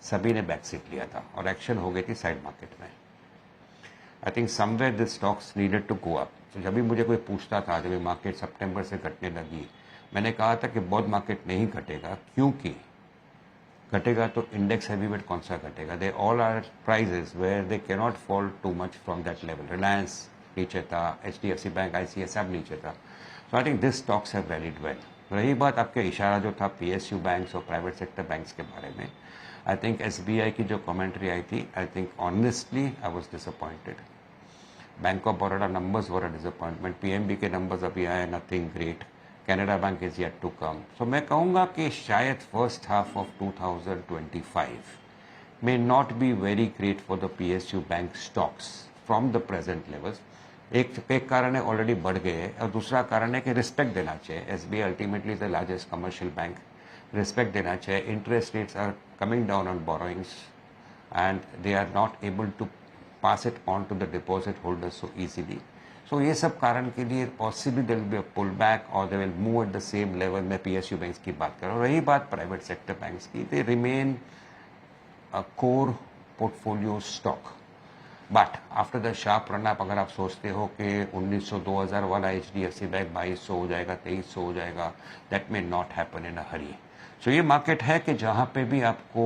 सभी ने बैक सीट लिया था और एक्शन हो गई थी साइड मार्केट में। I think somewhere this stocks needed to go up. तो जब भी मुझे कोई पूछता था, जब मार्केट सितंबर से घटने लगी, मैंने कहा था कि बहुत मार्केट नहीं घटेगा, क्योंकि घटेगा तो इंडेक्स हैवीवेट कौन सा घटेगा। They all are prices where they can not fall too much from that level. Reliance नीचे था, HDFC बैंक, ICICI सब नीचे था। So I think this stocks have valid well. रही बात आपके इशारा जो था PSU बैंक्स और प्राइवेट सेक्टर बैंक्स के बारे में, आई थिंक SBI की जो कमेंट्री आई थी, I think honestly I was disappointed. Bank of Baroda numbers were a disappointment. PNB के नंबर्स अभी आए, nothing great. Canara bank is yet to come. So मैं कहूँगा कि शायद first half of 2025 may not be very great for the PSU bank stocks from the present levels. एक कारण है ऑलरेडी बढ़ गए हैं, और दूसरा कारण है कि रिस्पेक्ट देना चाहिए। SBI ultimately the largest commercial bank, respect देना चाहिए। Interest rates are coming down on borrowings and they are not able to pass it on to the deposit holders so easily. So ये सब कारण के लिए possibly there will be a pull back और they will move at the same level. मैं PSU banks की बात कर रहा हूँ। रही बात प्राइवेट सेक्टर बैंक्स की, they remain a core portfolio stock, but after the sharp run up अगर आप सोचते हो कि 1900-2000 वाला HDFC बैंक 2200 हो जाएगा, 2300 हो जाएगा, that may not happen in a hurry. So ये मार्केट है कि जहाँ पे भी आपको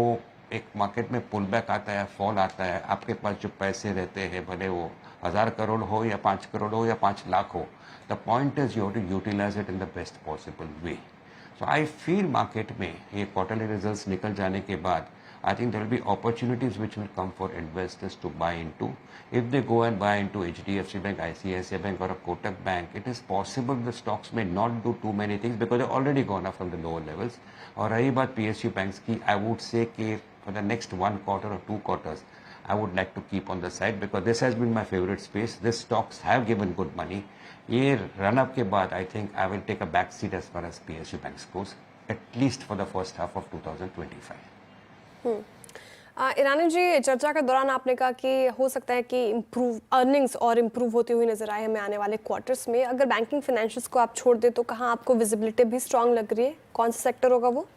एक मार्केट में पुल बैक आता है, फॉल आता है, आपके पास जो पैसे रहते हैं, भले वो 1000 करोड़ हो या 5 करोड़ हो या 5 लाख हो, the point is you have to utilise it in the best possible way. So I feel market में ये क्वार्टरली रिजल्ट्स निकल जाने के बाद I think there will be opportunities which will come for investors to buy into. If they go and buy into HDFC Bank, ICICI Bank or a Kotak Bank, it is possible the stocks may not do too many things because they've already gone up from the lower levels. और रही बात PSU banks की, I would say कि for the next 1 quarter or 2 quarters, I would like to keep on the side because this has been my favorite space. These stocks have given good money. ये run up के बाद I think I will take a back seat as far as PSU banks goes, at least for the first half of 2025. Irani ji, चर्चा के दौरान आपने कहा कि हो सकता है कि इम्प्रूव अर्निंग्स और इम्प्रूव होती हुई नजर आए हमें आने वाले क्वार्टर्स में। अगर बैंकिंग फाइनेंशियल्स को आप छोड़ दे तो कहाँ आपको विजिबिलिटी भी स्ट्रांग लग रही है? कौन सा सेक्टर होगा वो?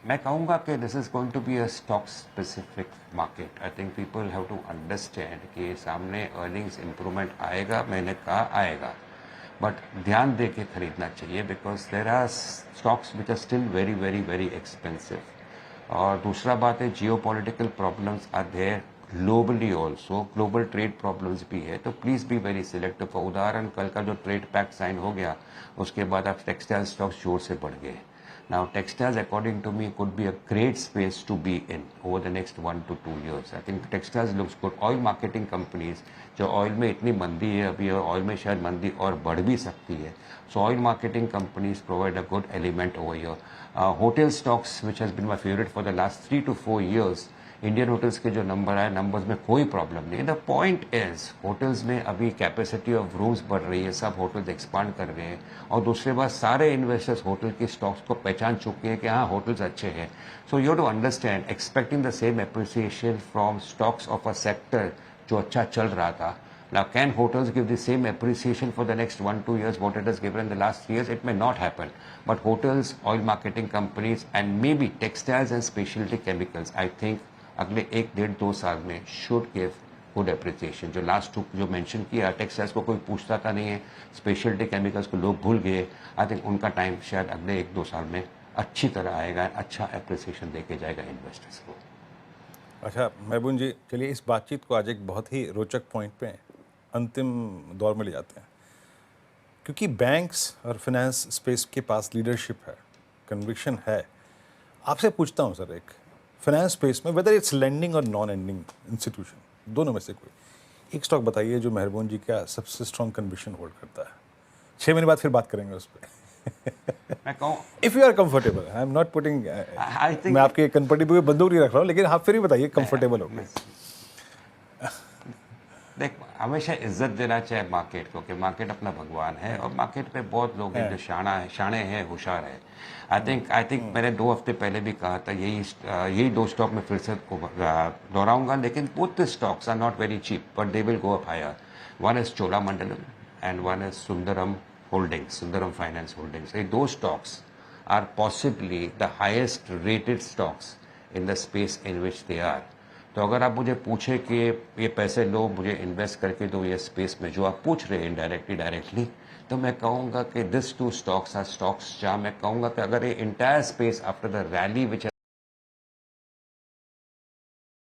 मैं कहूँगा कि this is going to be a stock specific market. I think people have to understand कि सामने अर्निंग्स इम्प्रूवमेंट आएगा, मैंने कहा आएगा, बट ध्यान दे के खरीदना चाहिए because there are stocks which are still very very very expensive. और दूसरा बात है, geopolitical problems are there globally also, global trade problems भी है, तो please be very selective. For उदाहरण, कल का जो ट्रेड पैक्ट साइन हो गया उसके बाद अब टेक्सटाइल स्टॉक्स जोर से बढ़ गए। Now, textiles, according to me, could be a great space to be in over the next 1 to 2 years. I think textiles looks good. Oil marketing companies, जो ऑयल में इतनी मंदी है अभी, और ऑयल में शायद मंदी और बढ़ भी सकती है, so oil marketing companies provide a good element over here. Hotel stocks, which has been my favorite for the last 3 to 4 years. Indian hotels के जो नंबर आए, नंबर्स में कोई प्रॉब्लम नहीं है। द पॉइंट इज, होटल्स में अभी capacity of rooms बढ़ रही है, सब होटल्स एक्सपांड कर रहे हैं, और दूसरी बात सारे इन्वेस्टर्स होटल के स्टॉक्स को पहचान चुके हैं कि हाँ होटल्स अच्छे हैं। So you to understand, expecting the same appreciation from stocks of a sector जो अच्छा चल रहा था। Now, can hotels give the same appreciation for the next 1-2 years what it has given in the last 3 years? It may not happen. But hotels, oil marketing companies, and maybe textiles and specialty chemicals, I think अगले 1-1.5-2 साल में should give good appreciation. जो last to जो mention किया, textiles को कोई पूछता था नहीं है, स्पेशलिटी केमिकल्स को लोग भूल गए। आई थिंक उनका टाइम शायद अगले 1-2 साल में अच्छी तरह आएगा, अच्छा एप्रिसिएशन देके जाएगा इन्वेस्टर्स को। अच्छा महबून जी, चलिए इस बातचीत को आज एक बहुत ही रोचक पॉइंट पे अंतिम दौर में ले जाते हैं, क्योंकि बैंक्स और फाइनेंस स्पेस के पास लीडरशिप है, कन्विक्शन है। आपसे पूछता हूँ सर, एक फाइनेंस स्पेस में वेदर इट्स लेंडिंग और नॉन लेंडिंग इंस्टीट्यूशन, दोनों में से कोई एक स्टॉक बताइए जो मेहरबान जी का सबसे स्ट्रॉन्ग कन्विक्शन होल्ड करता है। 6 महीने बाद फिर बात करेंगे उस पर। मैं कहूँ, if you are comfortable, I am not putting, मैं आपके कंफर्टेबल बंदूक नहीं रख रहा हूँ, लेकिन आप फिर ही बताइए कंफर्टेबल होगा। देख हमेशा इज्जत देना चाहिए मार्केट को, कि मार्केट अपना भगवान है और मार्केट पे बहुत लोग हैं जो शाणे हैं, होशियार है। आई थिंक मैंने 2 हफ्ते पहले भी कहा था, यही 2 स्टॉक में फिर से दोहराऊंगा, लेकिन both the stocks are not very cheap but they will go up higher. One is Cholamandalam and one is Sundaram Holdings, Sundaram Finance Holdings. ये 2 stocks are possibly the highest rated stocks in the space in which they are. तो अगर आप मुझे पूछे कि ये पैसे लो मुझे इन्वेस्ट करके दो ये स्पेस में, जो आप पूछ रहे हैं इनडायरेक्टली डायरेक्टली, तो मैं कहूँगा कि दिस 2 स्टॉक्स आर स्टॉक्स जहाँ मैं कहूँगा कि अगर ये entire space after the rally which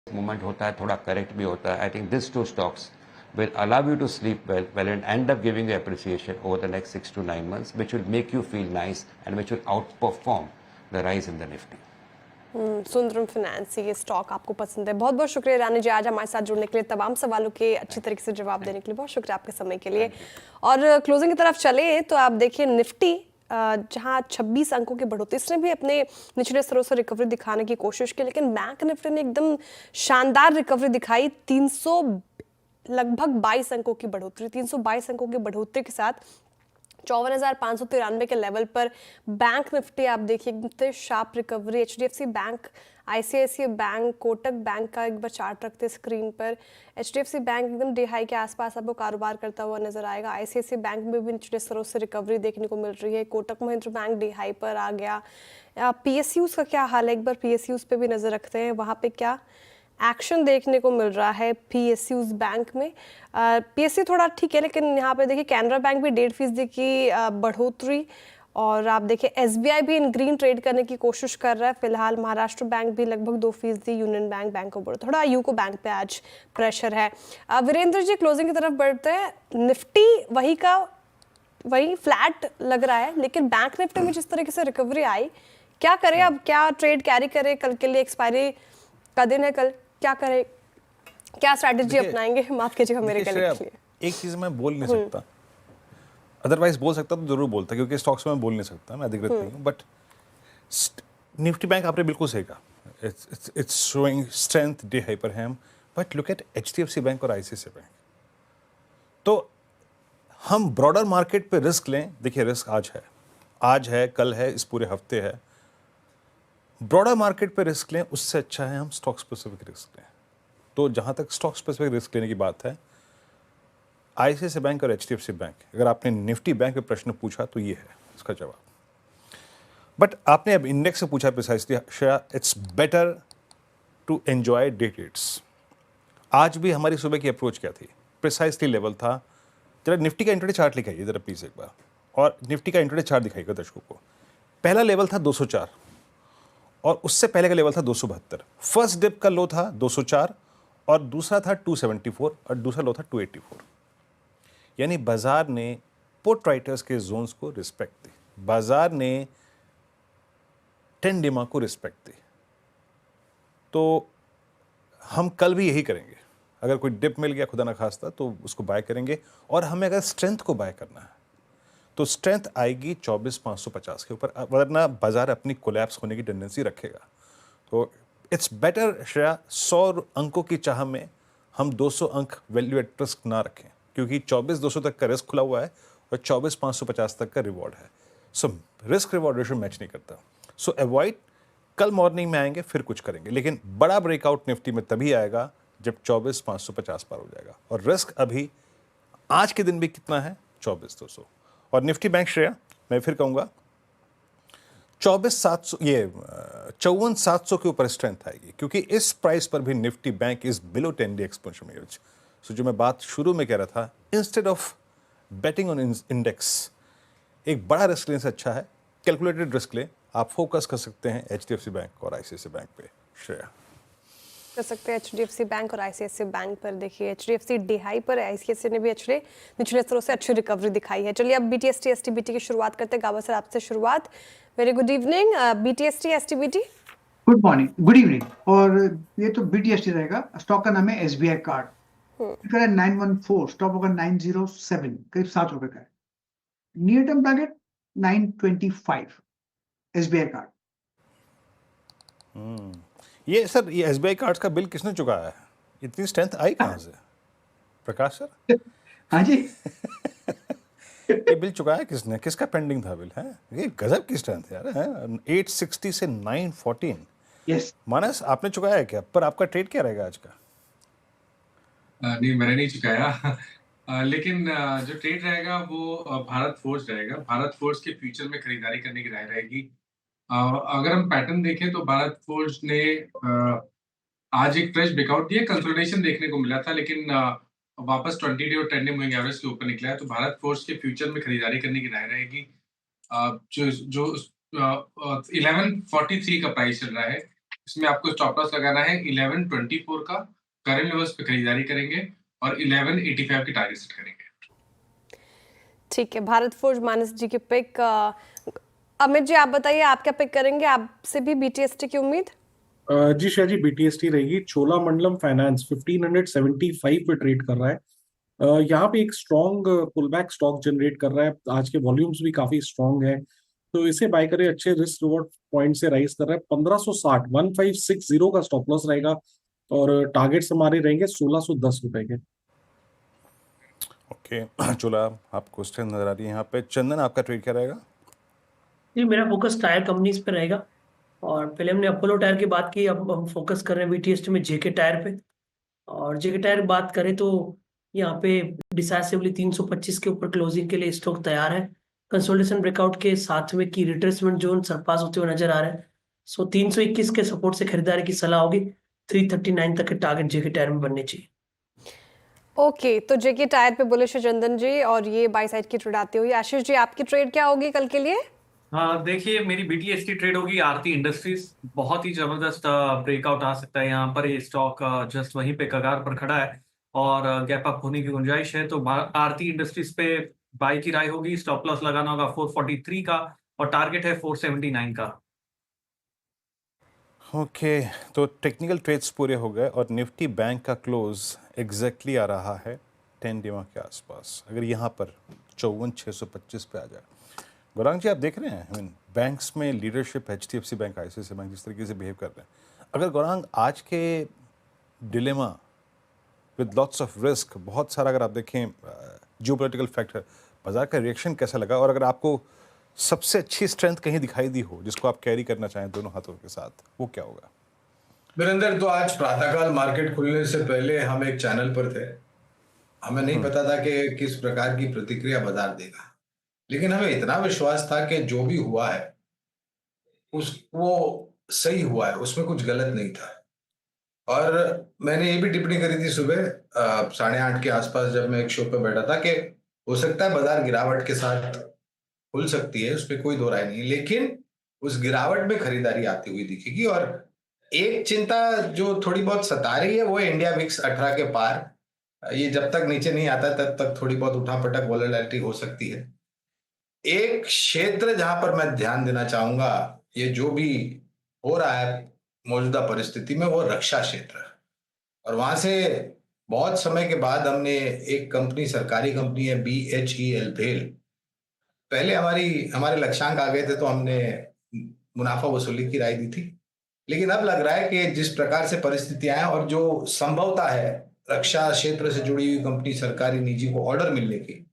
movement होता है, थोड़ा करेक्ट भी होता है, आई think this 2 stocks will allow you to sleep well and end up giving you appreciation over the next 6 to 9 months, which will make you feel nice and which will outperform the rise in the Nifty. Sundaram finance, ये stock आपको पसंद है। बहुत बहुत शुक्रिया रानी जी आज हमारे साथ जुड़ने के लिए, तमाम सवालों के अच्छी तरीके से जवाब देने के लिए बहुत शुक्रिया आपके समय के लिए। और क्लोजिंग की तरफ चले तो आप देखिए निफ्टी जहां 26 अंकों की बढ़ोतरी, इसने भी अपने निचले स्तरों से रिकवरी दिखाने की कोशिश की, लेकिन बैंक निफ्टी ने एकदम शानदार रिकवरी दिखाई। 300 लगभग 22 अंकों की बढ़ोतरी, 322 अंकों की बढ़ोतरी के साथ 54,593 के लेवल पर बैंक निफ्टी आप देखिए एकदम sharp recovery. HDFC bank, ICICI bank, Kotak bank का एक बार चार्ट रखते स्क्रीन पर। एचडीएफसी बैंक एकदम डे हाई के आसपास आपको कारोबार करता हुआ नजर आएगा। आईसीआईसीआई बैंक में भी निचले स्तरों से रिकवरी देखने को मिल रही है। Kotak Mahindra bank day high पर आ गया। पीएसयूज का क्या हाल है, एक बार पीएसयूज पे भी नजर रखते हैं, वहाँ पे क्या एक्शन देखने को मिल रहा है पीएसयूज बैंक में। पीएसयू थोड़ा ठीक है, लेकिन यहाँ पे देखिए कैनरा बैंक भी 1.5% की बढ़ोतरी, और आप देखिए एसबीआई भी इन ग्रीन ट्रेड करने की कोशिश कर रहा है फिलहाल। महाराष्ट्र बैंक भी लगभग 2%, union bank, bank of Baroda, थोड़ा यूको बैंक पे आज प्रेशर है। वीरेंद्र जी क्लोजिंग की तरफ बढ़ते हैं। निफ्टी वही फ्लैट लग रहा है, लेकिन बैंक निफ्टी में जिस तरीके से रिकवरी आई, क्या करें अब, क्या ट्रेड कैरी करें? कल के लिए एक्सपायरी का दिन है, कल क्या करें, क्या स्ट्रैटेजी अपनाएंगे? माफ कीजिएगा मेरे के लिए। एक चीज मैं बोल नहीं सकता, अदरवाइज बोल सकता तो जरूर बोलता, क्योंकि स्टॉक्स में बोल नहीं सकता, मैं अधिकृत नहीं हूँ। बट निफ्टी बैंक आपने बिल्कुल सही कहा, it's showing strength day high पर है। But look at HDFC Bank और आईसीआईसीआई बैंक। तो हम ब्रॉडर मार्केट पे रिस्क लें, देखिए रिस्क आज है, कल है, इस पूरे हफ्ते है। ब्रॉडर मार्केट पे रिस्क लें, उससे अच्छा है हम स्टॉक स्पेसिफिक रिस्क लें। तो जहां तक स्टॉक स्पेसिफिक रिस्क लेने की बात है, आईसीआईसीआई बैंक और एचडीएफसी बैंक, अगर आपने निफ्टी बैंक पे प्रश्न पूछा तो ये है इसका जवाब। बट आपने अब इंडेक्स से पूछा precisely, it's better to enjoy day trades. आज भी हमारी सुबह की अप्रोच क्या थी, प्रिसाइसली लेवल था। जरा निफ्टी का इंट्राडे चार्ट लिखाइए जरा प्लीज एक बार, और निफ्टी का इंट्राडे चार्ट दिखाइएगा दर्शकों को। पहला लेवल था 204 और उससे पहले का लेवल था 272। फर्स्ट डिप का लो था 204 और दूसरा था 274 और दूसरा लो था 284। यानी बाजार ने पुट राइटर्स के जोन्स को रिस्पेक्ट दी, बाजार ने 10 डिमा को रिस्पेक्ट दी। तो हम कल भी यही करेंगे, अगर कोई डिप मिल गया खुदा ना खास्ता तो उसको बाय करेंगे। और हमें अगर स्ट्रेंथ को बाय करना है तो स्ट्रेंथ आएगी 24,550 के ऊपर, वरना बाजार अपनी कोलैप्स होने की टेंडेंसी रखेगा। तो इट्स बेटर श्रेया 100 अंकों की चाह में हम 200 अंक वैल्यू एट रिस्क ना रखें, क्योंकि 24,200 तक का रिस्क खुला हुआ है और 24,550 तक का रिवॉर्ड है। So risk reward ratio match नहीं करता। सो अवॉइड, कल मॉर्निंग में आएंगे फिर कुछ करेंगे, लेकिन बड़ा ब्रेकआउट निफ्टी में तभी आएगा जब 24,550 पार हो जाएगा। और रिस्क अभी आज के दिन भी कितना है, 24,200। और निफ्टी बैंक श्रेया मैं फिर कहूँगा 24,700, ये 54,700 के ऊपर स्ट्रेंथ आएगी, क्योंकि इस प्राइस पर भी Nifty bank is below 10 day exponential movement. So जो मैं बात शुरू में कह रहा था, instead of betting on index, एक बड़ा रिस्क लेने से अच्छा है कैलकुलेटेड रिस्क ले। आप फोकस कर सकते हैं एचडीएफसी बैंक और आईसीआईसीआई बैंक पे श्रेया। कर सकते हैं एचडीएफसी बैंक और आईसीआईसीआई बैंक पर। देखिए एचडीएफसी डे हाई पर, आईसीआईसीआई ने भी निचले स्तरों से अच्छी रिकवरी दिखाई है। चलिए अब बीटीएसटी एसटीबीटी की शुरुआत करते हैं। गावा सर आपसे शुरुआत। Very good evening BTST STBT. Good morning, good evening. और ये तो बीटीएसटी रहेगा। स्टॉक का नाम है एसबीआई कार्ड, 914, स्टॉप होगा 907, करीब 7 रुपए का है। Near term target 925 SBI card. ये सर, ये एसबीआई कार्ड्स का बिल किसने चुकाया है? इतनी स्ट्रेंथ आई कहाँ से? प्रकाश सर, हाँ जी। ये बिल चुकाया किसने? किसका पेंडिंग था बिल? है ये गजब की स्ट्रेंथ यार है। 860 से 914। यस मानस, आपने चुकाया है क्या? पर आपका ट्रेड क्या रहेगा आज का? नहीं, मैंने नहीं चुकाया। लेकिन जो ट्रेड रहेगा वो भारत फोर्ज रहेगा। भारत फोर्ज के फ्यूचर में खरीदारी करने की राय रहेगी। अगर हम पैटर्न देखें तो भारत फोर्ज ने आज एक फ्रेश ब्रेकआउट दिया, कंसोलिडेशन देखने को मिला था, लेकिन वापस 20 डे और 10 डे मूविंग एवरेज के ऊपर निकला है। तो भारत फोर्ज के फ्यूचर में खरीदारी करने की राय रहेगी। जो जो 1143 का प्राइस चल रहा है, इसमें आपको स्टॉप लॉस लगाना है 1124 का। करंट लेवल्स पे खरीदारी करेंगे और 1185 की टारगेट सेट करेंगे। ठीक है, भारत फोर्ज मानस जी के पिक। अमित जी आप बताइए, आप क्या पिक करेंगे? आपसे भी BTST की उम्मीद? जी शाह जी, BTST रहेगी। चोलामंडलम फाइनेंस 1575 पे ट्रेड कर रहा है। यहाँ पे एक स्ट्रॉन्ग पुलबैक स्टॉक जनरेट कर रहा है। आज के वॉल्यूम्स भी काफी स्ट्रॉन्ग है, तो इसे बाय करें। अच्छे रिस्क रिवॉर्ड पॉइंट से राइज कर रहा है। 1560 1560 का स्टॉप लॉस रहेगा और टारगेट्स हमारे रहेंगे 1610 रुपए के। ओके चोला, आपको स्ट्रेंथ नजर आ रही है यहाँ पे। चंदन, आपका ट्रेड क्या रहेगा? जी मेरा फोकस टायर कंपनीज पे रहेगा। और पहले हमने अपोलो टायर की बात की, अब हम फोकस कर रहे हैं BTST में JK टायर पे। और JK टायर बात करें तो यहाँ पे डिसाइसिवली 325 के ऊपर क्लोजिंग के लिए स्टॉक तैयार है। कंसोलिडेशन ब्रेकआउट के साथ में की रिट्रेसमेंट जोन सरपास होते हुए नजर आ रहे हैं। सो 321 के सपोर्ट से खरीदारी की सलाह होगी। 339 तक के टारगेट JK टायर में बनने चाहिए। ओके, तो JK टायर पे बुलिश है चंदन जी, और ये बाई साइड की ट्रेड आती हुई। आशीष जी, आपकी ट्रेड क्या होगी कल के लिए? हाँ देखिए, मेरी BTST ट्रेड होगी आरती इंडस्ट्रीज। बहुत ही जबरदस्त ब्रेकआउट आ सकता है यहाँ पर। ये स्टॉक जस्ट वहीं पे कगार पर खड़ा है और गैप अप होने की गुंजाइश है। तो आरती इंडस्ट्रीज पे बाई की राय होगी। स्टॉप लॉस लगाना होगा 443 का और टारगेट है 479 का। ओके तो टेक्निकल ट्रेड्स पूरे हो गए और निफ्टी बैंक का क्लोज एग्जैक्टली आ रहा है 10 डे के आसपास। अगर यहाँ पर 54,625 पे आ जाए। गौरांग जी, आप देख रहे हैं बैंक्स में leadership, HDFC bank, ICICI bank जिस तरीके से बिहेव कर रहे हैं। अगर गौरांग आज के dilemma with lots of risk, बहुत सारा, अगर आप देखें जियोपॉलिटिकल फैक्टर, बाजार का रिएक्शन कैसा लगा? और अगर आपको सबसे अच्छी स्ट्रेंथ कहीं दिखाई दी हो जिसको आप कैरी करना चाहें दोनों हाथों के साथ, वो क्या होगा? वीरेंद्र, तो आज प्रातःकाल मार्केट खुलने से पहले हम एक चैनल पर थे। हमें नहीं पता था कि किस प्रकार की प्रतिक्रिया बाजार देगा, लेकिन हमें इतना विश्वास था कि जो भी हुआ है वो सही हुआ है, उसमें कुछ गलत नहीं था। और मैंने ये भी टिप्पणी करी थी सुबह 8:30 के आसपास, जब मैं एक शो पे बैठा था, कि हो सकता है बाजार गिरावट के साथ खुल सकती है, उसमें कोई दो राय नहीं, लेकिन उस गिरावट में खरीदारी आती हुई दिखेगी। और एक चिंता जो थोड़ी बहुत सता रही है वो है इंडिया विक्स 18 के पार। ये जब तक नीचे नहीं आता तब तक थोड़ी बहुत उठापटक वोलेटिलिटी हो सकती है। एक क्षेत्र जहां पर मैं ध्यान देना चाहूंगा, ये जो भी हो रहा है मौजूदा परिस्थिति में, वो रक्षा क्षेत्र है। और वहां से बहुत समय के बाद हमने एक कंपनी, सरकारी कंपनी है BHEL भेल, पहले हमारे लक्ष्यांक आ गए थे तो हमने मुनाफा वसूली की राय दी थी। लेकिन अब लग रहा है कि जिस प्रकार से परिस्थितियां हैं और जो संभवता है रक्षा क्षेत्र से जुड़ी हुई कंपनी, सरकारी निजी को ऑर्डर मिलने की,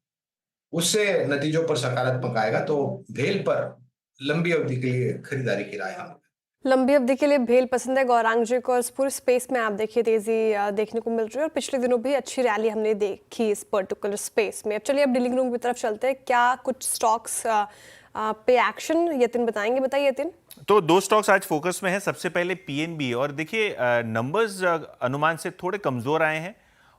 उससे नतीजों पर सकारात्मक आएगा। तो भेल पर लंबी अवधि के लिए खरीदारी की राय हम। लंबी अवधि के लिए भेल पसंद है गौरांग जी को। और पूरे स्पेस में आप देखिए तेजी देखने को मिल रही है और पिछले दिनों भी अच्छी रैली हमने देखी इस पर्टिकुलर स्पेस में। अब चलिए अब डीलिंग रूम की तरफ चलते हैं। क्या कुछ स्टॉक्स पे एक्शन यतिन बताएंगे? बताइए यतिन। तो दो स्टॉक्स आज फोकस में है। सबसे पहले PNB, और देखिए नंबर्स अनुमान से थोड़े कमजोर आए हैं,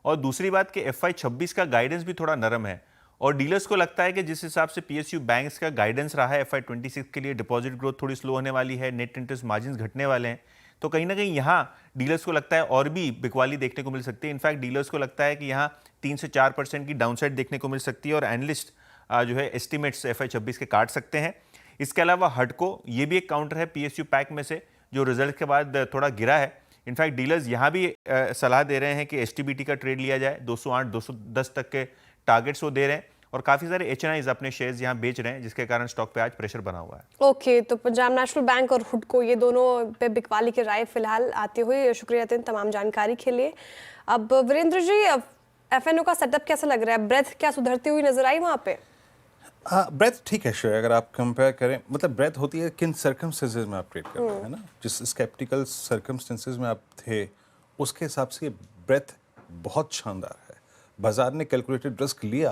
और दूसरी बात कि FY26 का गाइडेंस भी थोड़ा नरम है, और डीलर्स को लगता है कि जिस हिसाब से PSU बैंक्स का गाइडेंस रहा है FY26 के लिए, डिपॉजिट ग्रोथ थोड़ी स्लो होने वाली है, नेट इंटरेस्ट मार्जिन घटने वाले हैं, तो कहीं ना कहीं यहाँ डीलर्स को लगता है और भी बिकवाली देखने को मिल सकती है। इनफैक्ट डीलर्स को लगता है कि यहाँ 3 से 4% की डाउनसाइड देखने को मिल सकती है, और एनालिस्ट जो है एस्टिमेट्स FY26 के काट सकते हैं। इसके अलावा हडको, ये भी एक काउंटर है PSU पैक में से, जो रिजल्ट के बाद थोड़ा गिरा है। इनफैक्ट डीलर्स यहाँ भी सलाह दे रहे हैं कि STBT का ट्रेड लिया जाए। 208 210 तक के टारगेट्स वो दे रहे हैं, और काफी सारे HNIs अपने शेयर्स यहाँ बेच रहे हैं, जिसके कारण स्टॉक पे आज प्रेशर बना हुआ है। ओके, तो पंजाब नेशनल बैंक और हुडको, ये दोनों पे बिकवाली की राय फिलहाल आती हुई। शुक्रिया यतिन तमाम जानकारी के लिए। अब वीरेंद्र जी, एफएनओ का सेटअप कैसा लग रहा है? ब्रेथ क्या सुधरती हुई नजर आई वहां पे? हाँ, ब्रेथ ठीक है श्रेया, अगर आप कंपेयर करें, मतलब ब्रेथ होती है किन सर्कमस्टेंसेज में आप ट्रेड कर रहे हैं ना, जिस स्केप्टिकल सर्कमस्टेंसेज में आप थे उसके हिसाब से ब्रेथ बहुत शानदार है। बाजार ने कैलकुलेटेड रिस्क लिया,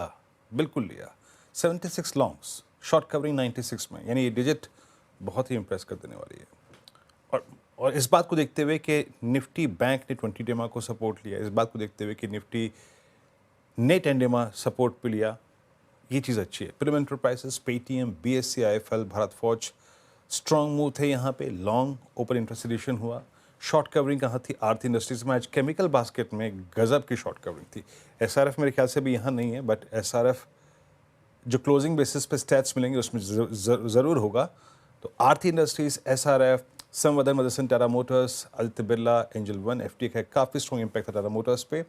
बिल्कुल लिया। 76 लॉन्ग्स, शॉर्ट कवरिंग 96 में, यानी ये डिजिट बहुत ही इंप्रेस कर देने वाली है। और इस बात को देखते हुए कि निफ्टी बैंक ने 20 डेमा को सपोर्ट लिया, इस बात को देखते हुए कि निफ्टी ने 10 डेमा सपोर्ट पे लिया, ये चीज़ अच्छी है। Premium enterprises, Paytm, BSc, IFL, Bharat फौज स्ट्रॉन्ग मूव थे यहाँ पे। लॉन्ग ओपन इंटरेस्ट एडिशन हुआ। शॉर्ट कवरिंग कहाँ थी? आरती इंडस्ट्रीज में। आज केमिकल बास्केट में गजब की शॉर्ट कवरिंग थी। एसआरएफ मेरे ख्याल से भी यहाँ नहीं है, बट एसआरएफ जो क्लोजिंग बेसिस पे स्टैट्स मिलेंगे उसमें ज़रूर होगा। तो आरती इंडस्ट्रीज, एसआरएफ, संवर्धन Motherson, Tata Motors, Aditya Birla, angel one, FT का काफ़ी स्ट्रॉन्ग इंपैक्ट था टाटा मोटर्स पे।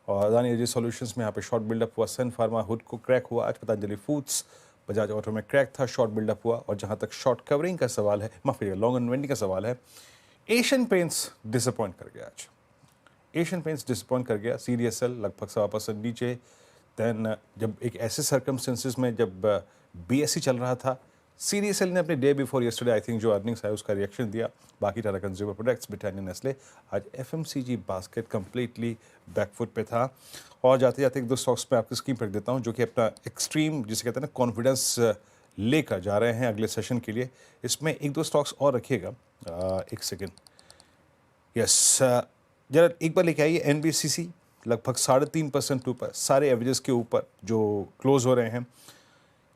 और अदानी एनर्जी सॉल्यूशंस में यहाँ पे शॉर्ट बिल्डअप हुआ। सन फार्मा, हुड को क्रैक हुआ। आज पतंजलि फूड्स, बजाज ऑटो में क्रैक था, शॉर्ट बिल्डअप हुआ। और जहाँ तक शॉर्ट कवरिंग का सवाल है, माफ करिएगा लॉन्ग इन्वेंटिंग का सवाल है, एशियन पेंट्स डिसअपॉइंट कर गया आज। एशियन पेंट्स डिसअपॉइंट कर गया। सीडीएसएल लगभग 1.25% नीचे। दैन जब एक ऐसे सर्कमस्टेंसेस में जब बीएससी चल रहा था, सीडीएसएल ने अपने day before yesterday I think जो अर्निंग्स आया उसका रिएक्शन दिया। बाकी Tata consumer products, Britannia, Nestle, आज एफएमसीजी बास्केट कंप्लीटली बैकफुट पे था। और जाते जाते एक दो स्टॉक्स पे आपकी स्क्रीन पर रख देता हूँ जो कि अपना एक्सट्रीम जिसे कहते हैं ना कॉन्फिडेंस लेकर जा रहे हैं अगले सेशन के लिए। इसमें एक दो स्टॉक्स और रखिएगा। एक सेकेंड, यस, जरा एक बार लेके आइए। एनबीसीसी लगभग 3.5% ऊपर, सारे एवरेजेस के ऊपर जो क्लोज हो रहे हैं।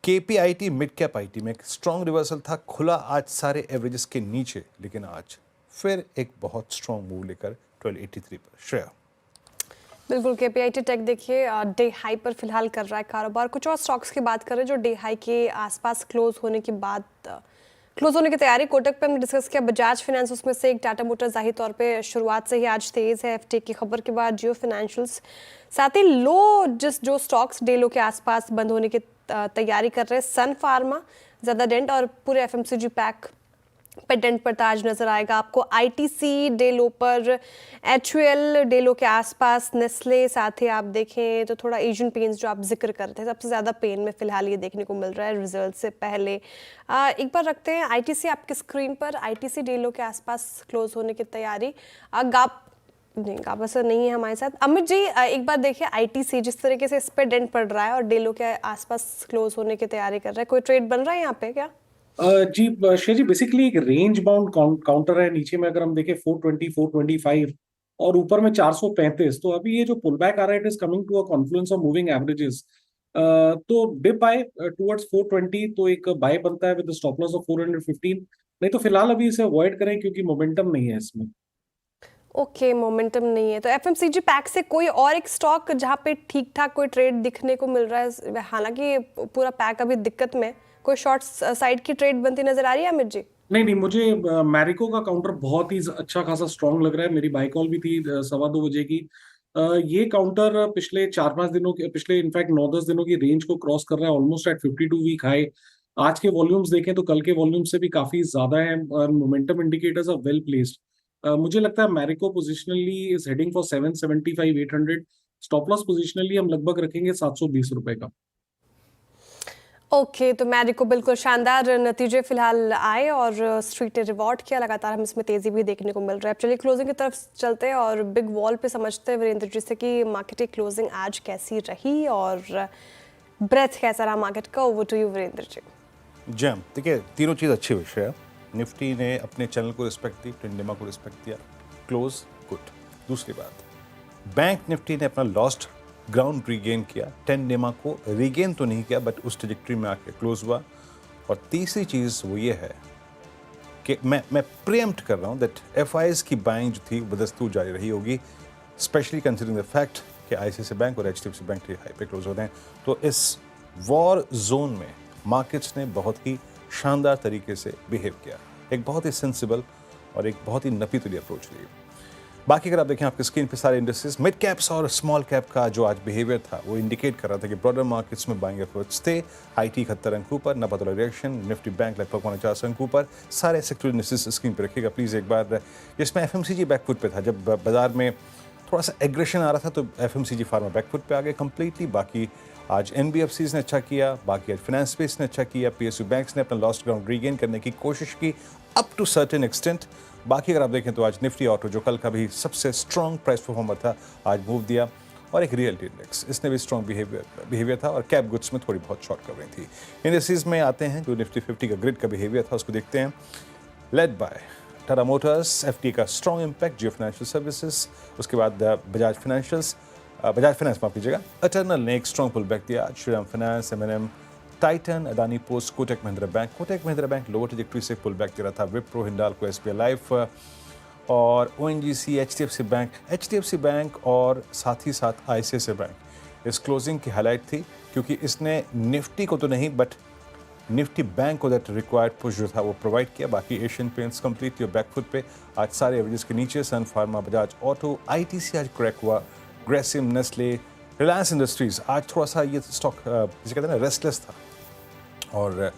केपीआईटी मिड कैप आईटी में एक स्ट्रॉन्ग रिवर्सल था, खुला आज सारे एवरेजेस के नीचे, लेकिन आज फिर एक बहुत स्ट्रॉन्ग मूव लेकर 1283 पर। श्रेया। बिल्कुल, केपीआईटी टेक देखिए डे हाई पर फिलहाल कर रहा है कारोबार। कुछ और स्टॉक्स की बात करें जो डे हाई के आसपास क्लोज होने के बाद क्लोज होने की तैयारी। कोटक पे हमने डिस्कस किया, बजाज फाइनेंस उसमें से एक, टाटा मोटर्स जाहिर तौर पे शुरुआत से ही आज तेज है एफटी की खबर के बाद, जियो फाइनेंशियल्स, साथ ही लो जो स्टॉक्स डे लो के आसपास बंद होने की तैयारी कर रहे हैं। सन फार्मा ज़्यादा डेंट और पूरे एफएमसीजी पैक पे डेंट पर ताज नजर आएगा आपको। आईटीसी डे लो पर, एचयूएल डे लो के आसपास, नेस्ले, साथ ही आप देखें तो थोड़ा एशियन पेंट्स जो आप जिक्र करते हैं सबसे ज़्यादा पेन में फिलहाल ये देखने को मिल रहा है रिजल्ट से पहले। एक बार रखते हैं आईटीसी आपकी स्क्रीन पर। आईटीसी डे लो के आसपास क्लोज होने की तैयारी। गाबा सर नहीं है हमारे साथ। अमित जी एक बार देखिए आईटीसी जिस तरीके से इस पर डेंट पड़ रहा है और डेलो के आसपास क्लोज होने की तैयारी कर रहा है, कोई ट्रेड बन रहा है यहाँ पे क्या? जी श्रेया जी, बेसिकली एक रेंज बाउंड काउंटर है। नीचे में अगर हम देखें 420, 425 और ऊपर में 435, तो अभी ये जो पुल बैक आ रहा है it is coming to a confluence of moving averages. तो डिप बाय टुवर्ड्स 420, तो एक बाय बनता है विद स्टॉप लॉस ऑफ 415। नहीं तो फिलहाल अभी इसे अवॉइड करें क्योंकि मोमेंटम नहीं है इसमें। ओके, मोमेंटम नहीं है तो एफएमसीजी पैक से कोई और एक स्टॉक जहाँ पे ठीक ठाक कोई ट्रेड दिखने को मिल रहा है, हालांकि पूरा पैक अभी दिक्कत में, कोई शॉर्ट साइड की ट्रेड बनती नजर आ रही है अमित जी? नहीं, मुझे मैरिको का काउंटर बहुत ही अच्छा खासा स्ट्रांग लग रहा है। मेरी बाय कॉल भी थी 2:15 बजे की। ये काउंटर पिछले 4-5 दिनों के, पिछले इनफैक्ट 9-10 दिनों की रेंज को क्रॉस कर रहा है, ऑलमोस्ट एट 52 वीक हाई। आज के वॉल्यूम्स देखें तो कल के वॉल्यूम से भी काफी ज्यादा है और momentum indicators are well placed. मुझे लगता है Marico positionally is heading for 775, 800। Stop loss positionally हम लगभग रखेंगे 720 रुपए का। ओके, तो मैरिको बिल्कुल शानदार नतीजे फिलहाल आए और स्ट्रीट ने रिवॉर्ड किया। लगातार हम इसमें तेजी भी देखने को मिल रहा है। चलिए क्लोजिंग की तरफ चलते हैं और बिग वॉल पे समझते हैं वीरेंद्र जी से कि मार्केट की क्लोजिंग आज कैसी रही और ब्रेथ कैसा रहा मार्केट का। Over to you Virendra ji. जैम, देखिए तीनों चीज़ अच्छी हुई श्रेया। निफ्टी ने अपने चैनल को रिस्पेक्ट दी, टिंडेमा को रिस्पेक्ट दिया, क्लोज गुड। दूसरी बात, बैंक निफ्टी ने अपना लॉस्ट ग्राउंड रीगेन किया, टिंडेमा को रीगेन तो नहीं किया बट उस ट्रैजेक्टरी में आके क्लोज हुआ। और तीसरी चीज़ वो ये है कि मैं प्रीएम्प्ट कर रहा हूँ दैट एफआईज की बाइंग जो थी बदस्तूर जारी रही होगी, स्पेशली कंसिडरिंग द फैक्ट कि आईसीआईसीआई बैंक और एचडीएफसी बैंक हाई पे क्लोज हो रहे हैं। तो इस वॉर जोन में मार्केट्स ने बहुत ही शानदार तरीके से बिहेव किया, एक बहुत ही सेंसिबल और एक बहुत ही नपी तुली अप्रोच ली। बाकी अगर आप देखें आपकी स्क्रीन पे सारे इंडस्ट्रीज, मिड कैप्स और स्मॉल कैप का जो आज बिहेवियर था वो इंडिकेट कर रहा था कि ब्रॉडर मार्केट्स में बाइंग अप्रोच थे। आईटी 71 अंक ऊपर, नपातोला रिएक्शन, निफ्टी बैंक लगभग 49 अंक ऊपर। सारे सेक्टर इंडस्ट्रीज स्क्रीन पर रखिएगा प्लीज़ एक बार, जिसमें एफएमसीजी बैकफुट पे था। जब बाजार में थोड़ा सा एग्रेशन आ रहा था, तो एफएमसीजी फार्मा बैकफुट पे आ गए कंप्लीटली। बाकी आज एनबीएफसीज ने अच्छा किया, बाकी आज फाइनेंस स्पेस ने अच्छा किया, पीएसयू बैंक्स ने अपना लॉस्ट ग्राउंड रीगेन करने की कोशिश की अप टू सर्टेन एक्सटेंट। बाकी अगर आप देखें तो आज निफ्टी ऑटो जो कल का भी सबसे स्ट्रॉन्ग प्राइस परफॉर्मर था, आज मूव दिया। और एक रियल्टी इंडेक्स, इसने भी स्ट्रॉन्ग बिहेवियर था और कैप गुड्स में थोड़ी बहुत शॉर्ट कवरिंग थी। इंडस्ट्रीज में आते हैं, जो निफ्टी 50 का ग्रिड का बिहेवियर था उसको देखते हैं। Led by Tata Motors, FT का स्ट्रॉन्ग इम्पैक्ट, जियो फाइनेंशियल सर्विसेज, उसके बाद बजाज फाइनेंस माफ कीजिएगा, अटर्नल ने एक स्ट्रॉन्ग पुल बैक दिया। Shriram Finance, MNM, Titan, Adani Ports, Kotak Mahindra Bank lower trajectory से पुल बैक दे रहा था। विप्रो, हिंडाल्को, एसबीआई लाइफ और ओएनजीसी, एचडीएफसी बैंक और साथ ही साथ आईसीआईसीआई बैंक इस क्लोजिंग की हाईलाइट थी, क्योंकि इसने निफ्टी को तो नहीं बट निफ्टी बैंक को दैट रिक्वायर्ड पुश जो था वो प्रोवाइड किया। बाकी एशियन पेंट्स कंप्लीटली बैकफुट पे, आज सारे एवरेजेस के नीचे। सन फार्मा, बजाज ऑटो, आईटीसी आज क्रैक हुआ, ग्रेसिम, नेस्ले, रिलायंस इंडस्ट्रीज आज थोड़ा सा ये स्टॉक जिसे कहते हैं ना रेस्टलेस था, और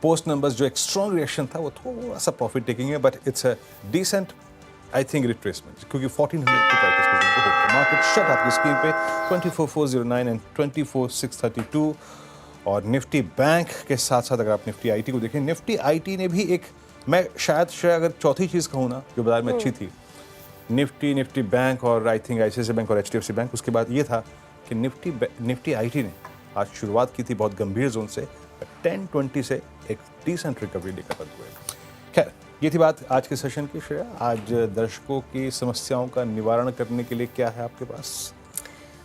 पोस्ट नंबर्स जो एक स्ट्रॉन्ग रिएक्शन था वो थोड़ा सा प्रॉफिट टेकिंग है, but it's a decent I think retracement, क्योंकि 1400 के प्राइस को होता है। मार्केट शट आपकी स्क्रीन पे 24,409 एंड 24,632। और निफ्टी बैंक के साथ साथ अगर आप निफ्टी आईटी को देखें, निफ्टी आईटी ने भी एक, मैं शायद अगर चौथी चीज़ कहूँ ना जो बाजार में अच्छी थी, निफ्टी बैंक और आई थिंक आईसीआईसीआई बैंक और एचडीएफसी बैंक, उसके बाद ये था कि निफ्टी आईटी ने आज शुरुआत की थी बहुत गंभीर जोन से, 1020 से एक डिसेंट रिकवरी लेकर बंद हुए। खैर, ये थी बात आज के सेशन की। श्रेया, आज दर्शकों की समस्याओं का निवारण करने के लिए क्या है आपके पास?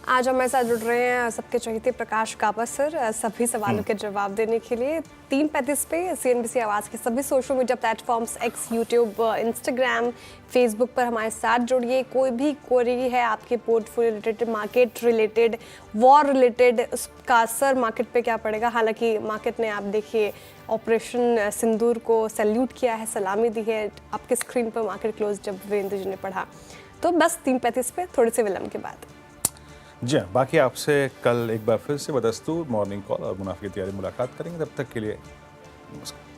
आज हमारे साथ जुड़ रहे हैं सबके चहेते प्रकाश कापा सर, सभी सवालों के जवाब देने के लिए। 3:35 पे सीएनबीसी आवाज़ के सभी social media platforms, x, YouTube, Instagram, Facebook पर हमारे साथ जुड़िए। कोई भी क्वेरी है आपके portfolio related, market related, war related, उसका असर मार्केट पे क्या पड़ेगा। हालांकि मार्केट ने, आप देखिए, ऑपरेशन सिंदूर को सैल्यूट किया है, सलामी दी है। आपके स्क्रीन पर मार्केट क्लोज जब वीरेंद्र जी ने पढ़ा, तो बस 3:35 पे थोड़े से विलम्ब के बाद। जी, बाकी आपसे कल एक बार फिर से बदस्तूर मॉर्निंग कॉल और मुनाफे की तैयारी मुलाकात करेंगे। तब तक के लिए नमस्कार।